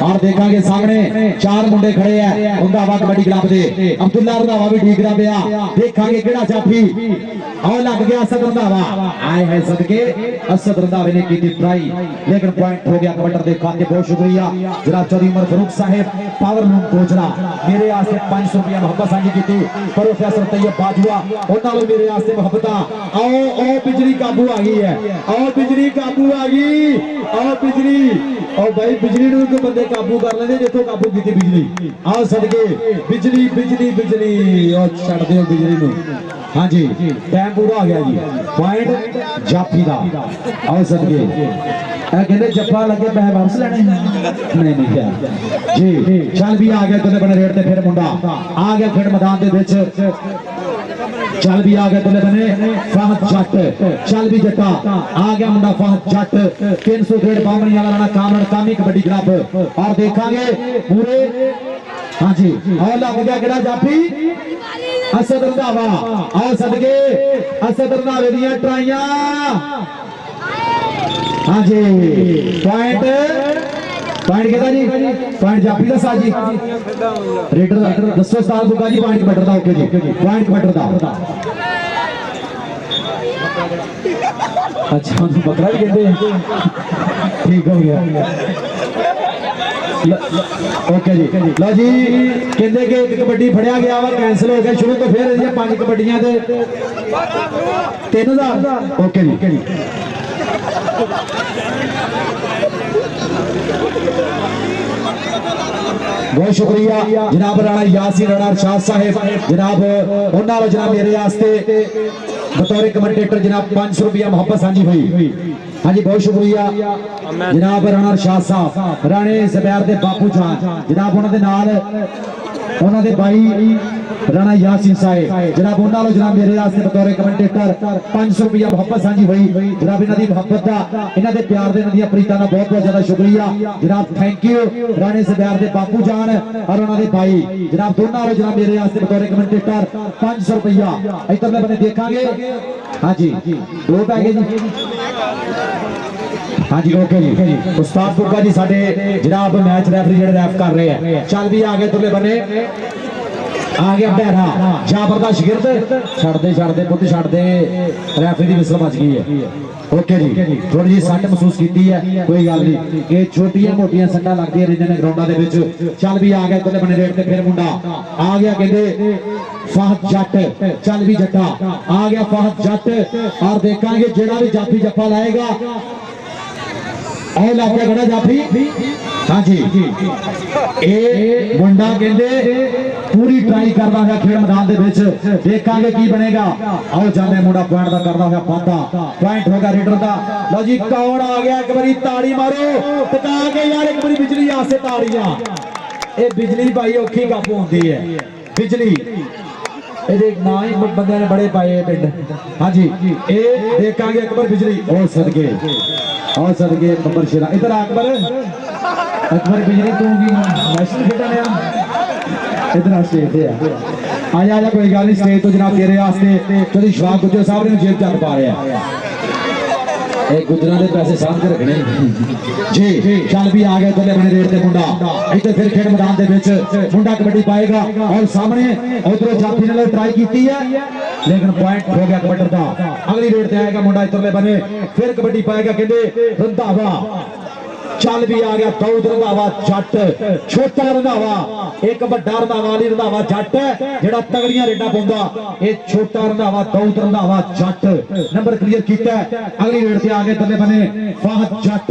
और देखांगे सामने 4 मुंडे खड़े हैं रंधावा कबड्डी क्लब दे अब्दुल्ला रंधावा भी ठीक रहा पिया देखांगे केड़ा जाफी और लग गया असद रंधावा आए है सदके असद रंधावे ने की ट्राई लेकिन पॉइंट हो गया कबड्डी दे खाते बहुत शुक्रिया जनाब चौधरी उमर फरूक साहब पावर लूम गोजरा मेरे वास्ते 500 रुपया मोहब्बत साझी की प्रोफेसर तैयब बाजुआ उन्होंने मेरे वास्ते मोहब्बत आओ बिजली काबू आ गई है आओ बिजली काबू आ गई आओ बिजली और भाई बिजली नूं को बंदे काबू कर लेंगे जिथों काबू की बिजली आओ सदके बिजली बिजली बिजली और छड़ दो बिजली नूं हाँ जी टाइम पूरा आ गया जी पॉइंट जाफी दा आओ सदके कहते जफा लगे पैसे वापस लेने नहीं क्या जी चल भी आ गया तुझे बने रेट ते फिर मुंडा आ गया फिर मैदान दे विच चल भी आ गया तुले बने फहद जट चल भी जटा आ गया मुंडा फहद जट 300 ग्रेड बामणी वाला राणा कामरण कामी कबड्डी क्लब और देखांगे पूरे हाँ जी और लग गया किहड़ा जाफी असद रंधावा और सदके असद रंधावे दियां ट्राइयां हाँ जी पॉइंट पॉइंट कहता जी पॉइंट जाफी का साजी रेडर दसो साल बुका जी पॉइंट कबड्डर दा ओके जी पॉइंट कबड्डर दा अच्छा बकरा भी कहते हैं ठीक हो गया ओके जी लो जी कहते कि एक कबड्डी फड़िया गया वा कैंसिल हो गया शुरू तो फिर 5 कबड्डियां ते 3000 ओके जी बहुत शुक्रिया जनाब राणा यासीन राणा अरशाद साहेब जनाब उन्होंने जनाब मेरे वास्ते बतौर कमेंटेटर जनाब 500 रुपया मोहब्बत साझी हुई हाँ जी बहुत शुक्रिया जनाब राणा अरशाद साहब राणे ज़ुबैर दे बापू जान जनाब उन्होंने नाल उन्होंने भाई राणा यासीन साहेब जनाब उन्होंने जनाब मेरे वास्ते बतौर कमेंटेटर 500 रुपया मोहब्बत साझी हुई जनाब इन्हों की मोहब्बत का इन्हों के प्यार के इन्हों प्रीतां का बहुत बहुत ज्यादा शुक्रिया जनाब थैंक यू राणे ज़ुबैर दे बापू जान और उन्होंने भाई जनाब दोनों जनाब मेरे वास्ते बतौर कमेंटेटर 500 रुपया इधर बने देखांगे हाँ जी 2 पैके जी हाँ जी ओके जी उस्ताद बुग्गा जी साडे जनाब मैच रेफरी जेडे रैफ कर रहे हैं चल भी आ गए तुले बने आ गया बहरा जाबर दा शिगिर्द छड़दे पुत छड़दे रेफरी दी विसल बज गई है ओके जी थोड़ी जी सट महसूस की है कोई गल नहीं ये छोटियां मोटियां सट्टां लगदियां रहिंदियां ने ग्राउंडां दे विच चल भी आ गया तुले बने रेट ते फिर मुंडा आ गया कहंदे फहद जट चल भी जट्टा आ गया फहद जट और देखांगे जेड़ा भी जाफी जप्पा लाएगा खड़ा जाफी हाँ जी ए मुंडा कहंदे पूरी ट्राई करदा है खेल मैदान दे विच देखांगे की बनेगा आओ जाने मुंडा पॉइंट दा करदा है पाता पॉइंट होगा रेडर दा लो जी कौन आ गया एक बारी ताड़ी मारो टिका के यार एक बारी बिजली आसे ताड़ियां ए बिजली भाई औखी काबू होंदी है बिजली ना ही बंदे ने बड़े पाए पिंड हाँ जी ए देखांगे अकबर बिजली और सदके नंबर 6 इधर अकबर बिजली तू की नेशनल खेडने इधर स्टेज पे आ जा कोई गल नहीं स्टेज तो जनाब तेरे वास्ते कभी शवाब गुजर साहब ने जेब चल पा रहा है गुजरा के पैसे साथ के रखने जी चल भी आ गए तुले बने रेट ते मुंडा इधर फिर खेड मैदान दे विच मुंडा कबड्डी पाएगा और सामने उधर जाफी ने ट्राई की है लेकिन पॉइंट हो गया कबड्डर दा अगली रेट ते आएगा मुंडा इधरले बने फिर कबड्डी पाएगा कहंदे रंधावा चल भी आ गया दाऊद रंधावा जट छोटा रंधावा एक बड़ा रंधावा नहीं रंधावा जट जेड़ा तगड़ियां रेडा पाउंदा ये छोटा रंधावा दाऊद रंधावा जट नंबर क्लियर कीता अगली रेड से आ गए तले बने फहद जट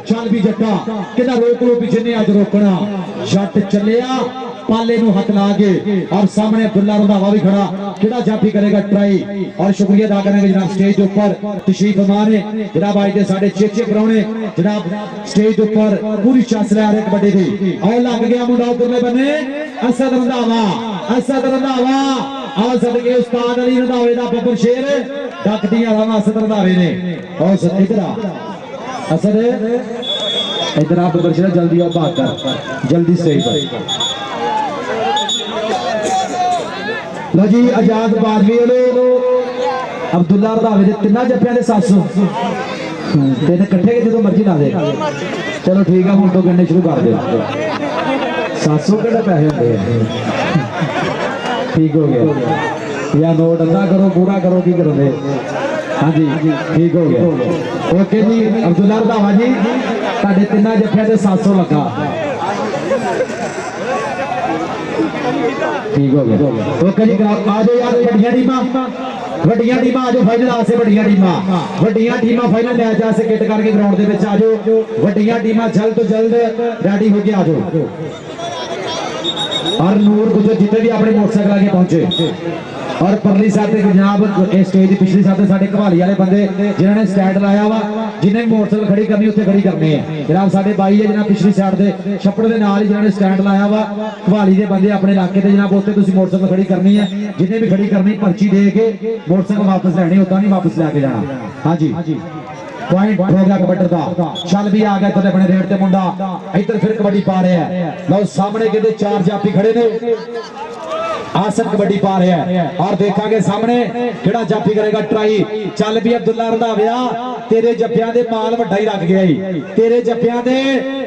चल भी जट्टा किदा रोक लो पीछे ने आज रोकना जट चलिया पाले नु हाथ ला के और सामने अब्दुल्ला रंधावा भी खड़ा किड़ा जाफी करेगा ट्राई और शुक्रिया अदा करेंगे जनाब स्टेज ऊपर तशरीफ फरमा ने जनाब आज दे साडे चेचे कराउने जनाब स्टेज ऊपर पूरी चांस ले आ रहे कबड्डी दी और लग गया मुंडा उधरले बने असद रंधावा और सदके उस्ताद अली रंधावे दा बब्बर शेर डक दियां रावां असद रंधावे ने और इधर असद इधर आप बब्बर शेर जल्दी आओ बात कर जल्दी स्टेज पर लो जी आजाद बाजवी अब्दुल्ला रंधावे दे तिन्ना जप्पियां दे 700 तीन कट्ठे जो मर्जी ला दे चलो ठीक है हम तो गिनने शुरू कर दे 700 के पैसे होंगे ठीक हो गया या नोट अदा करो पूरा करो की करो दे हाँ जी ठीक हो गया ओके जी अब्दुल्ला रंधावा जी तुहाडे तिन्ना जप्पियां दे 700 लगा ठीक हो गया ओके जी आ जाओ यार वड्डियां टीमां आ जाओ फाइनल आसे वड्डियां टीमां फाइनल मैच आसे किट करके ग्राउंड दे विच आ जाओ वड्डियां टीमां जल्द तो जल्द रेडी हो के आ जाओ और नूर गुजर जितने भी अपने मोटरसाइकिल आगे पहुंचे और परली साइड ते जनाब स्टेज की पिछली साइड साडे घवाली वाले बंदे जिन्होंने स्टैंड लाया वा जिन्हें मोटरसाइकिल खड़ी करनी उत्थे खड़ी करनी है जनाब साडे बाई है जनाब पिछली साइड ते छप्पड़ दे नाल ही जिन्होंने स्टैंड लाया वा घवाली दे बंदे अपने इलाके ते जनाब उत्थे तुसीं मोटरसाइकिल खड़ी करनी है जिन्हें भी खड़ी करनी पर्ची दे के मोटरसाइकिल वापस लैनी उतां नहीं वापस लैके जाना हाँ जी पॉइंट हो गया कबड्डी का चल भी आ गया इधर अपने रेड ते मुंडा इधर फिर कबड्डी पा रहे हैं लो सामने कहते चार जाफी खड़े ने आसन कबड्डी पा रहे हैं और देखांगे सामने केड़ा जाफी करेगा ट्राई चल भी अब्दुल्ला रंधाविया तेरे जफ्फियां दे माल वड्डा ही लग गया ही तेरे जफ्फियां दे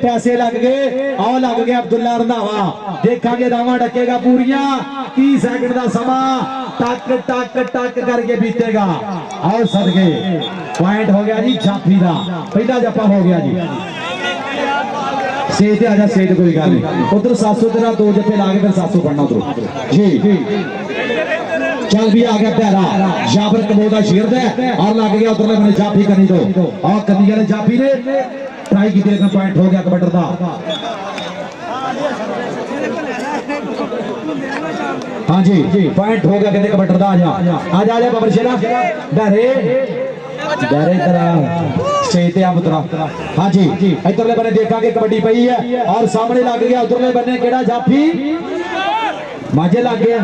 पैसे लग गए आओ लग गया अब्दुल्ला रंधावा देखांगे रावां डकेगा पूरियां 30 सेकंड का समा टक टक टक करके बीतेगा आओ सदके पॉइंट हो गया जी जाफी का पहला जप्पा हो गया जी सेज आजा सेज कोई गल नहीं उधर 700 तेरा दो जप्पे ला के फिर 700 पढ़ना उधर जी चल भी आ गया प्यारा जाबर कबो का शेर है और लग गया उधरले बने जाफी करनी दो और करनी वाले जाफी ने ट्राई की तेरे का पॉइंट हो गया कबड्डी का हाँ जी पॉइंट हो गया कहते कबड्डी का आजा आजा बाबर शेरा डरे डरे तरह स्टेज ते आ पुत्रा हाँ जी इधरले बने देखांगे कबड्डी पई है और सामने लग गया उधरले बने केड़ा जाफी माजे लग गया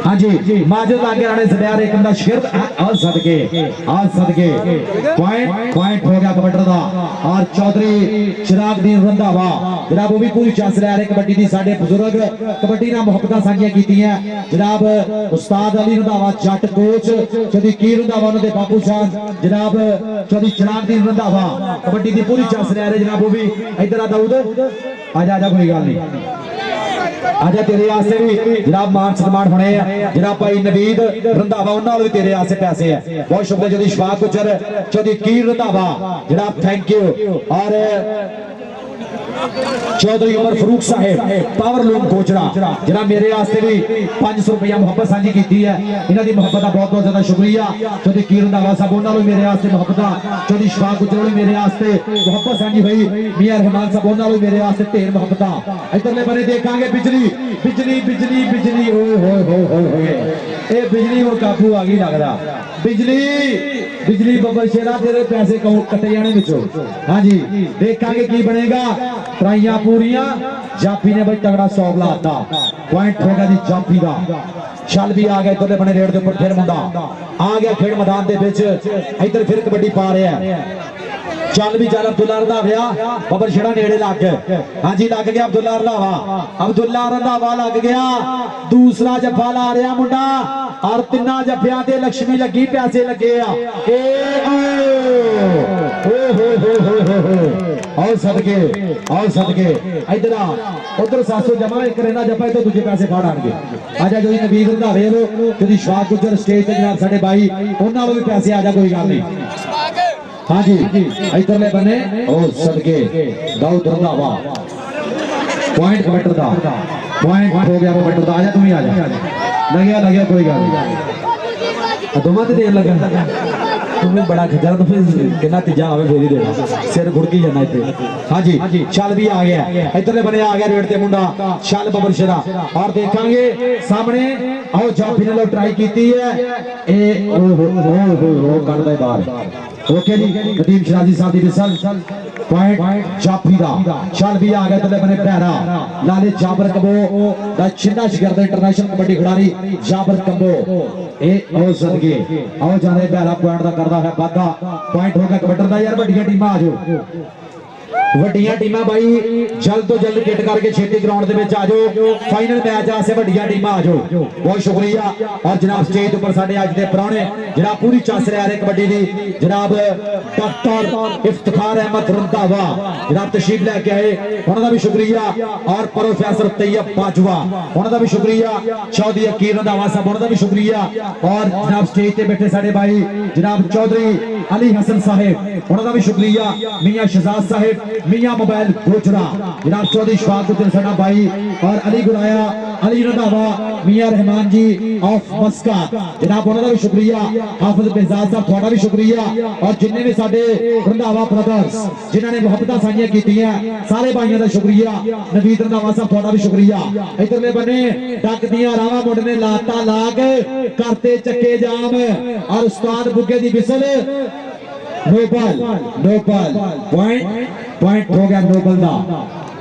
हाँ जी माजे लग गया राणे सडियार एक बंदा शेर और सदके पॉइंट हो गया कबड्डी का और चौधरी चिरागदीन रंधावा जनाब वो भी पूरी चांस ले रहे कबड्डी दी साडे बुजुर्ग कबड्डी नाल मुहब्बतां सांझियां कीतियां जनाब उस्ताद अली रंधावा जट कोच चौधरी कीर रंधावा उन्हां दे बापू शान जनाब चौधरी चिरागदीन रंधावा कबड्डी दी पूरी चांस ले रहे जनाब वो भी इधर आ दाऊद आजा आजा कोई गल नहीं आजा तेरे आस्ते भी जनाब मान सम्मान होने हैं जनाब भाई नवीद रंधावा उन्हां भी तेरे आस्ते पैसे है बहुत शुक्रिया चौधरी शफाक गुजर चौधरी कीर रंधावा जनाब थैंक यू और चौधरी उमर फरूक साहेब पावर लूम कोचड़ा जनाब मेरे आस्ते भी 500 रुपया मुहब्बत साझी की है इन्हां दी मुहब्बत का बहुत बहुत ज्यादा शुक्रिया चौधरी कीर रंधावा साहब उन्हां भी मेरे आस्ते मुहब्बत चौधरी शफाक गुजर मेरे आस्ते मुहब्बत साझी भाई मियां रहमान साहब उन्हां भी मेरे आस्ते ढेर मुहब्बत इधरले बने देखांगे बिजली बिजली बिजली बिजली ओए होए होए होए ए बिजली हुण काबू आ गई लगदा बिजली बिजली बब्बर शेरा तेरे पैसे कटे जाने विचों हाँ जी देखांगे की बनेगा ट्राइयां पूरियां जाफी ने भाई तगड़ा 100 लाता पॉइंट हो गया जी जाफी का चल भी आ गया इधरले बने रेड के ऊपर फिर मुंडा आ गया खेड मैदान दे विच इधर फिर कबड्डी पा रहा है चल भी चल अब्दुल्ला रंधावा बब्बर शेरा नेड़े लग गए हाँ जी लग गया अब्दुल्ला रंधावा लग गया दूसरा जफा ला रहा मुंडा और तिना जफिया ते लक्ष्मी लगी पैसे लगे आओ सदके इधर उधर 700 जमा एक रहना जफा तो दूजे पैसे फाड़ आएंगे आजा जो नवीद रंधावे जो शफाक गुजर स्टेज ते जनाब साडे भाई उन्हां भी पैसे आजा कोई गल नहीं हाँ जी इधरले बने ओ सदके दाऊद रंधावा पॉइंट कबड्डी का पॉइंट हो गया कबड्डी का आजा तुम ही आजा लगे कोई गल नहीं दोवां ते देर लगा तुम्हें बड़ा खजरा तो फिर कितना तीजा आवे फेरी देना सिर घुड़की जाना इतने हाँ जी चल भी आ गया इधरले बने आ गया रेड ते मुंडा चल बब्बर शेरा और देखांगे सामने आओ जाफी ने लो ट्राई की है ए ओ करदा है बाहर ओके जी नदीम शराजी साहब दी मिसल पॉइंट जाफी दा चल भी आ गया तले बने पैरा लाले जाबर कबो दा छिन्ना शिखर इंटरनेशनल कबड्डी खिलाड़ी जाबर कबो ए ओ सदके आओ जाने पैरा पॉइंट दा करदा है वादा पॉइंट हो गया कबड्डी दा यार वड्डियां टीमां आ जाओ वड्डियां टीमां भाई जल्द तो जल्द किट करके छेती ग्राउंड दे विच आ जाओ फाइनल मैच आसे वड्डियां टीमां आ जाओ बहुत शुक्रिया और जनाब स्टेज ऊपर साडे अज दे प्राहुणे जनाब पूरी चास रहा है कबड्डी दी जनाब डॉक्टर इफ्तिखार अहमद रंधावा जनाब तशरीफ लेके आए उन्हां दा भी शुक्रिया और प्रोफेसर तैयब बाजवा उन्हां दा भी शुक्रिया चौधरी कीर रंधावा साहब उन्हां दा भी शुक्रिया और जनाब स्टेज ते बैठे साडे भाई जनाब चौधरी अली हसन साहेब उन्होंने भी शुक्रिया मियां शहजाद साहेब मियां मोबाइल गोजरा जनाब चौधरी शफाकुद्दीन साडा भाई और अली गुलाया अली रंधावा मियां रहमान जी ऑफ मस्का जनाब उन्होंने भी शुक्रिया हाफिज बेजाज साहब थोड़ा भी शुक्रिया और जिन्ने भी साडे रंधावा ब्रदर्स जिन्होंने मुहब्बतां साझियां कीतियां सारे भाइयों का शुक्रिया नवीद रंधावा साहब थोड़ा भी शुक्रिया इधरले बने डक दियां रावां मुंड ने लाता लाग करते चक्के जाम और उस्ताद बुग्गे दी बिसल नोबल नोबल पॉइंट हो गया नोबल दा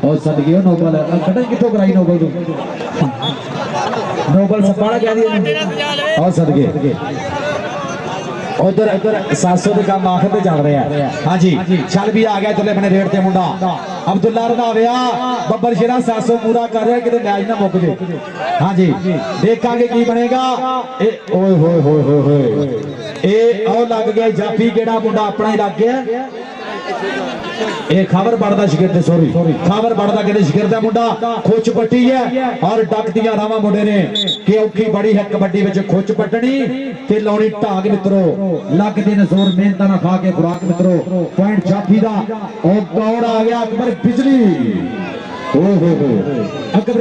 और सदगियो नोबल कटन किथों कराई नोबल तू नोबल सपाड़ा कह दिया और सदगे उधर उधर 700 के काम आखिर पे चल रहे हैं हाँ जी चल भी आ गया चले अपने रेट ते मुंडा अब्दुल्ला रंधाविया बब्बर शेरा 700 पूरा कर रहा है कि मैच ना मुक जाए हाँ जी देखांगे की बनेगा ओए होए होए होए होए ए आओ लग गया जाफी केड़ा मुंडा अपना ही लग गया ए खबर बढ़दा शिगिरद सॉरी खबर बढ़दा कहते शिगिरद मुंडा खोच पट्टी है और डक दियां रावां मुंडे ने कि औखी बड़ी है कबड्डी विच खोच पट्टनी ते लाउणी ढाग मित्रो लग दे जोर मेहनत ना खा के खुराक मित्रो पॉइंट जाफी दा और दौड़ आ गया अकबर बिजली ओ हो अकबर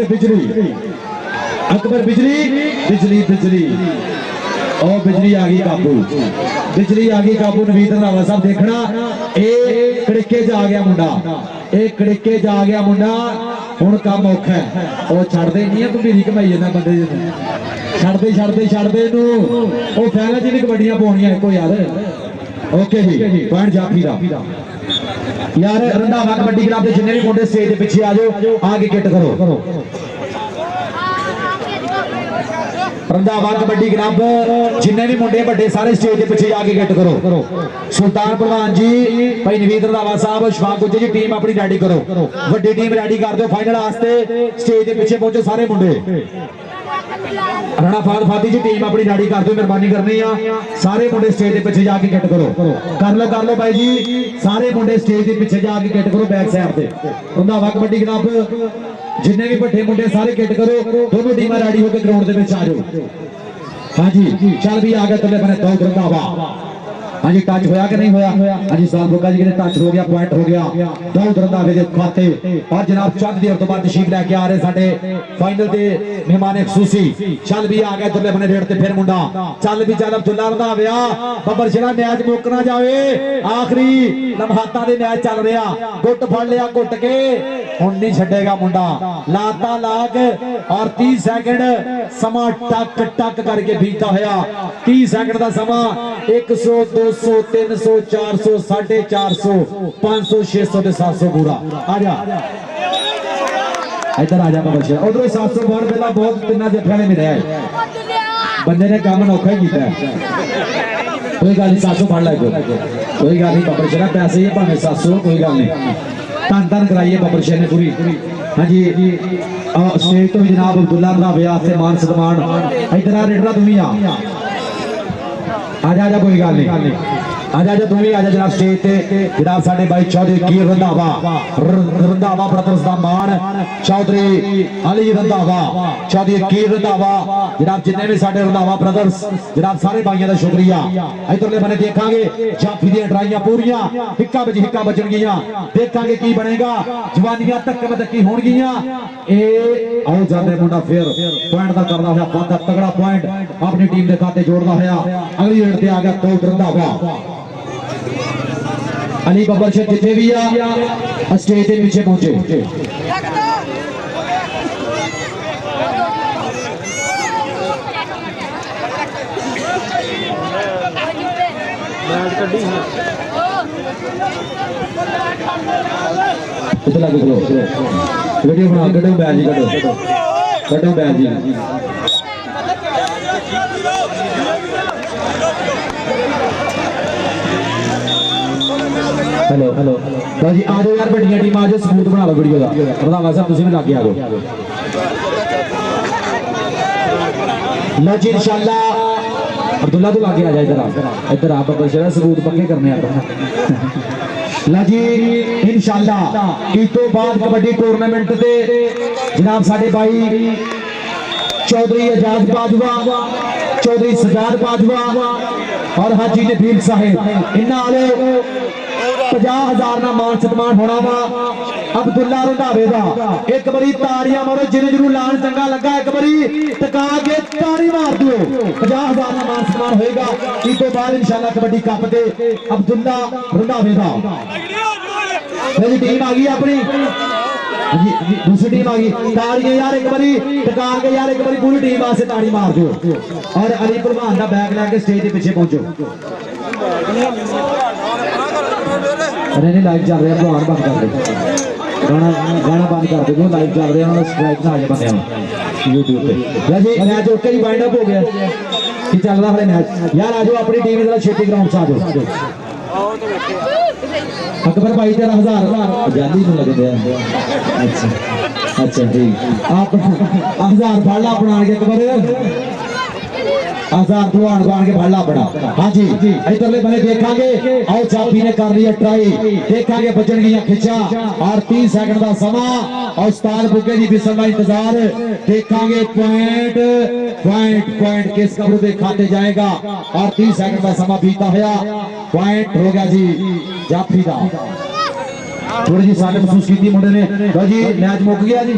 बिजली बिजली बिजली और बिजली आ गई काबू बिजली आ गई काबू नवीद रंधावा साहब देखना ए कड़के जा गया मुंडा ए कड़के जा गया मुंडा हुण काम औखा है ओ छड्डदे नहीं है भीरी कमाई जांदा बंदे छड्डदे नू ओ फैला जी कबड्डियां पाउणियां इको यार ओके जी पॉइंट जाफी दा यार रंधावा कबड्डी क्लब दे जिन्ने भी मुंडे स्टेज दे पिछे आ जाओ आगे किट करो रंधावा कबड्डी क्लब जिन्ने भी मुंडे बड़े सारे स्टेज के पिछे जाके गेट करो सुल्तान पहलवान जी भाई नवीद रंधावा साहब शफाकुद्दीन जी टीम अपनी रेडी करो वड्डी टीम रेडी कर दो फाइनल वास्ते स्टेज के पिछे पहुंचो सारे मुंडे राणा फाद फादी जी टीम अपनी रेडी कर दो मेहरबानी करनी है सारे मुंडे स्टेज के पिछे जाके गेट करो कर लो भाई जी सारे मुंडे स्टेज के पिछे जाके गेट करो बैक साइड से रंधावा कबड्डी क्लब जिन्ने भी बड़े मुंडे सारे गेट करो दोनों टीम रेडी होकर ग्राउंड के आ जाओ हाँ जी चल भी आ गया तुमने बने दौड़ रंधावा हाँ जी टच होया कि नहीं होया हाँ जी साहब बोका जी ने टच हो गया पॉइंट हो गया दौड़ रंधावे दे खाते और जनाब चंद देर तो बाद तशरीफ लेके आ रहे साडे फाइनल दे मेहमान खसूसी चल भी आ गया तुमने बने रेट ते फिर मुंडा चल भी चल अब्दुल्ला रंधाविया बब्बर शेरा मैच मुक ना जावे आखिरी लम्हातां दे मैच चल रहा गुट फड़ लिया गुट के हुण नहीं छड्डेगा मुंडा लाता लाग और 30 सेकंड समा टक टक करके बीता होया 30 सेकंड का समा 100 200 300 400 450 500 600 700 पूरा आजा इधर आजा बच्चे उधर 700 बार पहला बहुत तिना जफिया ने मिले बंदे ने काम नौखा ही किया कोई गल नहीं 700 फड़ लै कोई गल नहीं बब्बर शेरा पैसे ही भावे 700 कोई गल नहीं धन धन कराइए बब्बर शेर ने पूरी हाँ जी स्टेज तो जनाब अब्दुल्ला रंधाविया से मान सन्मान इधर आ रेडरा तुम ही आजा कोई गल नहीं आजा तुम ही आजा जनाब स्टेज ते जनाब साडे भाई चौधरी कीर रंधावा ब्रदर्स दा मान चौधरी अली रंधावा चौधरी कीर रंधावा जनाब जिन्ने भी साडे रंधावा ब्रदर्स जनाब सारे भाइयों का शुक्रिया इधरले बने देखांगे जाफी दी ट्राइयां पूरियां हिक्का बचणगियां देखांगे की बनेगा जवानियां धक्के धक्की होणगियां ए आओ जांदे मुंडा फिर पॉइंट दा करदा होया बहुत तगड़ा पॉइंट अपनी टीम दे खाते जोड़दा होया अगली रेड ते आ गया दौड़ रंधावा अली बब्बर शेर जिथे भी आ स्टेज के पीछे पहुंचे वीडियो बना कटो बैन जी कटो बैन जी हेलो जी आ जाओ यार बड़िया टीम आ जाओ सबूत बना लो वीडियो का रंधावा साहब तुम भी लागे आ जाओ लो जी इंशाल्लाह अब्दुल्ला तो लागे आ जाए इधर आप बब्बर शेरा सबूत पक्के करने आप ला जी इंशाल्लाह इस तो बाद कबड्डी टूर्नामेंट दे जनाब साडे भाई चौधरी एजाज बाजवा, चौधरी सजाद बाजवा और हाजी नबील साहिब इन्हां वाले 50,000 का मान सन्मान होना वा। अब्दुल्ला रंधावे दा एक बारी ताड़ियां मारो जिन्हें जरूर लान चंगा लगा, एक बारी टका के ताड़ी मार दो, 50,000 का मान सन्मान होएगा। इस तो बाद इंशाल्लाह कबड्डी कप दे अब्दुल्ला रंधावे दा मेरी टीम आ गई अपनी दूसरी टीम आ गई। ताड़ियां यार एक बारी टका के यार एक बारी पूरी टीम वास्ते ताड़ी मार दो और अली भलवान का बैग लैके स्टेज के पीछे पहुंचो। अरे नहीं लाइव चल रहा, भलवान बंद कर दे, गाना गाना बंद कर दे, लाइव चल रहा उन्होंने स्ट्राइक ना आ जाए बंदे यूट्यूब पे। जी मैच ओके ही वाइंड अप हो गया कि चल रहा है मैच। यार आ जाओ अपनी टीम जरा छेती ग्राउंड से आ जाओ। अकबर भाई तेरा 1000 जाली में लगे थे। अच्छा अच्छा ठीक आप 1000 फाड़ा अपना के अकबर 1000 दुआन बाण के फाड़ा अपना। हाँ जी इधरले बने देखांगे। आओ चापी ने कर लिया ट्राई, देखांगे बचन गया खिंचा और 30 सेकंड का समा और उस्ताद बुके जी बिसल का इंतजार। देखांगे पॉइंट पॉइंट पॉइंट किस कब्र के खाते जाएगा और 30 सेकंड का समा बीता होया। पॉइंट हो गया जी जाफी का। थोड़ी जी सारे महसूस की मुंडे ने जी मैच मुक गया जी।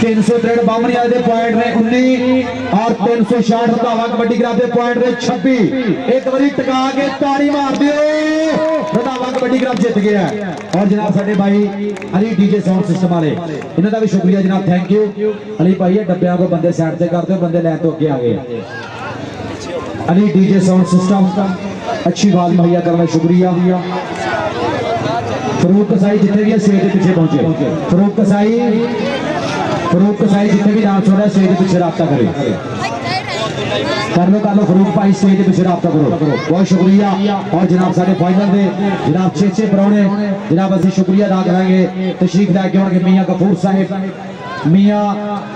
363 बामनी आए पॉइंट ने 19 और 366 रंधावा कबड्डी ग्राफ के पॉइंट ने 26। एक बारी टका के ताड़ी मार दियो, रंधावा कबड्डी ग्राफ जीत गया। और जनाब साडे भाई अली डीजे साउंड सिस्टम वाले इन्हां दा भी शुक्रिया जनाब, थैंक यू अली भाई। डब्बियां को बंदे साइड से कर दो, बंदे लाइन तो अगे आ गए। अली डीजे साउंड सिस्टम अच्छी बात मुहैया करना शुक्रिया। फरूक कसाई जितने भी स्टेज के पीछे पहुंचे, फरूक कसाई जितने भी डांस हो रहा है स्टेज के पीछे रास्ता करे कर लो फरूक भाई स्टेज के पीछे रास्ता करो। बहुत शुक्रिया। और जनाब सारे फाइनल दे जनाब 6 परौने जनाब असं शुक्रिया अदा करेंगे। तशरीफ लैके आउणगे मियां गफूर साहिब, मियां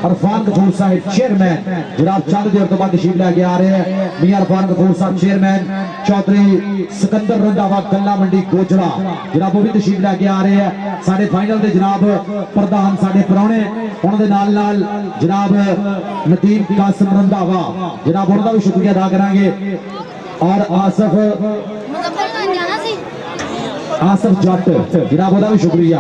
अरफान गफूर साहिब चेयरमैन जनाब चंद देर तो बाद तशरीफ लैके आ रहे हैं। मियां अरफान गफूर साहब चेयरमैन, चौधरी सिकंदर रंधावा गल्ला मंडी गोजरा जनाब वो भी तशरीफ लैके आ रहे हैं। साढ़े फाइनल दे जनाब प्रधान साढ़े परौने उन्होंने नाल जनाब नदीम कासिम रंधावा जनाब उन्होंने भी शुक्रिया अदा करेंगे। और आसफ जट जनाब ओदा भी शुक्रिया,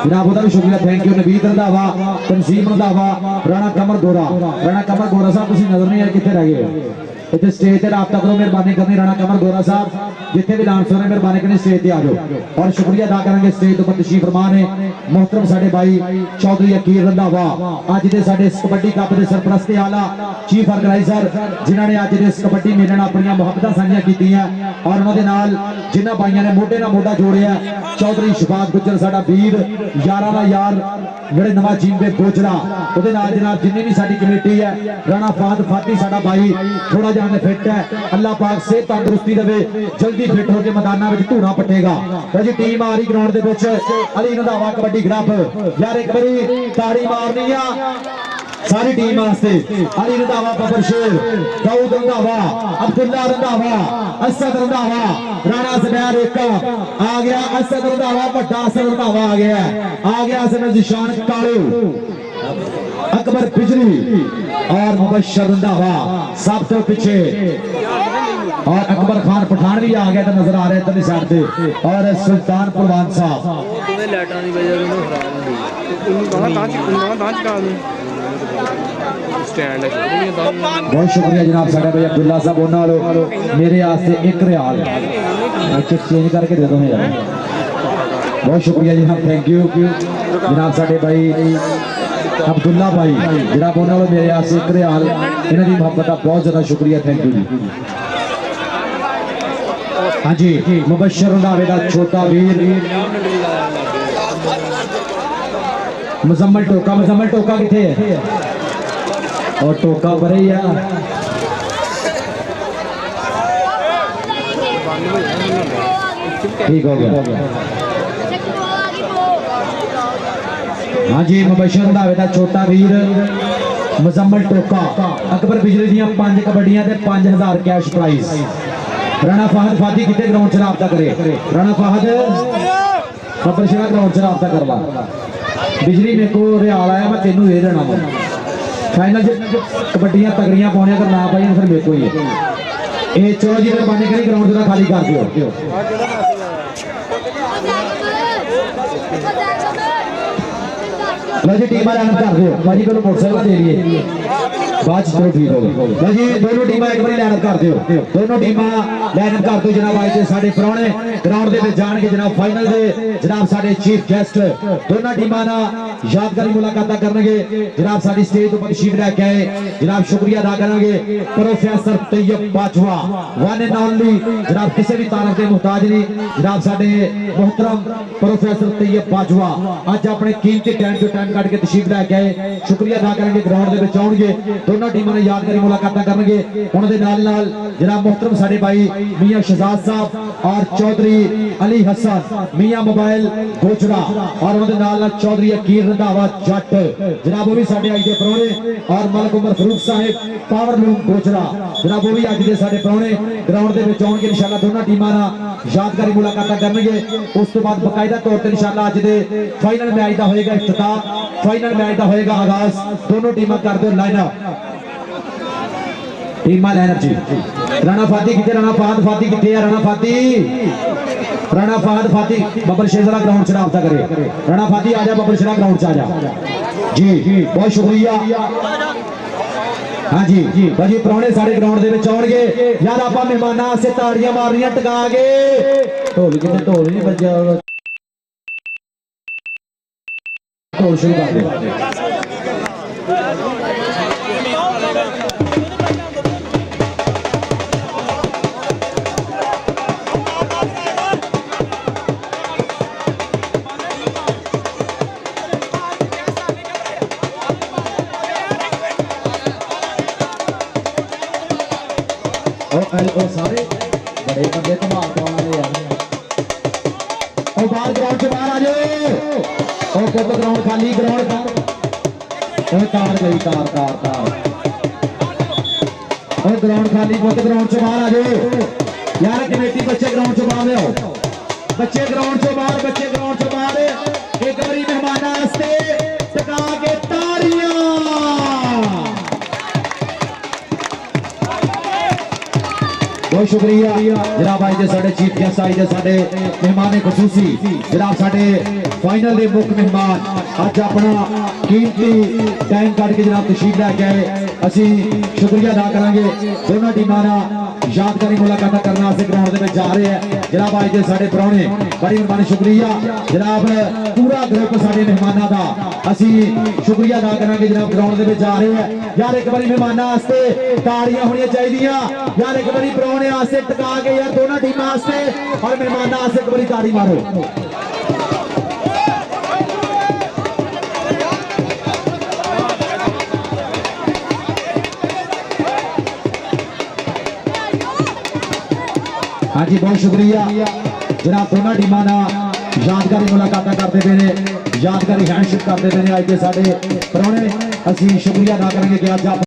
जनाब ओदा भी शुक्रिया, थैंक यू। नवीद रंधावा, तनसीम रंधावा, राणा कमर गोरा साहब तुसीं नजर नहीं आए कितने रह गए इतने स्टेज से राब्ता करो, मेहरबानी करनी। राणा कमर गोरा साहब जितने भी डांस हो रहे मेहरबानी करनी स्टेज पे आ जाओ। और शुक्रिया अदा करेंगे स्टेज पर तशरीफ फरमा ने मोहतरम साडे भाई चौधरी अकीर रंधावा अज दे साडे कबड्डी कप के सरपरस्ती आला चीफ ऑर्गेनाइजर जिन्होंने अज दे कबड्डी मेले अपनी मुहब्बत साझा कीतियां और उन्होंने नाल जिन्हां भाइयों ने मोढे नाल मोढा जोड़िया। चौधरी शफात गुज्जर साडा वीर यारां दा यार ਜਿਹੜੇ नवा चीम के गोजरा ਉਹਦੇ ਨਾਲ जनाब जिन्नी भी साडी कमेटी है। राणा फहद फाती साडा भाई थोड़ा जिहा फिट है, अल्लाह पाक सेहत तंदुरुस्ती देवे, जल्दी फिट होकर मैदाना में धूड़ा पटेगा। जी टीम आ रही ग्राउंड के अली रंधावा कबड्डी ग्राफ यार एक बारी ताड़ी मारनी आ सारी टीम वास्ते। अली रंधावा, बबर शेर, दाऊद रंधावा, अब्दुल्ला रंधावा, असद रंधावा, राणा ज़ुबैर एक आ गया, असद रंधावा बड़ा असद रंधावा आ गया असद जिशान कालू, अकबर बिजली और मुबशर रंधावा सब तो पीछे। और अकबर खान पठान भी आ गया तो नजर आ रहे हैं साइड पे। और सुल्तान परवान साहब बहुत शुक्रिया जनाब साडे भाई अब्दुल्ला साहब उन्होंने मेरे वास्ते एक रियाल चेंज करके दे दो यार। बहुत शुक्रिया जनाब, थैंक यू जनाब साडे भाई अब्दुल्ला भाई जनाब उन्होंने मेरे वास्ते एक रियाल इन्हों की मोहब्बत का बहुत ज्यादा शुक्रिया, थैंक यू जी। हाँ जी मुबशर रंधावे का छोटा वीर मुजम्मल टोका किथे है और टोका परे ही है। ठीक हो गया। हाँ जी मुबशर रंधावे का छोटा वीर मुजम्मल टोका अकबर बिजली दियां 5 कबड्डियां ते 5000 कैश प्राइज। राणा फहद फाती कितने ग्राउंड से राब्ता करे, राणा फहद बबर शेरा ग्राउंड से राब्ता करवा। बिजली मेरे को रियाल आया मैं तेनू दे देना फाइनल कबड्डियां तगड़ियां पाने अगर ना पाई फिर मेरे को ही है ये चलो जी मेहरबानी करी ग्राउंड जरा खाली कर दियो लो जी टीम लाइन कर दियो भाजी को मोटरसाइकिल दे दिए बाद चलो ठीक हो गई लो जी दोनों टीमां एक बारी लाइन कर दियो दोनों टीमां लाइन कर दो जनाब आज ਦੇ ਸਾਡੇ ਪ੍ਰਾਹੁਣੇ ग्राउंड ਦੇ ਵਿੱਚ ਜਾਣਗੇ ਜਨਾਬ ਫਾਈਨਲ ਦੇ ਜਨਾਬ ਸਾਡੇ ਚੀਫ ਗੈਸਟ ਦੋਨਾਂ ਟੀਮਾਂ ਨਾਲ ਯਾਦਗਾਰੀ ਮੁਲਾਕਾਤਾਂ ਕਰਨਗੇ ਜਨਾਬ ਸਾਡੀ ਸਟੇਜ ਤੋਂ ਤਸ਼ਰੀਫ ਲੈ ਕੇ ਆਏ ਜਨਾਬ ਸ਼ੁਕਰੀਆ ਅਦਾ ਕਰਾਂਗੇ professor Tayyab Bajwa one and only ਜਨਾਬ ਕਿਸੇ ਵੀ ਤਾਰਫ ਦੇ ਮੁਹਤਾਜ ਨਹੀਂ ਜਨਾਬ ਸਾਡੇ ਮੁਹਤਰਮ ਪ੍ਰੋਫੈਸਰ ਤैयब ਬਾਜਵਾ ਅੱਜ ਆਪਣੇ ਕੀਮਤੀ ਟਾਈਮ ਤੋਂ ਟਾਈਮ ਕੱਢ ਕੇ ਤਸ਼ਰੀਫ ਲੈ ਕੇ ਆਏ ਸ਼ੁਕਰੀਆ ਅਦਾ ਕਰਾਂਗੇ ਗਰਾਊਂਡ ਦੇ ਵਿੱਚ ਆਉਣਗੇ ਦੋਨਾਂ ਟੀਮਾਂ ਨਾਲ ਯਾਦਗਾਰੀ ਮੁਲਾਕਾਤਾਂ ਕਰਨਗੇ ਉਹਨਾਂ ਦੇ ਨਾਲ ਨਾਲ ਜਨਾਬ ਮੁਹਤਰਮ ਸਾਡੇ ਭਾਈ ਮੀਆਂ ਸ਼ਹਜ਼ਾਦ ਸਾਹਿਬ और चौधरी अली हसन मियां मोबाइल गोचरा और उनके नाल चौधरी अकीर रंधावा जट जनाब वो भी साडे अज दे प्राहुणे और मलक उमर फरूक साहिब पावर लूम गोचरा जनाब वो भी अज दे साडे प्राहुणे ग्राउंड दे विच आउणगे इंशाअल्लाह दोनों टीमां नाल यादगारी मुलाकातां करनगे उस तो बाद बकायदा तौर ते इंशाअल्लाह अज दे फाइनल मैच दा होएगा इफ्तिताह फाइनल मैच दा होएगा आगाज दोनों टीमां कर दो लाइन अप टीम लाइनअप जी राणा फाती कितने राणा फाती कितने राणा फाती बब्बर शेजरा ग्राउंड से राब्ता करे राणा फाती आ जा बब्बर शेजरा ग्राउंड से आ जा जी बहुत शुक्रिया हाँ जी भाजी प्राहुणे साडे ग्राउंड दे विच आउणगे यार आपां मेहमानां वास्ते ताड़ियां मारनियां टका के ढोल किते ढोल नहीं बज्जिया ढोल शुरू कर दे सारे बड़े बंदे धमाल पाने यार बाहर ग्राउंड से बाहर आ जाओ पुत ग्राउंड खाली ग्राउंड तार गई तार तार तार ग्राउंड खाली पुत ग्राउंड से बाहर आ जाओ यार कमेटी बच्चे ग्राउंड से बाहर आओ बच्चे ग्राउंड से बाहर बच्चे ग्राउंड से बाहर एक बारी मेहमानां वास्ते टका के ताड़ियां बहुत शुक्रिया जनाब आज दे साडे चीफ गेस्ट आज दे साडे मेहमान खसूसी जनाब साडे फाइनल दे मुख्य मेहमान आज अपना कीमती टाइम कट के जनाब तशरीफ लैके आए असी शुक्रिया अदा करांगे दोनों टीमां नाल यादगारी मुलाकात करने वास्ते ग्राउंड दे विच जा रहे हैं जनाब आज दे साडे प्राहुणे बड़ी मेहरबानी शुक्रिया जनाब पूरा ग्रुप साडे मेहमानां दा असी शुक्रिया अदा करांगे जनाब ग्राउंड दे विच जा रहे हैं यार एक बारी मेहमानां वास्ते ताड़ियां होणियां चाहिदियां यार एक बारी प्राहुणे वास्ते टका के यार दोनों टीमां वास्ते और मेहमानां वास्ते एक बारी ताड़ी मारो हाँ जी बहुत शुक्रिया जनाब दोनों टीमां यादगारी मुलाकात करते पे ने यादगारी हैंडशेक करते पे ने अज के साडे प्राहुणे असीं शुक्रिया अदा करेंगे कि अज